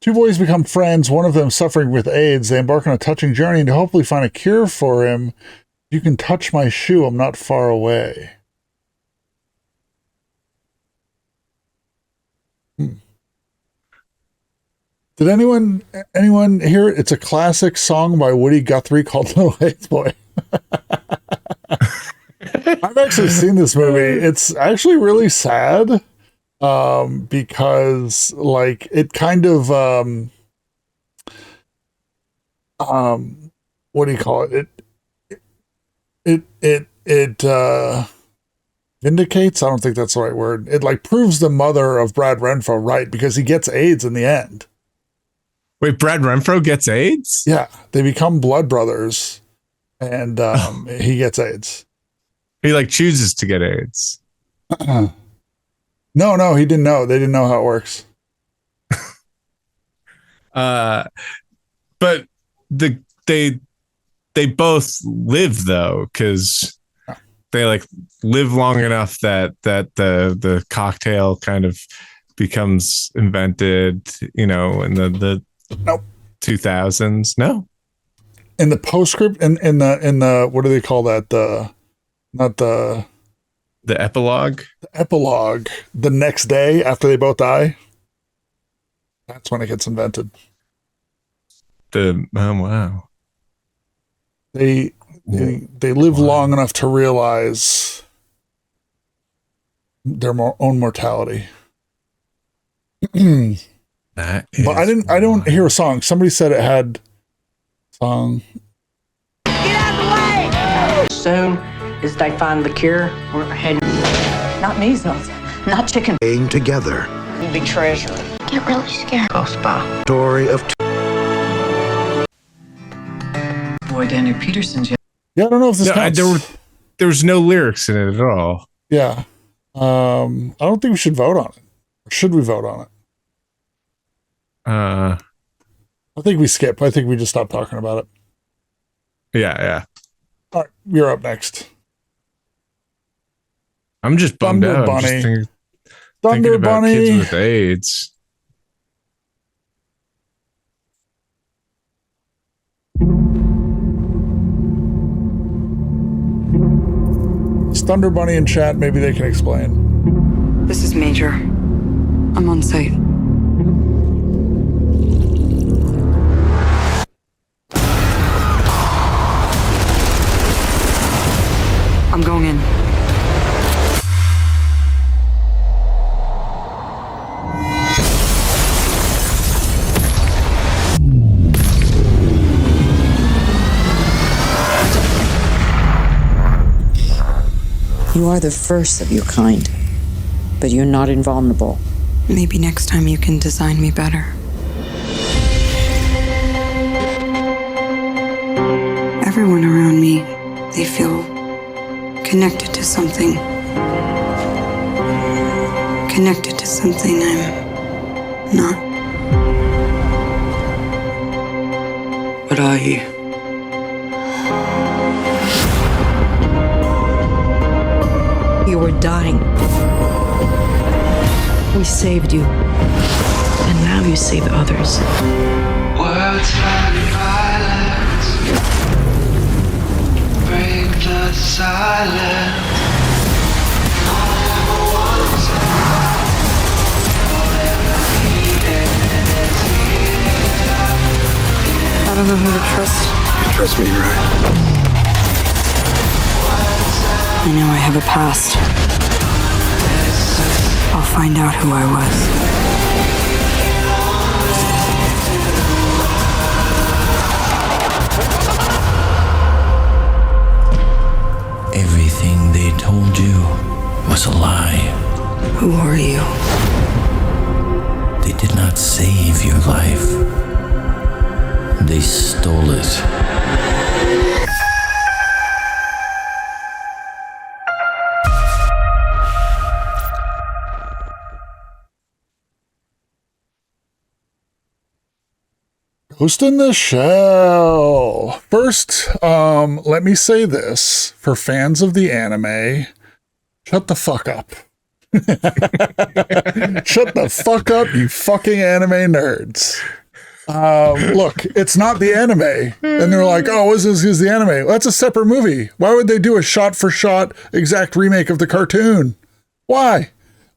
S3: Two boys become friends, one of them suffering with AIDS. They embark on a touching journey to hopefully find a cure for him. You can touch my shoe, I'm not far away. Did anyone hear it? It's a classic song by Woody Guthrie called Little AIDS Boy. I've actually seen this movie. It's actually really sad. Because like it kind of what do you call it? It vindicates. I don't think that's the right word. It like proves the mother of Brad Renfro right because he gets AIDS in the end.
S4: Wait, Brad Renfro gets AIDS?
S3: Yeah, they become blood brothers, and he gets AIDS.
S4: He like chooses to get AIDS.
S3: No, he didn't know. They didn't know how it works.
S4: But they both live though, because they like live long enough that the cocktail kind of becomes invented, in the 2000s. No,
S3: in the postscript, in the what do they call that? The
S4: epilogue.
S3: The epilogue. The next day after they both die, that's when it gets invented.
S4: Wow.
S3: They live long enough to realize their own mortality.
S4: But
S3: I don't hear a song. Somebody said it had song.
S11: Soon as they find the cure, we're heading.
S17: Not measles, not chicken.
S10: Staying together.
S11: Big treasure.
S15: Get really scared.
S11: Close by.
S10: Story of
S17: Boy, Daniel Peterson's.
S3: Yeah, I don't know if this counts.
S4: There was no lyrics in it at all.
S3: Yeah. I don't think we should vote on it. Or should we vote on it? I think we skip. I think we just stop talking about it.
S4: Yeah.
S3: All right, you're up next.
S4: I'm just bummed
S3: Thunder
S4: out.
S3: Bunny.
S4: I'm just
S3: Thunder
S4: thinking about
S3: Bunny.
S4: kids with AIDS.
S3: It's Thunder Bunny in chat. Maybe they can explain.
S7: This is Major. I'm on site. I'm going in.
S8: You are the first of your kind, but you're not invulnerable.
S7: Maybe next time you can design me better. Everyone around me, they feel connected to something. Connected to something I'm not.
S11: What are you?
S14: You were dying. We saved you. And now you save others.
S20: Words like violence break the silence.
S7: I don't know who to trust.
S19: You trust me, right?
S7: I know I have a past. I'll find out who I was.
S21: Everything they told you was a lie.
S7: Who are you?
S21: They did not save your life. They stole it.
S3: Ghost in the Shell. First, let me say this for fans of the anime. Shut the fuck up. Shut the fuck up, you fucking anime nerds. Look, it's not the anime. And they're like, oh, this is the anime. Well, that's a separate movie. Why would they do a shot-for-shot exact remake of the cartoon? Why?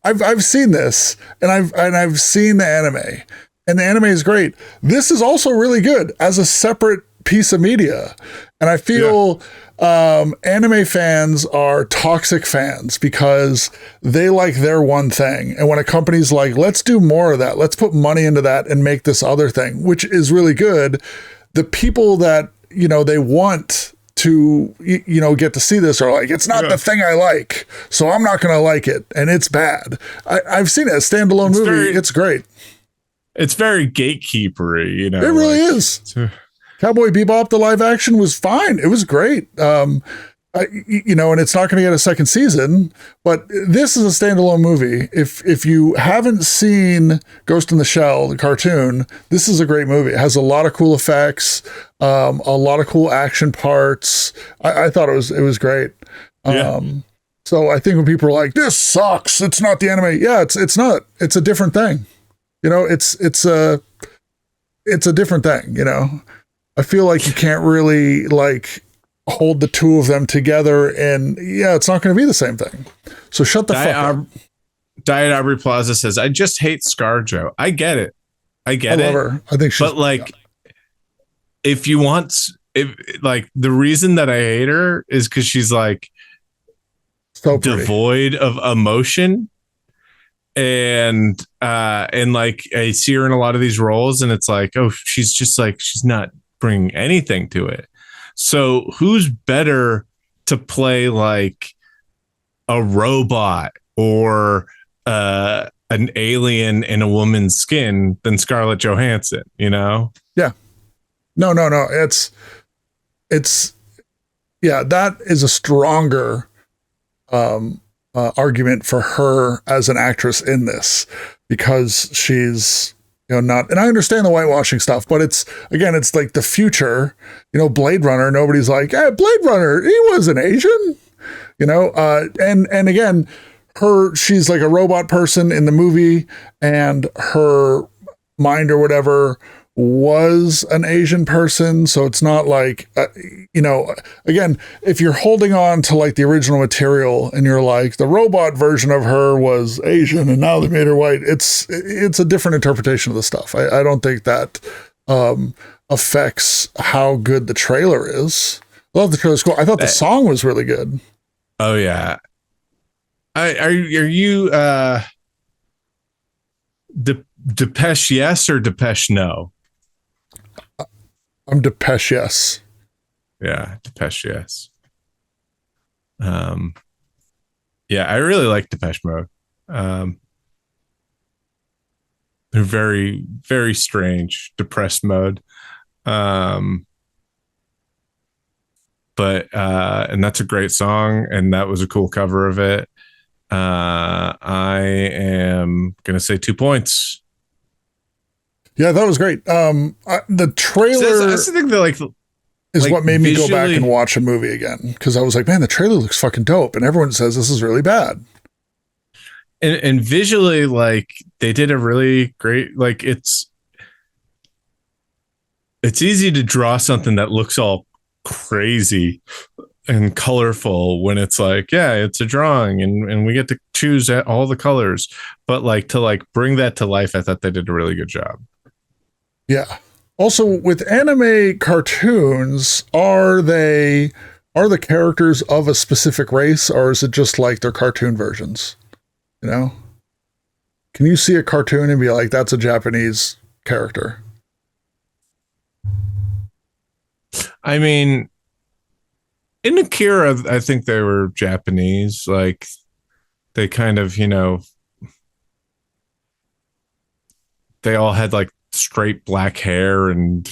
S3: I've seen this, and I've seen the anime. And the anime is great. This is also really good as a separate piece of media. And I feel anime fans are toxic fans because they like their one thing. And when a company's like, let's do more of that, let's put money into that and make this other thing, which is really good. The people that, they want to, get to see this are like, it's not the thing I like, so I'm not going to like it. And it's bad. I've seen it, a standalone movie. It's great.
S4: It's very gatekeepery,
S3: It really is. Cowboy Bebop, the live action was fine. It was great. And it's not going to get a second season, but this is a standalone movie. If you haven't seen Ghost in the Shell, the cartoon, this is a great movie. It has a lot of cool effects, a lot of cool action parts. I thought it was great.
S4: Yeah.
S3: So I think when people are like, "This sucks," it's not the anime. Yeah, it's not. It's a different thing. It's a different thing. I feel like you can't really like hold the two of them together, and it's not going to be the same thing. So shut the fuck up.
S4: Diet Aubrey Plaza says, "I just hate ScarJo." I get it. I love
S3: her. I think she's.
S4: But like, if you want, the reason that I hate her is because she's like
S3: so
S4: devoid of emotion, and like I see her in a lot of these roles, and it's like, oh, she's just like she's not bringing anything to it. So who's better to play like a robot or an alien in a woman's skin than Scarlett Johansson, Yeah.
S3: No. That is a stronger argument for her as an actress in this, because she's not, and I understand the whitewashing stuff, but it's like the future, Blade Runner. Nobody's like, hey, Blade Runner, he wasn't Asian, and again, she's like a robot person in the movie, and her mind or whatever was an Asian person. So it's not like, again, if you're holding on to like the original material and you're like, the robot version of her was Asian and now they made her white, it's a different interpretation of the stuff. I don't think that affects how good the trailer is. I love the trailer's cool. I thought the song was really good.
S4: Oh yeah. Are you Depeche yes or Depeche no?
S3: I'm Depeche yes.
S4: Yeah, Depeche yes. Yeah, I really like Depeche Mode. They're very, very strange, depressed mode. But and that's a great song, and that was a cool cover of it. I am gonna say 2 points.
S3: Yeah, that was great. The trailer
S4: that's the thing that
S3: is what made me go back and watch a movie again, because I was like, man, the trailer looks fucking dope, and everyone says this is really bad.
S4: And visually, like, they did a really great, like, it's easy to draw something that looks all crazy and colorful when it's like, yeah, it's a drawing and we get to choose all the colors, but like to like bring that to life, I thought they did a really good job.
S3: Yeah. Also, with anime cartoons, are the characters of a specific race, or is it just like their cartoon versions? Can you see a cartoon and be like, that's a Japanese character?
S4: I mean, in Akira, I think they were Japanese. Like, they kind of, they all had like straight black hair and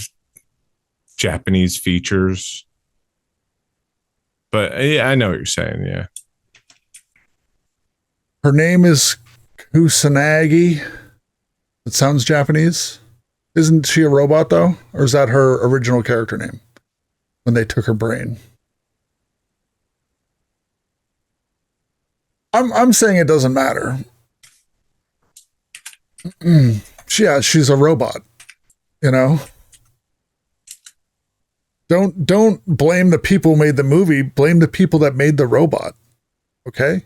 S4: Japanese features. But yeah, I know what you're saying. Yeah.
S3: Her name is Kusanagi. It sounds Japanese. Isn't she a robot though? Or is that her original character name when they took her brain? I'm saying it doesn't matter. Yeah, she's a robot. Don't blame the people who made the movie. Blame the people that made the robot. Okay.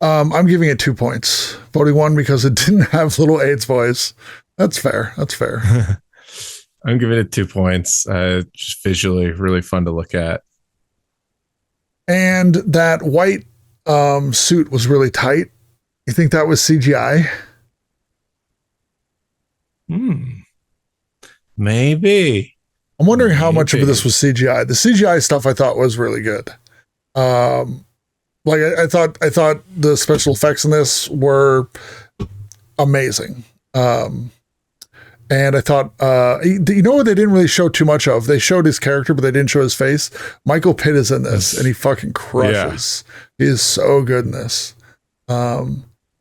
S3: I'm giving it 2 points. Voting 1 because it didn't have little AIDS voice. That's fair.
S4: I'm giving it 2 points. Just visually really fun to look at.
S3: And that white suit was really tight. You think that was CGI?
S4: Maybe.
S3: I'm wondering how much of this was CGI. The CGI stuff I thought was really good. Like I thought the special effects in this were amazing. And I thought, you know what they didn't really show too much of? They showed his character, but they didn't show his face. Michael Pitt is in this, and he fucking crushes. Yeah. He is so good in this. I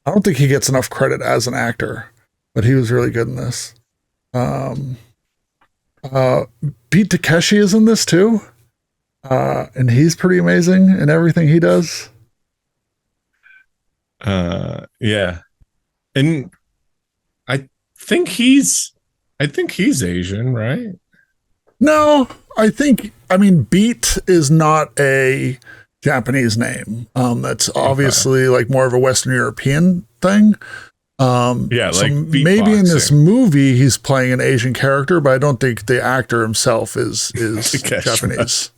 S3: don't think he gets enough credit as an actor, but he was really good in this. Beat Takeshi is in this too. And he's pretty amazing in everything he does.
S4: Yeah. And I think he's Asian, right?
S3: No, I mean, Beat is not a Japanese name. That's obviously like more of a Western European thing.
S4: Yeah,
S3: so
S4: like
S3: maybe in this movie he's playing an Asian character, but I don't think the actor himself is Japanese.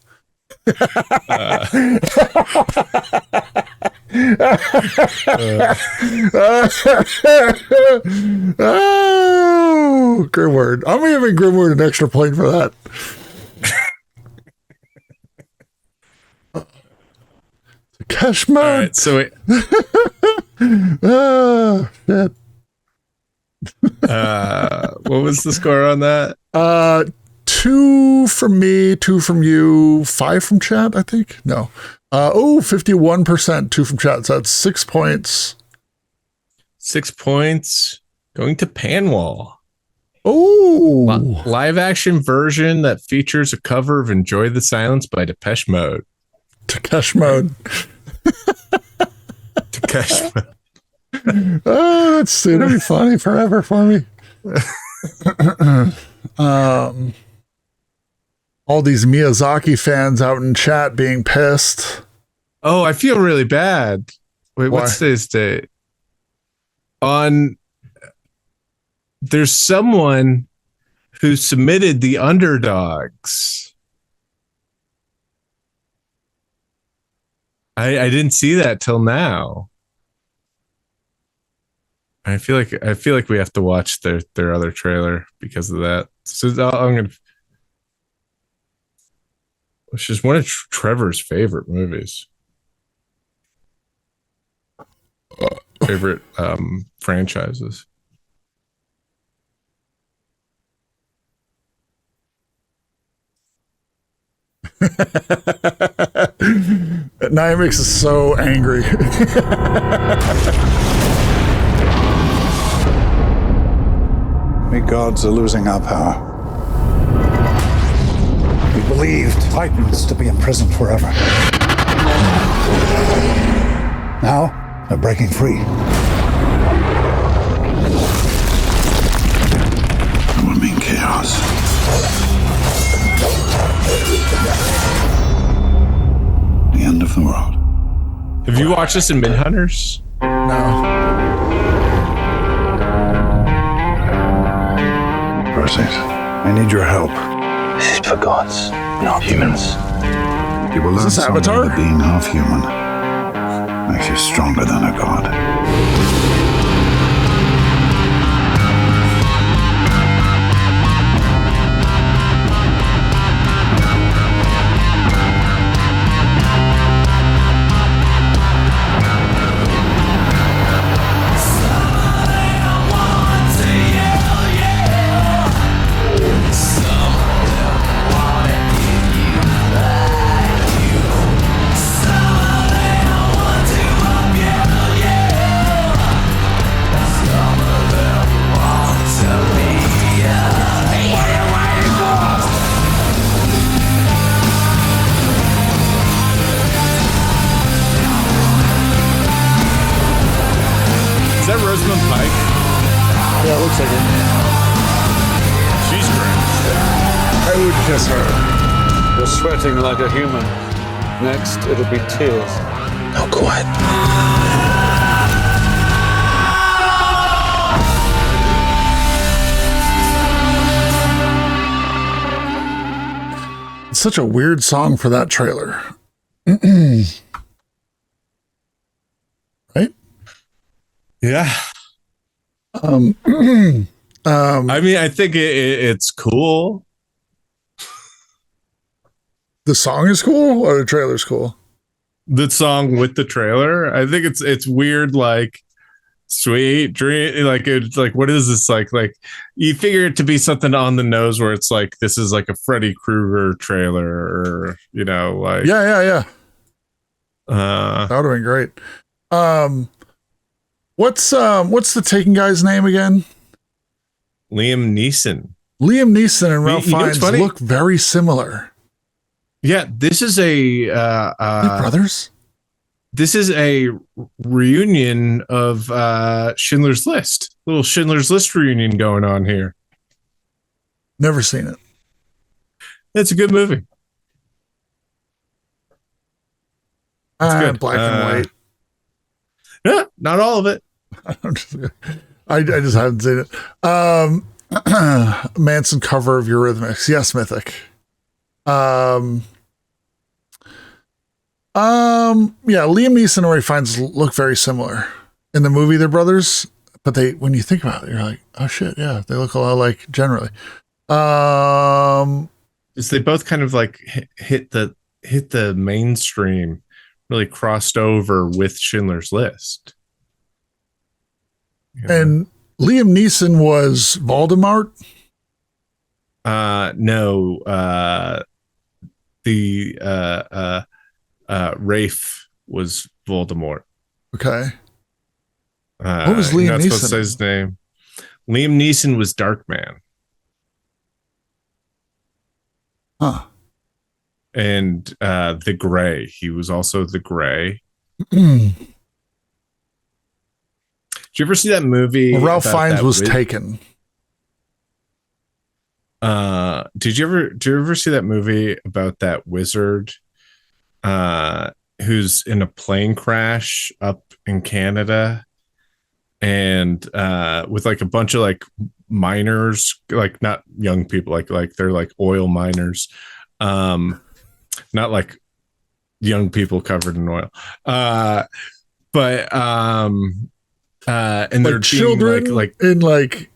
S3: Oh, Grimward. I'm giving Grimward an extra point for that. Cash mode.
S4: All right, so
S3: shit.
S4: What was the score on that?
S3: 2 from me, 2 from you, 5 from chat, I think. No. 51%, 2 from chat. So that's 6 points.
S4: 6 points going to Panwall.
S3: Oh,
S4: live action version that features a cover of Enjoy the Silence by Depeche Mode.
S3: Depeche Mode.
S4: Depeche Mode.
S3: Oh, that's going to be funny forever for me. All these Miyazaki fans out in chat being pissed.
S4: Oh, I feel really bad. Wait,
S3: Why?
S4: what's today's date? There's someone who submitted the Underdogs. I didn't see that till now. I feel like we have to watch their other trailer because of that. So I'm gonna. It's just one of Trevor's favorite movies. Favorite franchises.
S3: Niamix is so angry.
S6: We gods are losing our power. We believed Titans to be imprisoned forever. Now, they're breaking free.
S10: It would mean chaos. The end of the world.
S4: Have you watched this in Midhunters?
S3: No.
S6: Perseus, I need your help.
S19: This is for gods, not humans.
S10: You will learn
S3: this
S10: something
S3: Avatar?
S10: that being half human makes you stronger than a god.
S12: You're sweating like a human. Next, it'll be tears.
S19: Not quite.
S3: It's such a weird song for that trailer. Right?
S4: Yeah. I mean, I think it's cool.
S3: The song is cool or the trailer's cool?
S4: The song with the trailer. I think it's weird, like Sweet dream, like it's like, what is this like? Like you figure it to be something on the nose where it's like this is like a Freddy Krueger trailer, or like
S3: yeah. That would have been great. What's the Taken guy's name again?
S4: Liam Neeson.
S3: Liam Neeson and Ralph Fiennes look very similar.
S4: Yeah, this is a
S3: brothers.
S4: This is a reunion of Schindler's List. Little Schindler's List reunion going on here.
S3: Never seen it.
S4: It's a good movie. It's good.
S3: Black and white.
S4: Yeah, not all of it.
S3: I just haven't seen it. Manson cover of Eurythmics. Yes, Mythic. Yeah, Liam Neeson and Ray Fiennes look very similar in the movie. They're brothers, but when you think about it, you're like, oh shit, yeah, they look a lot like generally.
S4: Is they both kind of like hit the mainstream, really crossed over with Schindler's List.
S3: And Liam Neeson was Voldemort.
S4: No, Rafe was Voldemort.
S3: Okay. What was Liam Neeson?
S4: Supposed to say his name. Liam Neeson was Darkman.
S3: Huh.
S4: And the Gray. He was also the Gray. Did you ever see that movie?
S3: Well, Ralph Fiennes was Taken.
S4: Did you ever see that movie about that wizard who's in a plane crash up in Canada, and with like a bunch of like miners, like not young people, like they're like oil miners, not like young people covered in oil, but and they're
S3: like children
S4: like
S3: in like.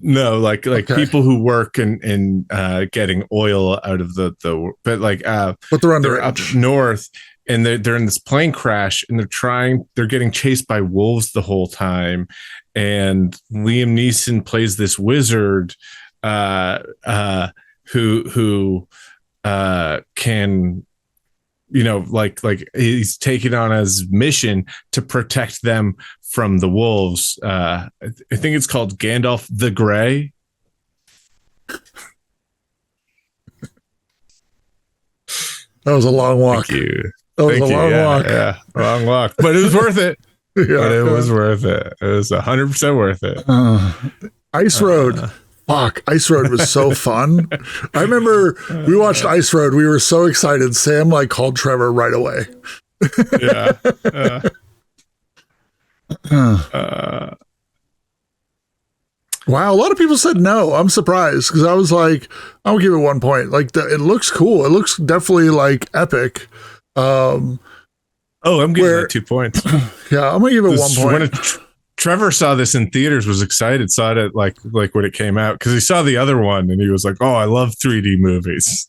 S4: No, like okay. People who work in getting oil out of the but like
S3: but they're
S4: up north, and they're in this plane crash, and they're getting chased by wolves the whole time, and Liam Neeson plays this wizard who can, like he's taken on his mission to protect them from the wolves. I think it's called Gandalf the Grey.
S3: That was a long walk.
S4: Thank you.
S3: That was a long walk.
S4: Yeah, long walk. But it was worth it. Was worth it. It was 100% worth it.
S3: Ice Road. Fuck, Ice Road was so fun. I remember we watched Ice Road. We were so excited. Sam called Trevor right away.
S4: Yeah.
S3: Wow, a lot of people said no. I'm surprised because I was like, I'll give it 1 point. Like it looks cool. It looks definitely like epic.
S4: I'm giving it 2 points.
S3: Yeah, I'm gonna give it 1 point.
S4: Trevor saw this in theaters, was excited, saw it like when it came out, because he saw the other one and he was like, "Oh, I love 3D movies."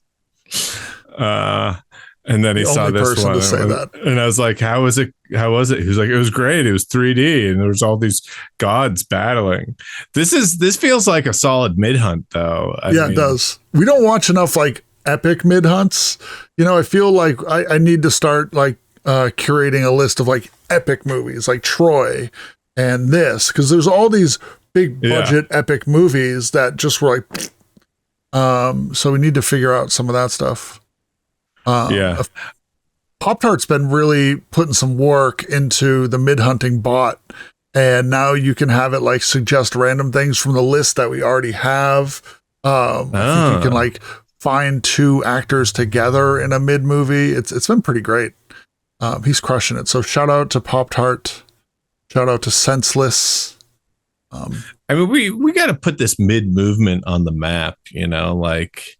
S4: And then he saw this one, and I was like, "How was it? How was it?" He was like, "It was great. It was 3D, and there was all these gods battling." This feels like a solid mid hunt, though. I mean,
S3: it does. We don't watch enough like epic mid hunts. I feel like I need to start like curating a list of like epic movies, like Troy. And this, because there's all these big budget epic movies that just were like, so we need to figure out some of that stuff. Pop-Tart's been really putting some work into the mid-hunting bot, and now you can have it like suggest random things from the list that we already have. I think you can like find two actors together in a mid movie. It's been pretty great. He's crushing it. So shout out to Pop-Tart. Shout out to Senseless.
S4: I mean, we got to put this mid movement on the map, like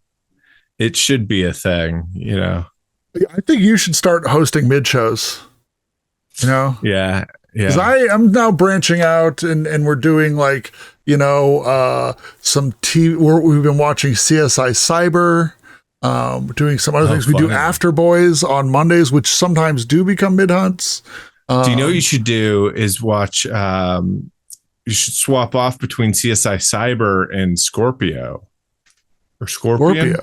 S4: it should be a thing, I
S3: think you should start hosting mid shows,
S4: Yeah.
S3: Because I'm now branching out and we're doing like, some TV. We've been watching CSI Cyber. We're doing some other things. We do After Boys on Mondays, which sometimes do become mid hunts.
S4: Do you know what you should do is watch, you should swap off between CSI Cyber and Scorpio. Or Scorpion?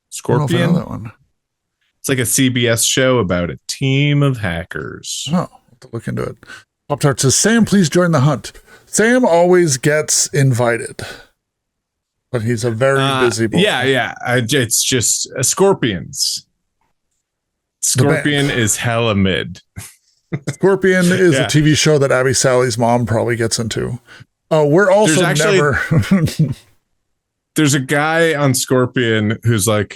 S4: Scorpion?
S3: I know that one.
S4: It's like a CBS show about a team of hackers.
S3: Oh, I'll have to look into it. Pop-Tart says, Sam, please join the hunt. Sam always gets invited. But he's a very busy boy.
S4: Yeah. It's just Scorpions. Scorpion is hella mid.
S3: Scorpion is a TV show that Abby Sally's mom probably gets into. Oh, we're also never...
S4: There's a guy on Scorpion who's like,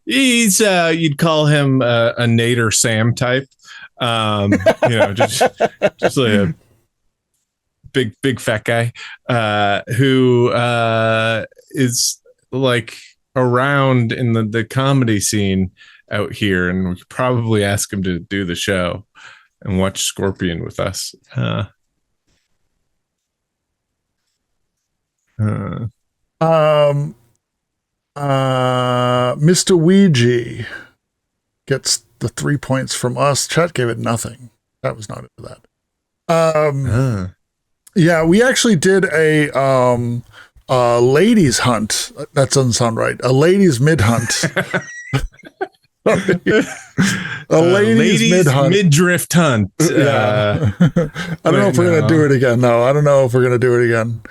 S4: he's, you'd call him a Nader Sam type. Just like a big fat guy who is like around in the comedy scene out here, and we could probably ask him to do the show and watch Scorpion with us.
S3: Mr. Ouija gets the 3 points from us. Chat gave it nothing. That was not into that. Yeah, we actually did a ladies hunt. That doesn't sound right. A ladies mid hunt. A ladies mid hunt.
S4: Midriff hunt.
S3: I don't know if we're gonna do it again. No, I don't know if we're gonna do it again.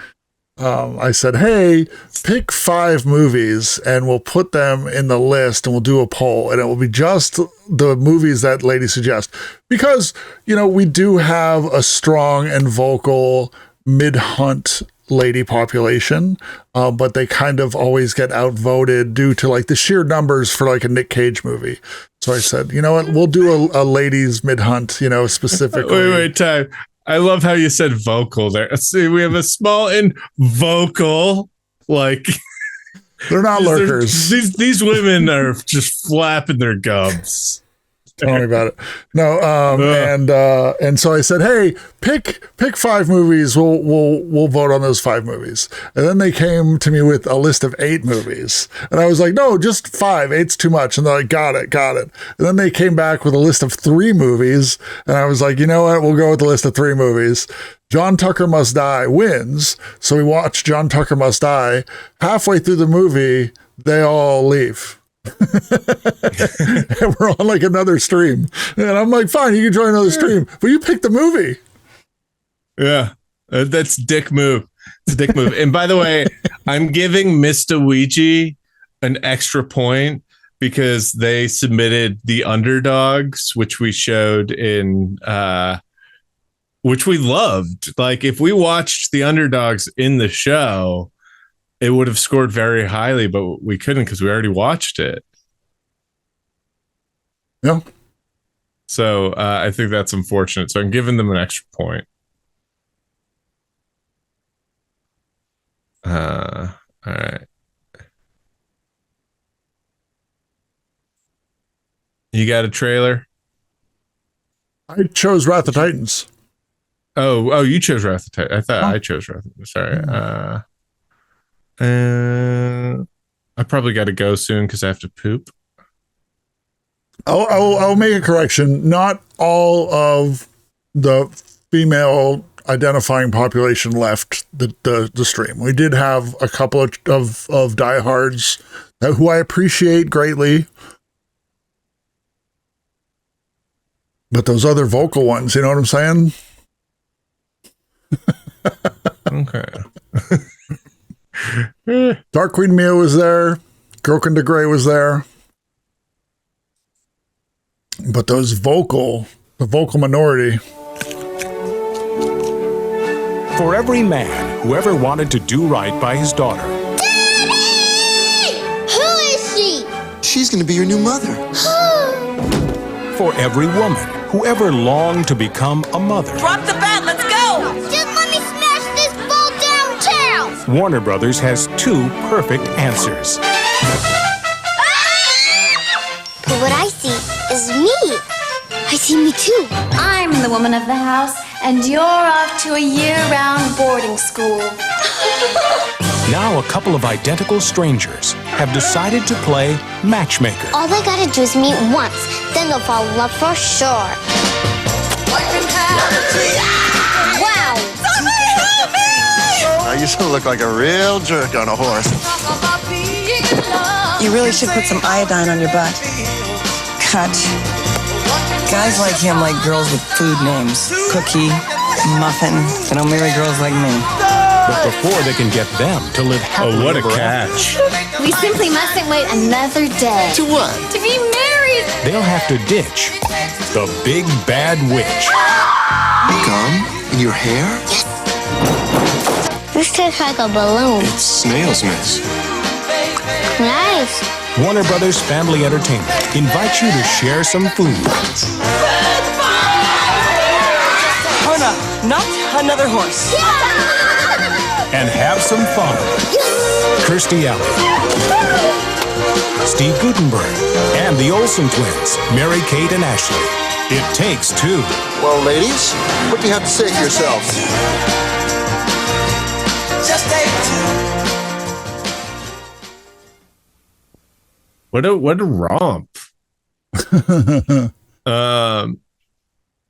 S3: I said, hey, pick 5 movies and we'll put them in the list and we'll do a poll, and it will be just the movies that ladies suggest, because, we do have a strong and vocal mid-hunt lady population, but they kind of always get outvoted due to like the sheer numbers for like a Nick Cage movie. So I said, you know what, we'll do a ladies mid-hunt, specifically.
S4: Wait, time. I love how you said vocal there. See, we have a small and vocal, like
S3: they're not lurkers.
S4: These women are just flapping their gums.
S3: Tell me about it. No, and so I said, hey, pick 5 movies. We'll vote on those 5 movies. And then they came to me with a list of 8 movies, and I was like, no, just 5. 8's too much. And they're like, got it. And then they came back with a list of 3 movies, and I was like, you know what? We'll go with the list of 3 movies. John Tucker Must Die wins. So we watched John Tucker Must Die. Halfway through the movie, they all leave. And we're on like another stream, and I'm like, fine, you can join another stream, but you pick the movie.
S4: Yeah, that's dick move. It's a dick move. And by the way, I'm giving Mr. Ouija an extra point because they submitted The Underdogs, which we showed in which we loved. Like, if we watched The Underdogs in the show, it would have scored very highly, but we couldn't because we already watched it.
S3: Yeah.
S4: So I think that's unfortunate. So I'm giving them an extra point. All right. You got a trailer?
S3: I chose Wrath of Titans.
S4: Oh, you chose Wrath of Titans. I thought I chose Wrath of Titans. Sorry. I probably got to go soon because I have to poop.
S3: I'll make a correction. Not all of the female identifying population left the stream. We did have a couple of diehards who I appreciate greatly, but those other vocal ones, you know what I'm saying?
S4: Okay.
S3: Dark Queen Mia was there. Groken de Grey was there. But the vocal minority.
S16: For every man who ever wanted to do right by his daughter.
S15: Daddy! Who is she?
S19: She's going to be your new mother.
S16: For every woman who ever longed to become a mother.
S11: Drop the bat, let's go!
S15: Just let me smash this ball downtown!
S16: Warner Brothers has 2 perfect answers.
S15: But what I see is me. I see me too.
S18: I'm the woman of the house, and you're off to a year-round boarding school.
S16: Now a couple of identical strangers have decided to play matchmaker.
S15: All they gotta do is meet once, then they'll fall in love for sure.
S2: look like a real jerk on a horse.
S17: You really should put some iodine on your butt. Cut. Guys like him like girls with food names. Cookie, muffin. They don't marry girls like me.
S16: But before they can get them to live happily
S4: what a
S16: ever
S4: catch.
S18: We simply mustn't wait another day.
S2: To what?
S18: To be married!
S16: they'll have to ditch the big bad witch.
S19: Gum in your hair?
S15: This tastes like a balloon.
S19: It's snail's mess.
S15: Nice.
S16: Warner Brothers Family Entertainment invites you to share some food.
S17: Oh no, not another horse.
S16: And have some fun. Kirstie Alley, Steve Guttenberg, and the Olsen twins, Mary Kate and Ashley. It takes two.
S2: Well, ladies, what do you have to say for yourselves?
S17: Just take
S4: What a romp.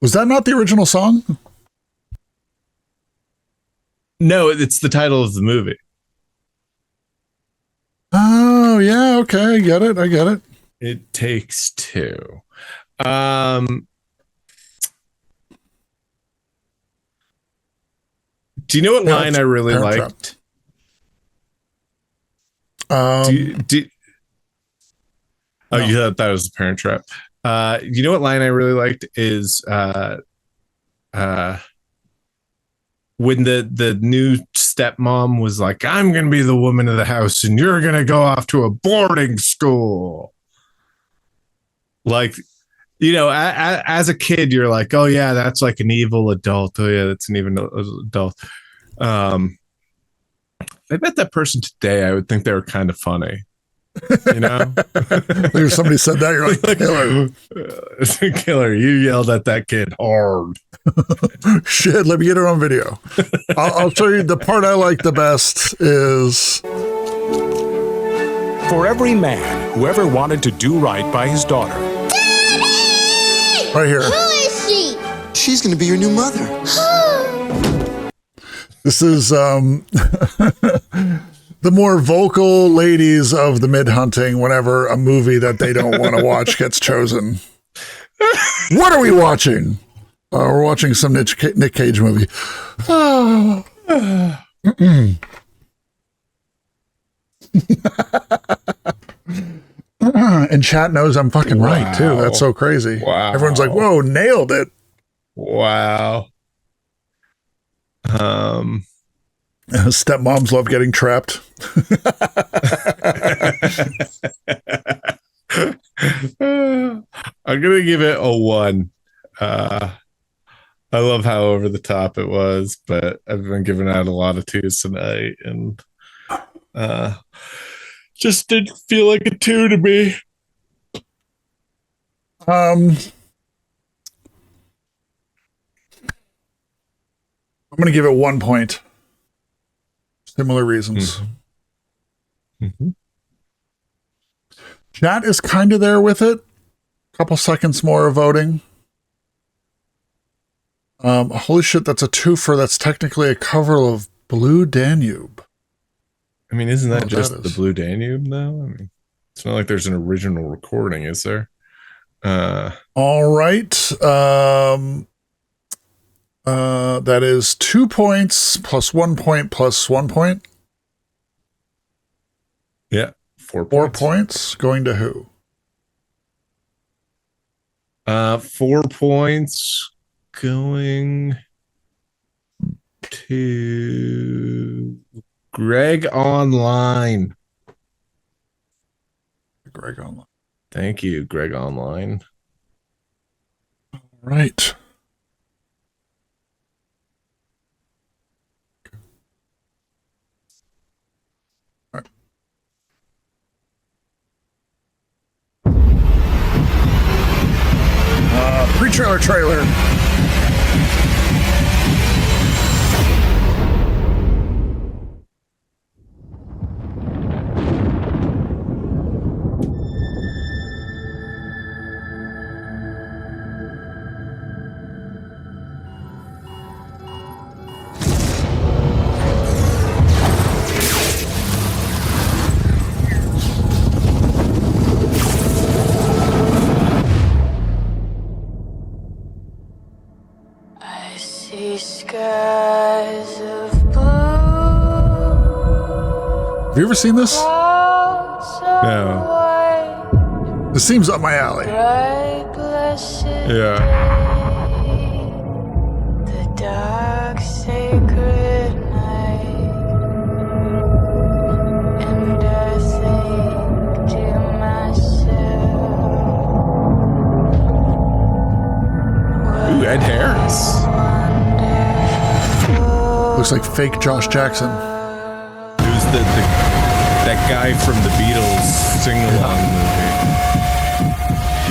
S3: Was that not the original song?
S4: No, it's the title of the movie.
S3: Oh, yeah. Okay. I get it.
S4: It takes two. Do you know what line I really liked? You thought that was the Parent Trap. You know what line I really liked is when the new stepmom was like, I'm going to be the woman of the house and you're going to go off to a boarding school. Like, you know, as a kid, you're like, oh yeah, that's like an evil adult. Oh yeah, that's an evil adult. I bet that person today, I would think they were kind of funny. You know,
S3: if somebody said that, you're like, killer.
S4: Killer, you yelled at that kid hard.
S3: Shit, let me get it on video. I'll show you the part I like the best is
S16: for every man who ever wanted to do right by his daughter.
S15: Daddy!
S3: Right here.
S15: Who is she?
S19: She's going to be your new mother.
S3: This is the more vocal ladies of the mid-hunting whenever a movie that they don't want to watch gets chosen. What are we watching? We're watching some Nick Cage movie. And chat knows I'm fucking right, too. That's so crazy.
S4: Wow.
S3: Everyone's like, whoa, nailed it.
S4: Wow.
S3: Stepmoms love getting trapped.
S4: I'm gonna give it a 1. I love how over the top it was, but I've been giving out a lot of 2s tonight, and just didn't feel like a 2 to me.
S3: I'm gonna give it 1 point. Similar reasons.
S4: Mm-hmm.
S3: Chat is kind of there with it. A couple seconds more of voting. Holy shit, that's a twofer. That's technically a cover of Blue Danube.
S4: I mean, isn't that just the Blue Danube, though? I mean, it's not like there's an original recording, is there?
S3: All right. That is 2 points plus 1 point plus 1 point.
S4: Yeah, 4 points.
S3: 4 points going to who?
S4: 4 points going to Greg Online.
S3: Greg Online.
S4: Thank you, Greg Online.
S3: All right. Pre-trailer trailer.
S5: See skies of blue.
S3: Have you ever seen this?
S4: No.
S3: This seems up my alley.
S5: Bright, blessed
S4: Yeah.
S5: the dark, sacred night. And I think to myself,
S4: Ooh, Ed Harris.
S3: Looks like fake Josh Jackson.
S4: Who's that guy from the Beatles sing-along movie?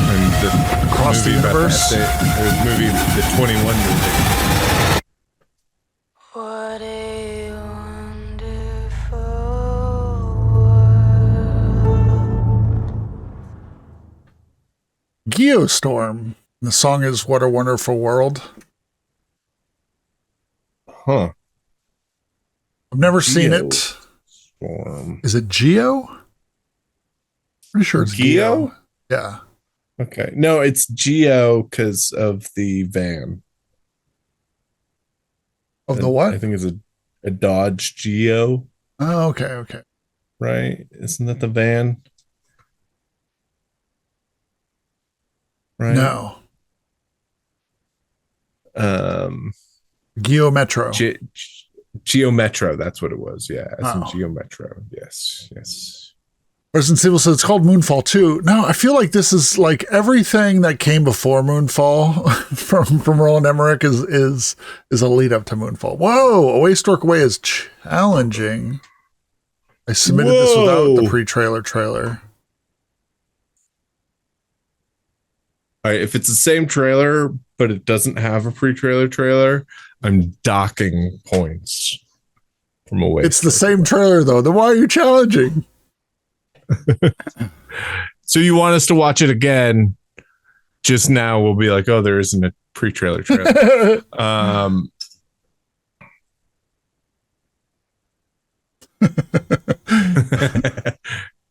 S4: And the
S3: Across the
S4: movie about
S3: Universe?
S4: the movie, the 21 movie.
S5: what a wonderful
S3: Geostorm. The song is What a Wonderful World.
S4: Huh.
S3: I've never seen it.
S4: Geostorm.
S3: Is it Geo? Pretty sure it's Geo. Yeah.
S4: Okay. No, it's Geo because of the van.
S3: Of the what?
S4: I think it's a Dodge Geo,
S3: Oh, okay.
S4: right? Isn't that the van? Right.
S3: No. Geo Metro.
S4: Geo Metro, that's what it was. Yeah, it's in
S3: Oh.
S4: Geo Metro. Yes.
S3: Resident Evil says it's called Moonfall 2. No, I feel like this is like everything that came before Moonfall from Roland Emmerich is a lead up to Moonfall. Whoa, Away Stork Away is challenging. I submitted this without the pre-trailer trailer.
S4: All right, if it's the same trailer, but it doesn't have a pre-trailer trailer, I'm docking points from Away.
S3: It's the same trailer though. Then why are you challenging?
S4: So you want us to watch it again? Just now we'll be like, oh, there isn't a pre-trailer trailer.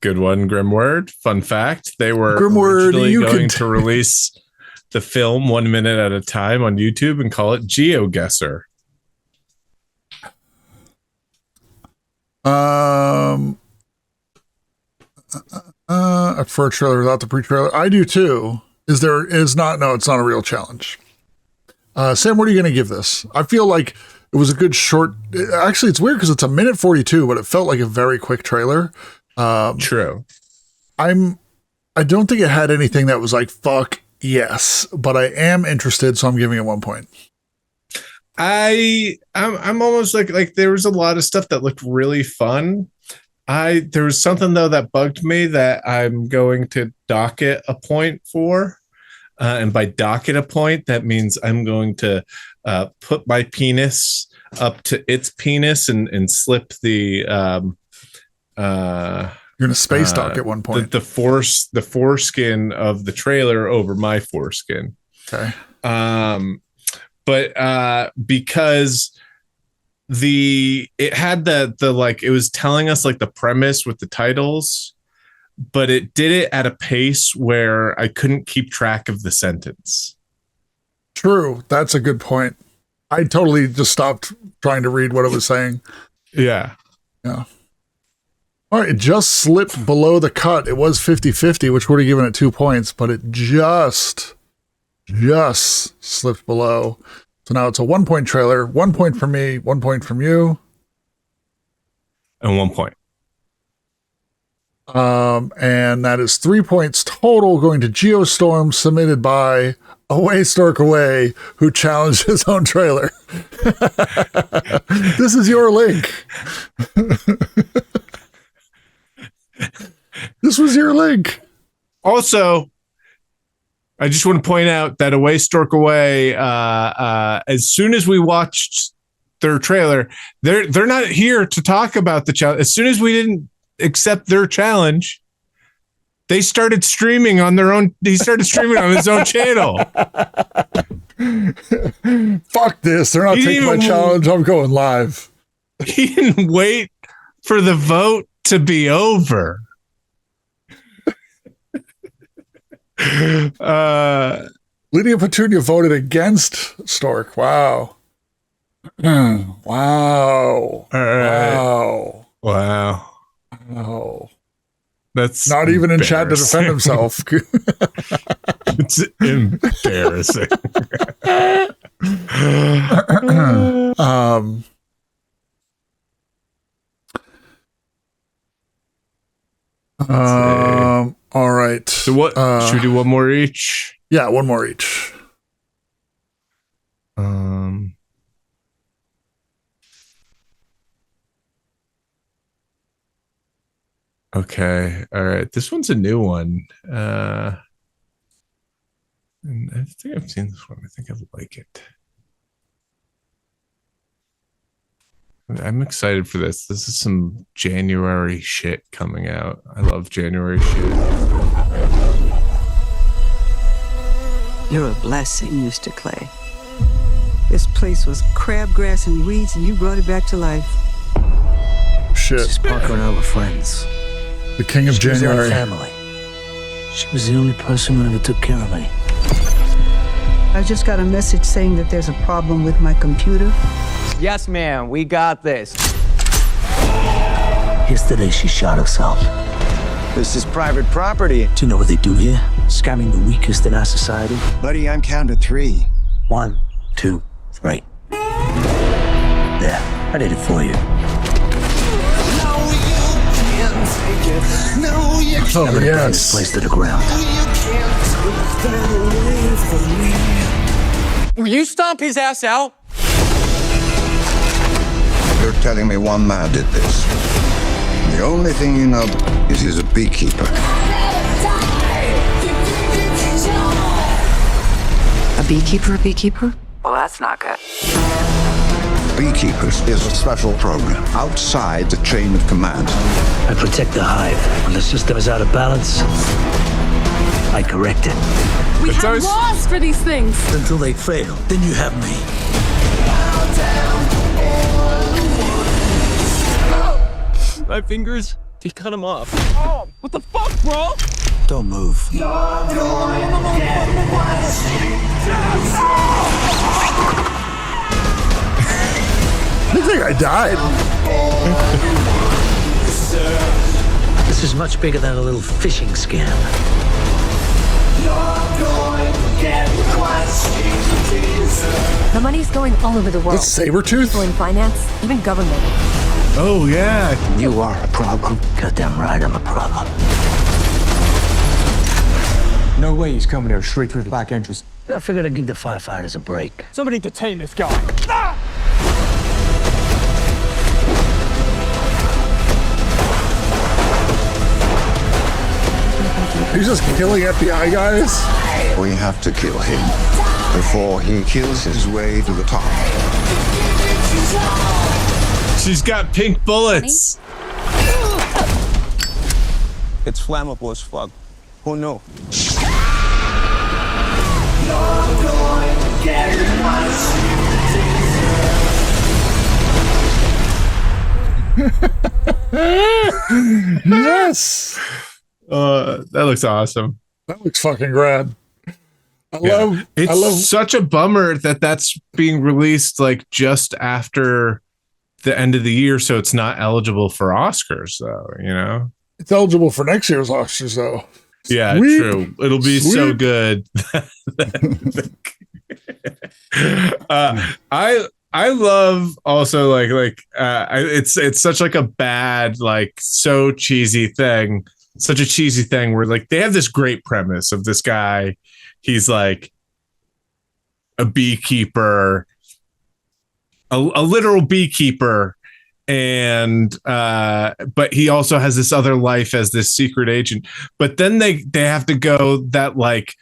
S4: Good one, Grimword. Fun fact: they were originally going to release the film 1 minute at a time on YouTube and call it GeoGuessr.
S3: I prefer a trailer without the pre-trailer. I do too. No, it's not a real challenge. Sam, what are you going to give this? I feel like it was a good short. Actually, it's weird because it's a minute 42, but it felt like a very quick trailer.
S4: True.
S3: I don't think it had anything that was like, fuck yes, but I am interested. So I'm giving it 1 point.
S4: I'm almost like there was a lot of stuff that looked really fun. There was something though that bugged me that I'm going to dock it a point for. And by dock it a point, that means I'm going to put my penis up to its penis and slip the
S3: you're gonna space dock at 1 point.
S4: The foreskin of the trailer over my foreskin.
S3: Okay.
S4: But because it had the like, it was telling us like the premise with the titles, but it did it at a pace where I couldn't keep track of the sentence.
S3: True. That's a good point. I totally just stopped trying to read what it was saying.
S4: Yeah.
S3: All right. It just slipped below the cut. It was 50-50, which would have given it 2 points, but it just slipped below. So now it's a 1 point trailer. 1 point from me, 1 point from you.
S4: And 1 point.
S3: And that is 3 points total going to Geostorm, submitted by Away Stork Away, who challenged his own trailer. This is your link. This was your link.
S4: Also, I just want to point out that Away Stork Away, as soon as we watched their trailer, they're not here to talk about the challenge. As soon as we didn't accept their challenge, they started streaming on their own. He started streaming on his own channel.
S3: Fuck this. They're not taking my challenge. I'm going live.
S4: He didn't wait for the vote to be over.
S3: Lydia Petunia voted against Stork. Wow. Wow.
S4: All right.
S3: Wow.
S4: Wow.
S3: Oh.
S4: That's
S3: not even in chat to defend himself.
S4: It's embarrassing.
S3: All right.
S4: So what should we do? One more each?
S3: Yeah, one more each.
S4: Okay. All right. This one's a new one. And I think I've seen this one. I think I like it. I'm excited for this. This is some January shit coming out. I love January shit.
S9: You're a blessing, Mr. Clay. This place was crabgrass and weeds, and you brought it back to life.
S3: Shit.
S22: Mrs. Parker and I were friends.
S3: The king of
S22: She was
S3: January.
S22: our family. She was the only person who ever took care of me.
S9: I just got a message saying that there's a problem with my computer.
S23: Yes, ma'am, we got this.
S22: Yesterday, she shot herself.
S23: This is private property.
S22: Do you know what they do here? Scamming the weakest in our society.
S19: Buddy, I'm counting to 3.
S22: 1, 2, 3. There, I did it for you.
S3: Oh,
S22: I'm gonna burn
S3: yes.
S22: this place to the ground.
S23: Will you stomp his ass out?
S19: You're telling me one man did this. The only thing you know is he's a beekeeper.
S24: A beekeeper?
S9: Well, that's not good.
S19: Beekeepers is a special program outside the chain of command.
S22: I protect the hive. When the system is out of balance, I correct it.
S25: We have laws for these things.
S22: Until they fail, then you have me.
S23: My fingers, he cut them off. Oh, what the fuck, bro?
S22: Don't move.
S3: I think I died.
S22: This is much bigger than a little phishing scam.
S25: The money's going all over the world.
S3: That's Sabretooth?
S25: People in finance, even government.
S4: Oh, yeah.
S22: You are a problem. Goddamn right, I'm a problem.
S23: No way he's coming here straight through the back entrance.
S22: I figured I'd give the firefighters a break.
S23: Somebody detain this guy.
S3: He's just killing FBI guys?
S19: We have to kill him before he kills his way to the top.
S4: She's got pink bullets.
S23: It's flammable as fuck. Who knew?
S3: Yes.
S4: That looks awesome.
S3: That looks fucking rad. I love
S4: such a bummer that that's being released like just after the end of the year, so it's not eligible for Oscars, though. You know,
S3: it's eligible for next year's Oscars, though.
S4: Yeah,
S3: Sweet.
S4: true. It'll be so good. I love also it's such like a bad, like so cheesy thing. Such a cheesy thing where like they have this great premise of this guy. He's like a beekeeper, a literal beekeeper. And but he also has this other life as this secret agent. But then they have to go that like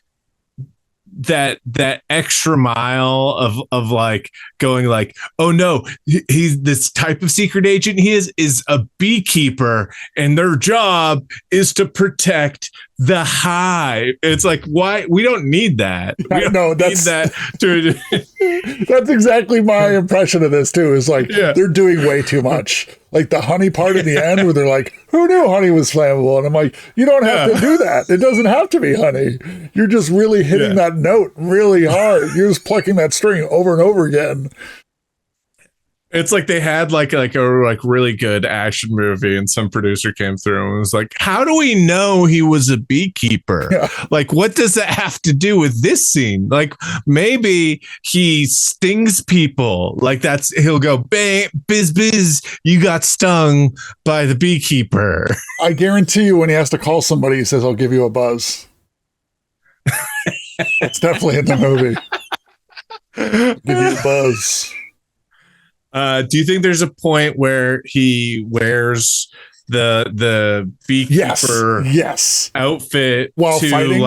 S4: that extra mile of like going like, oh no, he's this type of secret agent he is a beekeeper, and their job is to protect the hive. It's like, why? We don't need that.
S3: That's exactly my impression of this too, is like they're doing way too much. Like the honey part in the end where they're like, who knew honey was flammable? And I'm like, you don't have to do that. It doesn't have to be honey. You're just really hitting that note really hard. You're just plucking that string over and over again.
S4: It's like they had like a really good action movie, and some producer came through and was like, "How do we know he was a beekeeper?
S3: Yeah.
S4: Like, what does that have to do with this scene? Like, maybe he stings people. Like he'll go bang, biz biz. You got stung by the beekeeper."
S3: I guarantee you, when he has to call somebody, he says, "I'll give you a buzz." It's definitely in the movie. Give you a buzz.
S4: Do you think there's a point where he wears the beekeeper
S3: yes
S4: outfit
S3: while
S4: to
S3: fighting?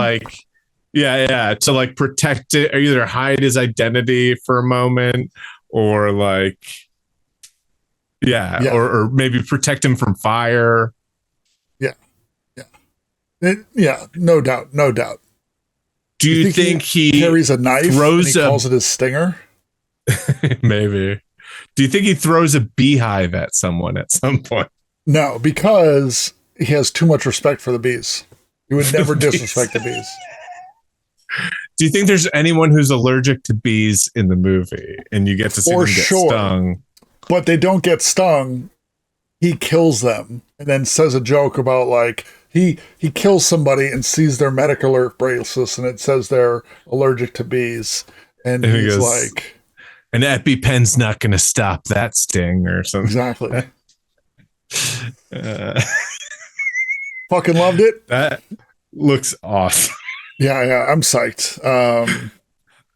S4: To like protect it, or either hide his identity for a moment, or like or maybe protect him from fire?
S3: No doubt.
S4: Do you think he
S3: carries a knife and he calls it his stinger?
S4: Maybe. Do you think he throws a beehive at someone at some point?
S3: No, because he has too much respect for the bees. He would never disrespect the bees.
S4: Do you think there's anyone who's allergic to bees in the movie, and you get to see them get stung?
S3: But they don't get stung. He kills them and then says a joke about like he kills somebody and sees their medical alert bracelets and it says they're allergic to bees. And he's goes, like,
S4: an EpiPen's not going to stop that sting or something.
S3: Exactly. Fucking loved it.
S4: That looks awesome.
S3: Yeah, I'm psyched.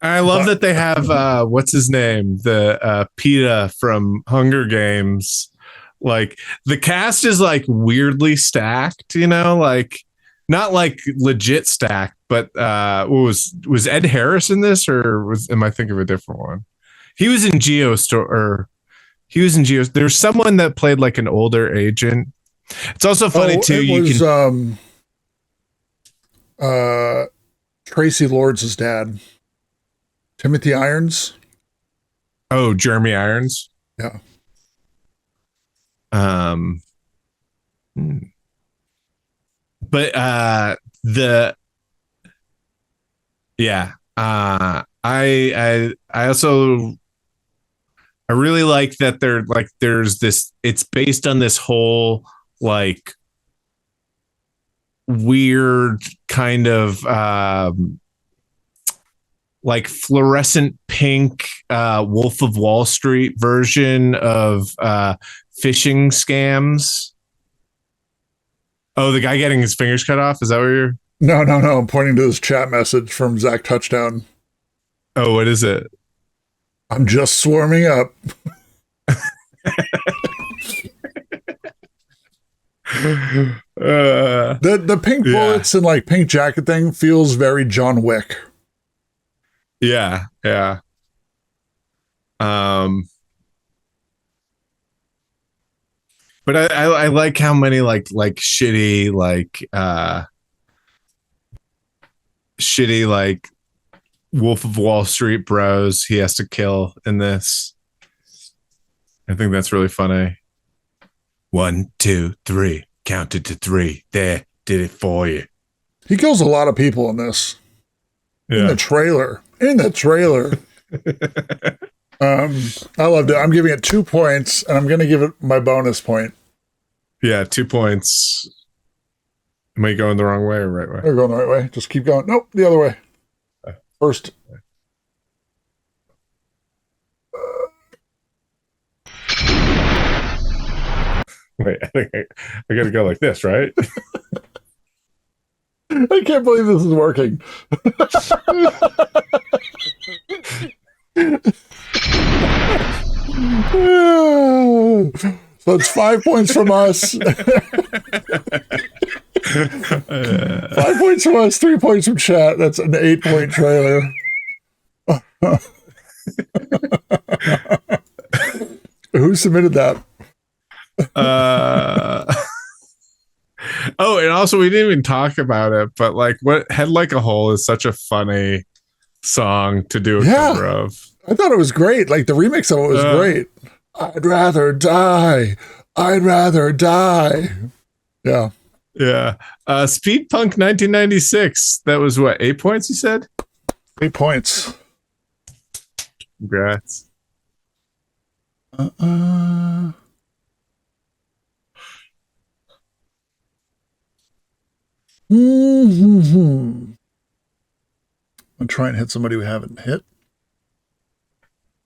S4: I love that they have what's his name, the PETA from Hunger Games. Like the cast is like weirdly stacked, you know, like not like legit stacked, but was Ed Harris in this, or am I thinking of a different one? He was in Geostorm. There's someone that played like an older agent. It's also funny too.
S3: Tracy Lords' dad, Timothy Irons.
S4: Oh, Jeremy Irons.
S3: Yeah.
S4: But I also I really like that there's this, it's based on this whole like weird kind of like fluorescent pink Wolf of Wall Street version of phishing scams. Oh, the guy getting his fingers cut off? Is that what you're?
S3: No. I'm pointing to this chat message from Zach Touchdown.
S4: Oh, what is it?
S3: I'm just swarming up. The pink bullets and like pink jacket thing feels very John Wick.
S4: Yeah. But I like how many like shitty like Wolf of Wall Street bros he has to kill in this. I think that's really funny. 1, 2, 3. Counted to 3. There, did it for you.
S3: He kills a lot of people in this.
S4: Yeah.
S3: In the trailer. I loved it. I'm giving it 2 points, and I'm going to give it my bonus point.
S4: Yeah, 2 points. Am I going the wrong way or right way?
S3: You're going the right way. Just keep going. Nope, the other way. First.
S4: Wait, I think I got to go like this, right?
S3: I can't believe this is working. So it's 5 points from us. 5 points from us, 3 points from chat. That's an 8-point trailer. Who submitted that?
S4: Oh, and also we didn't even talk about it, but like what Head Like a Hole is such a funny song to do a cover of.
S3: I thought it was great. Like the remix of it was great. I'd rather die. Yeah.
S4: Speed Punk 1996. That was what, 8 points you said?
S3: 8 points.
S4: Congrats.
S3: I'll try and hit somebody we haven't hit.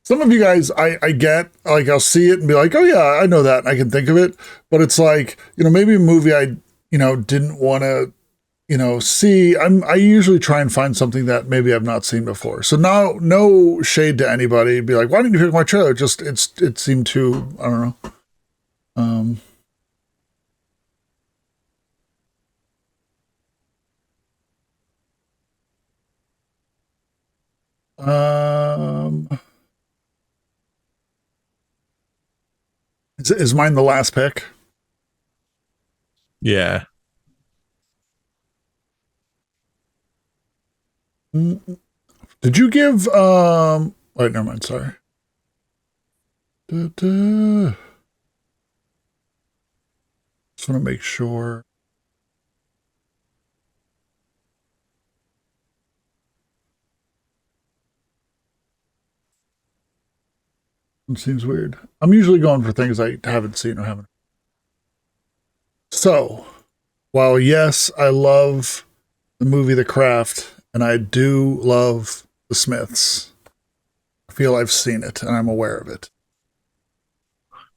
S3: Some of you guys, I get, like, I'll see it and be like, oh yeah, I know that. I can think of it. But it's like, maybe a movie I, didn't want to, see. I usually try and find something that maybe I've not seen before. So now, no shade to anybody. Be like, why didn't you pick my trailer? Just, it seemed too, I don't know. Is mine the last pick?
S4: Yeah.
S3: Did you give wait, never mind, sorry. Just want to make sure. It seems weird. I'm usually going for things I haven't seen or haven't. So, while yes, I love the movie The Craft, and I do love The Smiths, I feel I've seen it and I'm aware of it.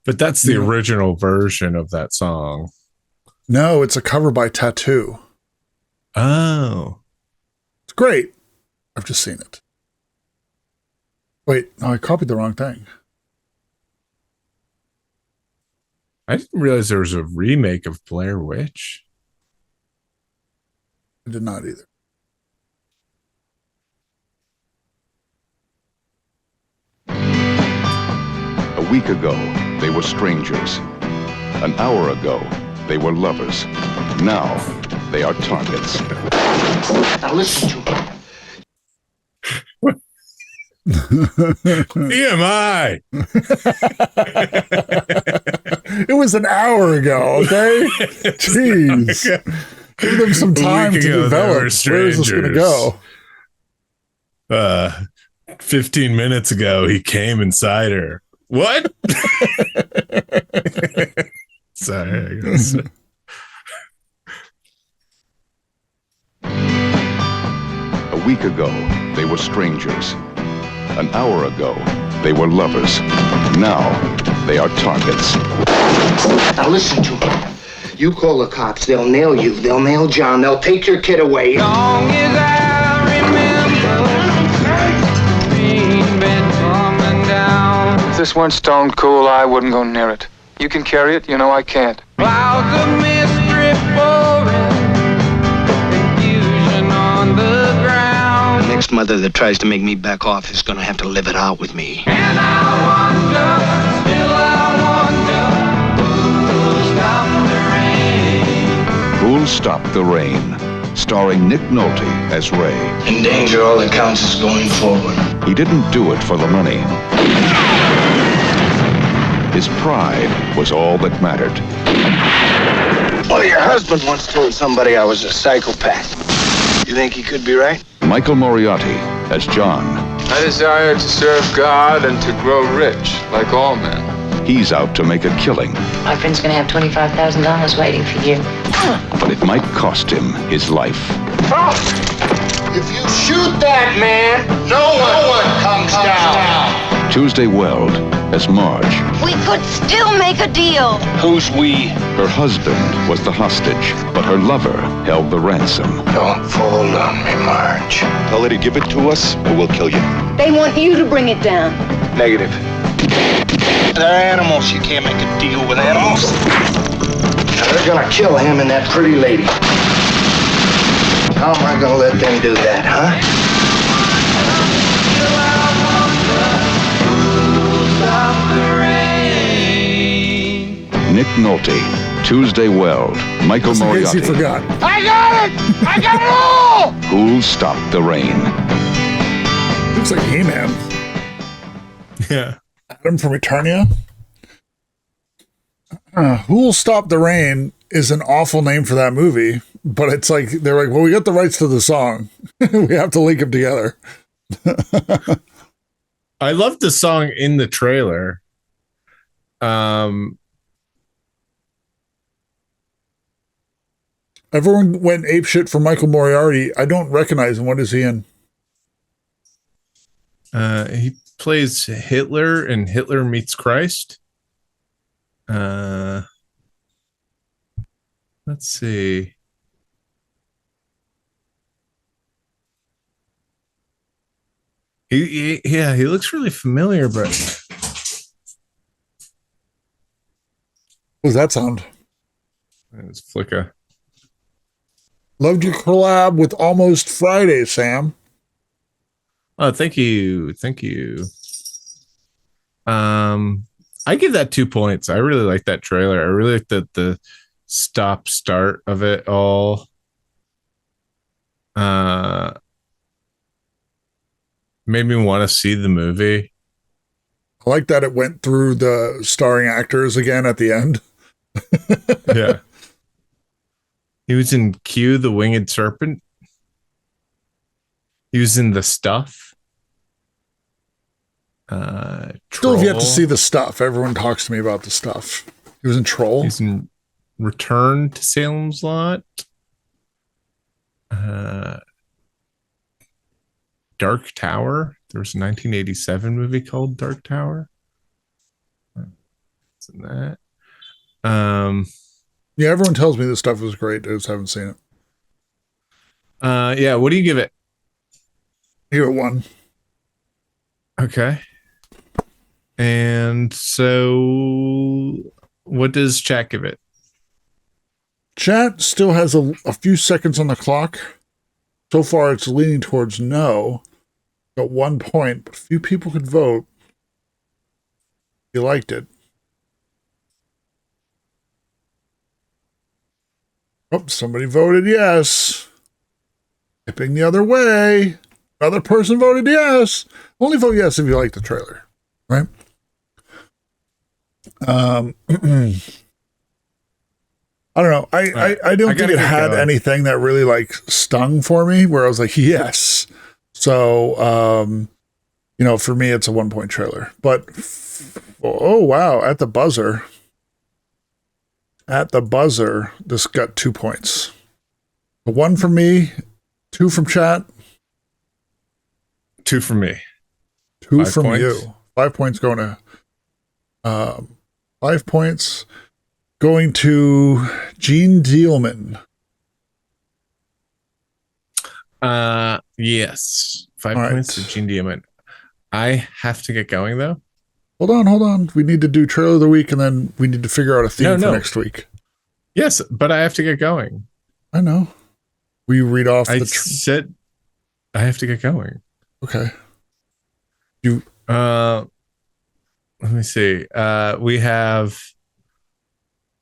S4: But that's the original version of that song.
S3: No, it's a cover by Tattoo.
S4: Oh.
S3: It's great. I've just seen it. Wait, no, I copied the wrong thing.
S4: I didn't realize there was a remake of Blair Witch.
S3: I did not either.
S1: A week ago, they were strangers. An hour ago, they were lovers. Now, they are targets.
S2: Now listen to me.
S4: TMI.
S3: It was an hour ago, okay? Jeez. Give them some time to develop. Where is this going to
S4: go? 15 minutes ago, he came inside her. What? Sorry, I guess.
S1: A week ago, they were strangers. An hour ago, they were lovers. Now, they are targets.
S2: Now listen to me. You call the cops, they'll nail you. They'll nail John. They'll take your kid away.
S8: Long as I remember, rain been coming down.
S13: If this weren't stone cool, I wouldn't go near it. You can carry it, I can't.
S8: Clouds of mystery pouring, confusion on the ground.
S2: The next mother that tries to make me back off is gonna have to live it out with me.
S8: And I wonder, still I wonder,
S1: Who'll Stop the Rain? Starring Nick Nolte as Ray.
S2: In danger, all that counts is going forward.
S1: He didn't do it for the money. His pride was all that mattered.
S2: Well, your husband once told somebody I was a psychopath. You think he could be right?
S1: Michael Moriarty as John.
S13: I desire to serve God and to grow rich, like all men.
S1: He's out to make a killing,
S25: My friend's gonna have $25,000 waiting for you.
S1: but it might cost him his life.
S2: Oh! If you shoot that man, no one comes down.
S1: Tuesday Weld as Marge.
S18: We could still make a deal.
S2: Who's we?
S1: Her husband was the hostage, but her lover held the ransom.
S2: Don't fall on me, Marge.
S1: Tell her to give it to us, or we'll kill you.
S18: They want you to bring it down.
S2: Negative. They're animals. You can't make a deal with animals. Now they're gonna kill him and that pretty lady. How am I gonna let them do that, huh?
S1: Nick Nolte, Tuesday Weld, Michael Moriarty.
S3: He forgot.
S2: I got it! I got it all!
S1: Who'll Stop the Rain?
S3: Looks like He-Man.
S4: Yeah.
S3: Adam from Eternia. Who'll Stop the Rain is an awful name for that movie, but it's like, they're like, well, we got the rights to the song. We have to link them together.
S4: I love the song in the trailer.
S3: Everyone went apeshit for Michael Moriarty. I don't recognize him. What is he in?
S4: He plays Hitler in Hitler Meets Christ. Let's see. He looks really familiar, but
S3: what does that sound?
S4: It's Flicka.
S3: Loved your collab with Almost Friday, Sam.
S4: Oh, thank you. I give that 2 points. I really like that trailer. I really like the stop start of it all. Made me want to see the movie.
S3: I like that it went through the starring actors again at the end.
S4: Yeah. He was in Q, the Winged Serpent. He was in The Stuff.
S3: Still have yet to see The Stuff. Everyone talks to me about The Stuff. He was in Troll.
S4: He's in Return to Salem's Lot. Dark Tower. There was a 1987 movie called Dark Tower. What's in that?
S3: Yeah, everyone tells me this stuff is great. I just haven't seen it.
S4: Yeah, what do you give it?
S3: Give it 1.
S4: Okay. And so what does chat give it?
S3: Chat still has a few seconds on the clock. So far, it's leaning towards no. Got 1 point, but few people could vote. You liked it. Oh, somebody voted yes. Tipping the other way. Another person voted yes. Only vote yes if you like the trailer, right? I don't know. I don't think it had anything that really like stung for me where I was like, yes. So, for me, it's a 1 point trailer, but oh, wow. At the buzzer, this got 2 points. 1 from me, 2 from chat.
S4: 2 from me.
S3: 2 from you. 5 points going to, 5 points going to Gene Dealman.
S4: Yes. 5 points to Gene Dealman. I have to get going though.
S3: Hold on. We need to do trailer of the week and then we need to figure out a theme for next week.
S4: Yes, but I have to get going.
S3: I know. Will you read off
S4: I said I have to get going.
S3: Okay.
S4: Let me see. We have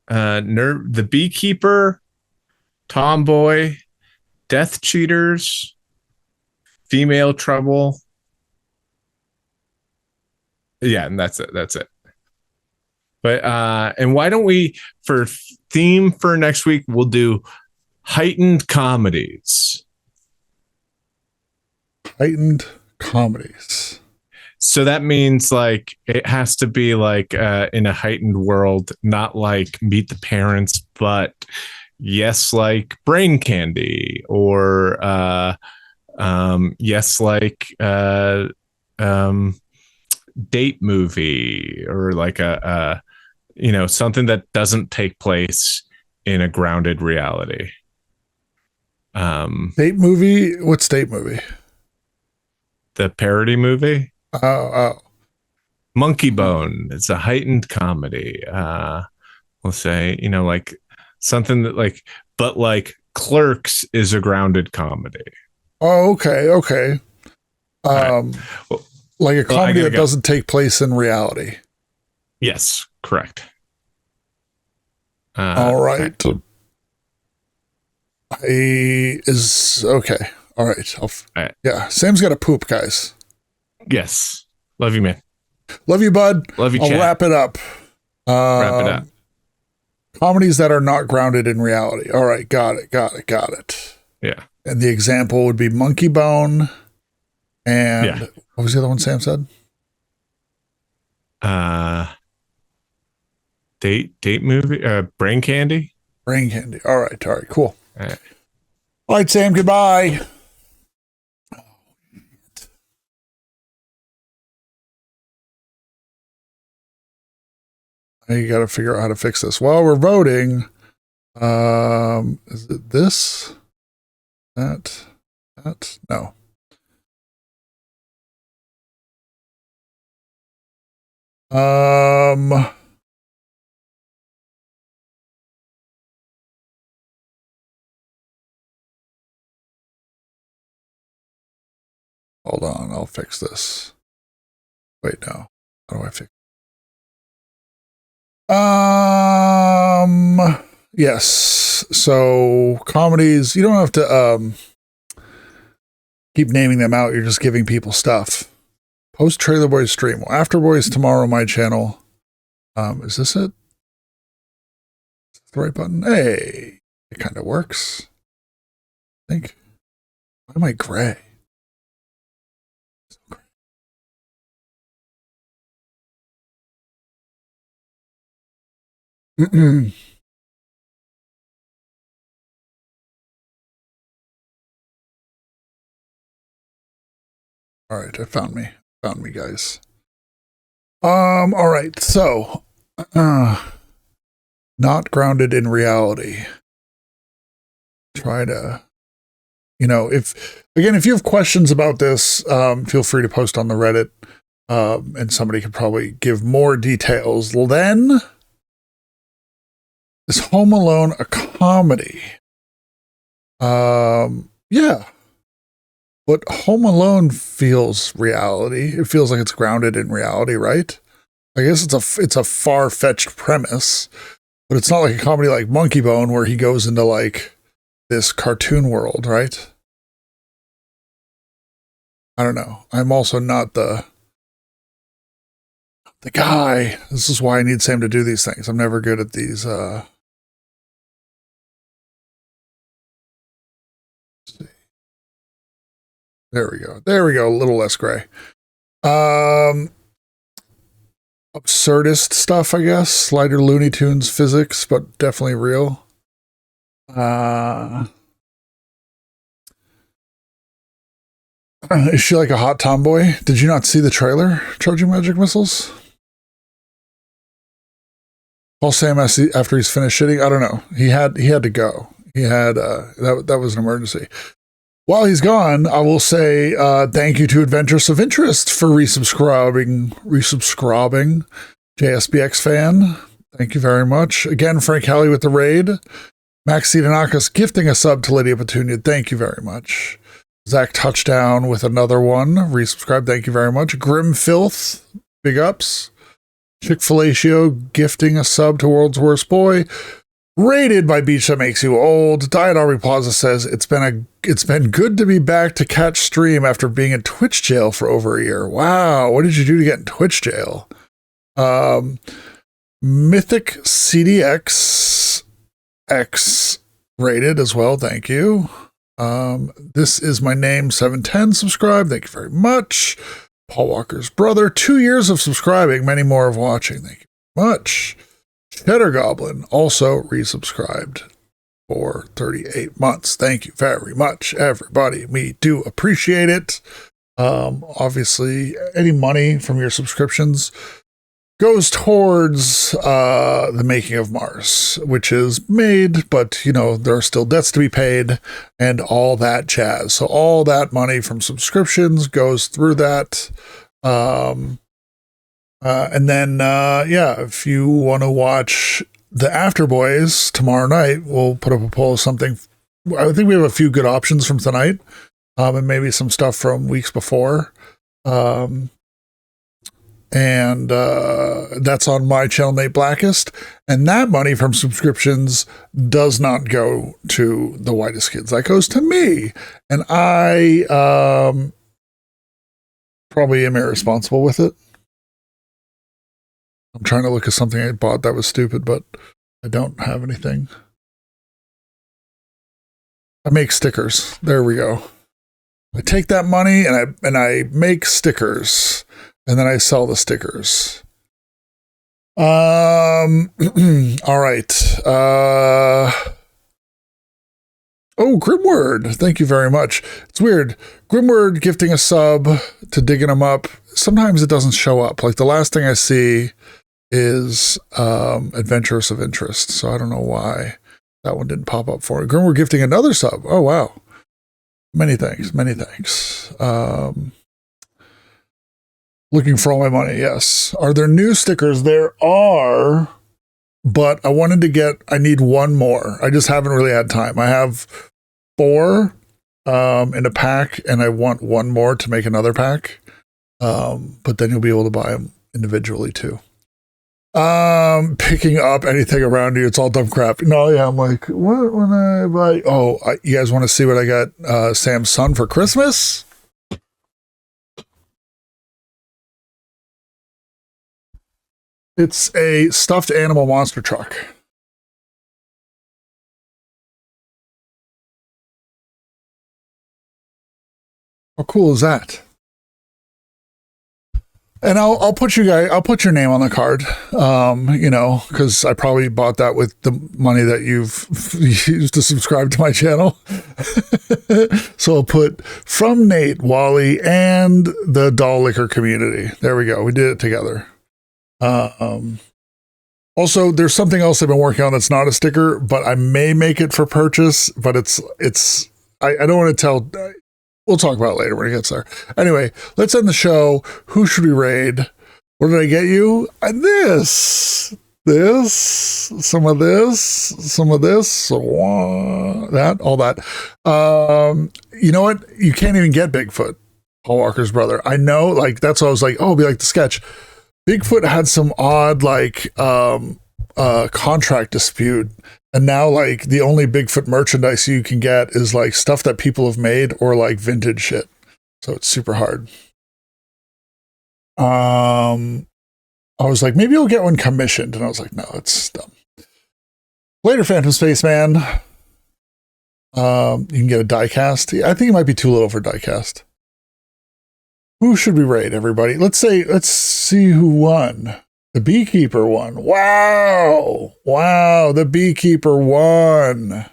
S4: the Beekeeper, Tomboy, Death Cheaters, Female Trouble. Yeah, and that's it. But and why don't we, for theme for next week, we'll do heightened comedies.
S3: Heightened comedies.
S4: So that means like it has to be like in a heightened world, not like Meet the Parents, but yes, like Brain Candy, or yes, like date movie, or like a something that doesn't take place in a grounded reality.
S3: Date movie? What's date movie?
S4: The parody movie.
S3: Oh.
S4: Monkey Bone. It's a heightened comedy. We'll say, like something that like, but like Clerks is a grounded comedy.
S3: Oh, okay.
S4: Right.
S3: Like a comedy that doesn't take place in reality.
S4: Yes, correct.
S3: All right. Okay. All right. Yeah. Sam's got to poop, guys.
S4: Yes. Love you, man.
S3: Love you, bud.
S4: Love you,
S3: I'll
S4: Chad.
S3: wrap it up. Comedies that are not grounded in reality. All right. Got it.
S4: Yeah.
S3: And the example would be Monkey Bone. And what was the other one Sam said?
S4: date movie, Brain Candy.
S3: Brain Candy. All right, cool.
S4: All
S3: right, Sam, goodbye. You got to figure out how to fix this. While we're voting, is it this? That? No. Hold on, I'll fix this. Wait, no. How do I fix? Yes. So comedies, you don't have to keep naming them out. You're just giving people stuff. Post Trailer Boys stream. Well, After Boys tomorrow on my channel. Is this it? Is this the right button? Hey, it kind of works. I think. Why am I gray? All right, found me, guys. All right, so not grounded in reality. Try to, if you have questions about this, feel free to post on the Reddit, and somebody could probably give more details. Then, is Home Alone a comedy? Yeah. But Home Alone feels reality. It feels like it's grounded in reality, right? I guess it's a far-fetched premise, but it's not like a comedy like Monkey Bone where he goes into like this cartoon world, right? I don't know. I'm also not the guy. This is why I need Sam to do these things. I'm never good at these. There we go. A little less gray. Absurdist stuff, I guess. Slider Looney Tunes physics, but definitely real. Is she like a hot tomboy? Did you not see the trailer? Charging magic missiles? Call Sam after he's finished shitting. I don't know. He had to go. He had that was an emergency. While he's gone, I will say thank you to Adventures of Interest for resubscribing. JSBX fan, thank you very much. Again, Frank Howley with the raid. Max Tanaka's gifting a sub to Lydia Petunia. Thank you very much. Zach Touchdown with another one. Resubscribe. Thank you very much. Grim Filth. Big ups. Chick-fil-A gifting a sub to World's Worst Boy. Rated by Beach That Makes You Old. Diet Aubrey Plaza says it's been good to be back to catch stream after being in Twitch jail for over a year. Wow, what did you do to get in Twitch jail? Mythic CDX X rated as well. Thank you. This is my name 710 subscribe. Thank you very much. Paul Walker's brother, 2 years of subscribing, many more of watching. Thank you very much. Cheddar Goblin also resubscribed for 38 months. Thank you very much, everybody. We do appreciate it. Obviously, any money from your subscriptions goes towards the making of Mars, which is made, but there are still debts to be paid and all that jazz. So all that money from subscriptions goes through that. And then, if you want to watch the After Boys tomorrow night, we'll put up a poll of something. I think we have a few good options from tonight, and maybe some stuff from weeks before. And that's on my channel, Nate Blackest. And that money from subscriptions does not go to the Whitest Kids. That goes to me. And I probably am irresponsible with it. I'm trying to look at something I bought that was stupid, but I don't have anything. I make stickers. There we go. I take that money and I make stickers, and then I sell the stickers. All right. Oh, Grimword. Thank you very much. It's weird. Grimword gifting a sub to digging them up. Sometimes it doesn't show up. Like the last thing I see is Adventurous of Interest. So I don't know why that one didn't pop up for it. Grimword gifting another sub. Oh, wow. Many thanks. Many thanks. Looking for all my money. Yes. Are there new stickers? There are, but I need one more. I just haven't really had time. I have 4 in a pack, and I want one more to make another pack. But then you'll be able to buy them individually too. Picking up anything around you, it's all dumb crap. No, yeah, I'm like, what when I buy? Oh, you guys want to see what I got Sam's son for Christmas? It's a stuffed animal monster truck. How cool is that? And I'll put your name on the card, because I probably bought that with the money that you've used to subscribe to my channel. So I'll put from Nate, Wally, and the Doll Liquor community. There we go. We did it together. Also, there's something else I've been working on that's not a sticker, but I may make it for purchase, but I don't want to tell. We'll talk about it later when it gets there. Anyway, let's end the show. Who should we raid? What did I get you? This, some of this, that, all that. You know what? You can't even get Bigfoot, Paul Walker's brother. I know, like, that's what I was like, oh, it'll be like the sketch. Bigfoot had some odd, like, contract dispute. And now, like, the only Bigfoot merchandise you can get is, like, stuff that people have made or, like, vintage shit. So it's super hard. I was like, maybe I'll get one commissioned. And I was like, no, it's dumb. Later, Phantom Spaceman. You can get a die-cast. I think it might be too little for die-cast. Who should we raid, everybody? Let's see who won. The Beekeeper won. Wow. The Beekeeper won.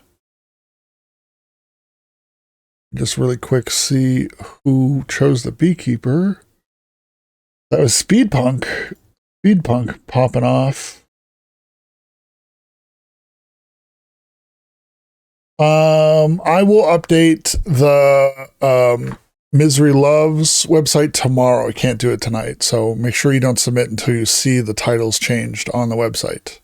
S3: Just really quick, see who chose the Beekeeper. That was Speedpunk. Speedpunk popping off. I will update the Misery Loves website tomorrow. I can't do it tonight, so make sure you don't submit until you see the titles changed on the website.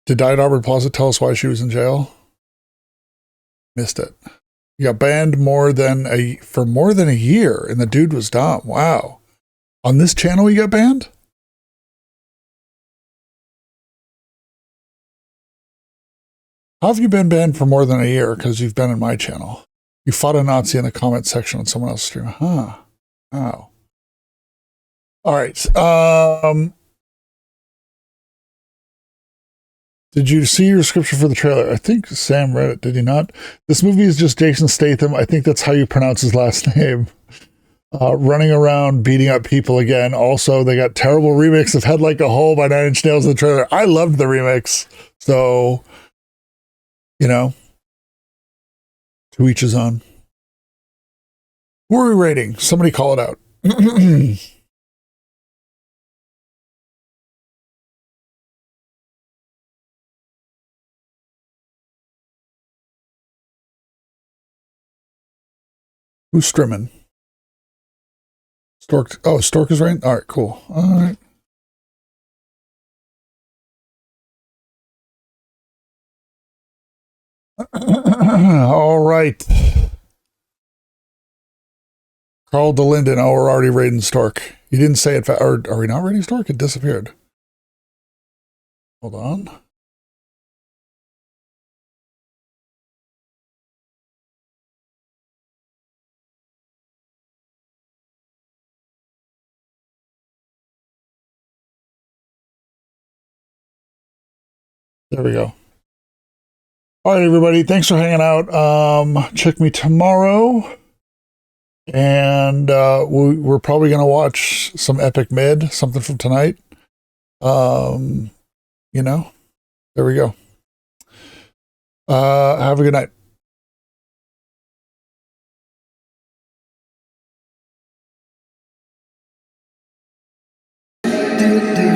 S3: Did Diet Auburn Plaza tell us why she was in jail? Missed it. You got banned for more than a year, and the dude was dumb. Wow. On this channel, you got banned? How have you been banned for more than a year? Because you've been in my channel. You fought a Nazi in the comment section on someone else's stream. Huh. Oh. All right. Did you see your description for the trailer? I think Sam read it. Did he not? This movie is just Jason Statham. I think that's how you pronounce his last name. Running around, beating up people again. Also, they got terrible remix of Head Like a Hole by 9 Inch Nails in the trailer. I loved the remix. So... to each his own. Who are we rating? Somebody call it out. Who's streaming? Stork. Oh, Stork is right. All right, cool. All right. All right. Carl DeLinden. Oh, we're already raiding Stork. You didn't say it. Or are we not raiding Stork? It disappeared. Hold on. There we go. All right, everybody. Thanks for hanging out. Check me tomorrow. And we're probably going to watch some epic mid, something from tonight. You know, there we go. Have a good night.
S8: do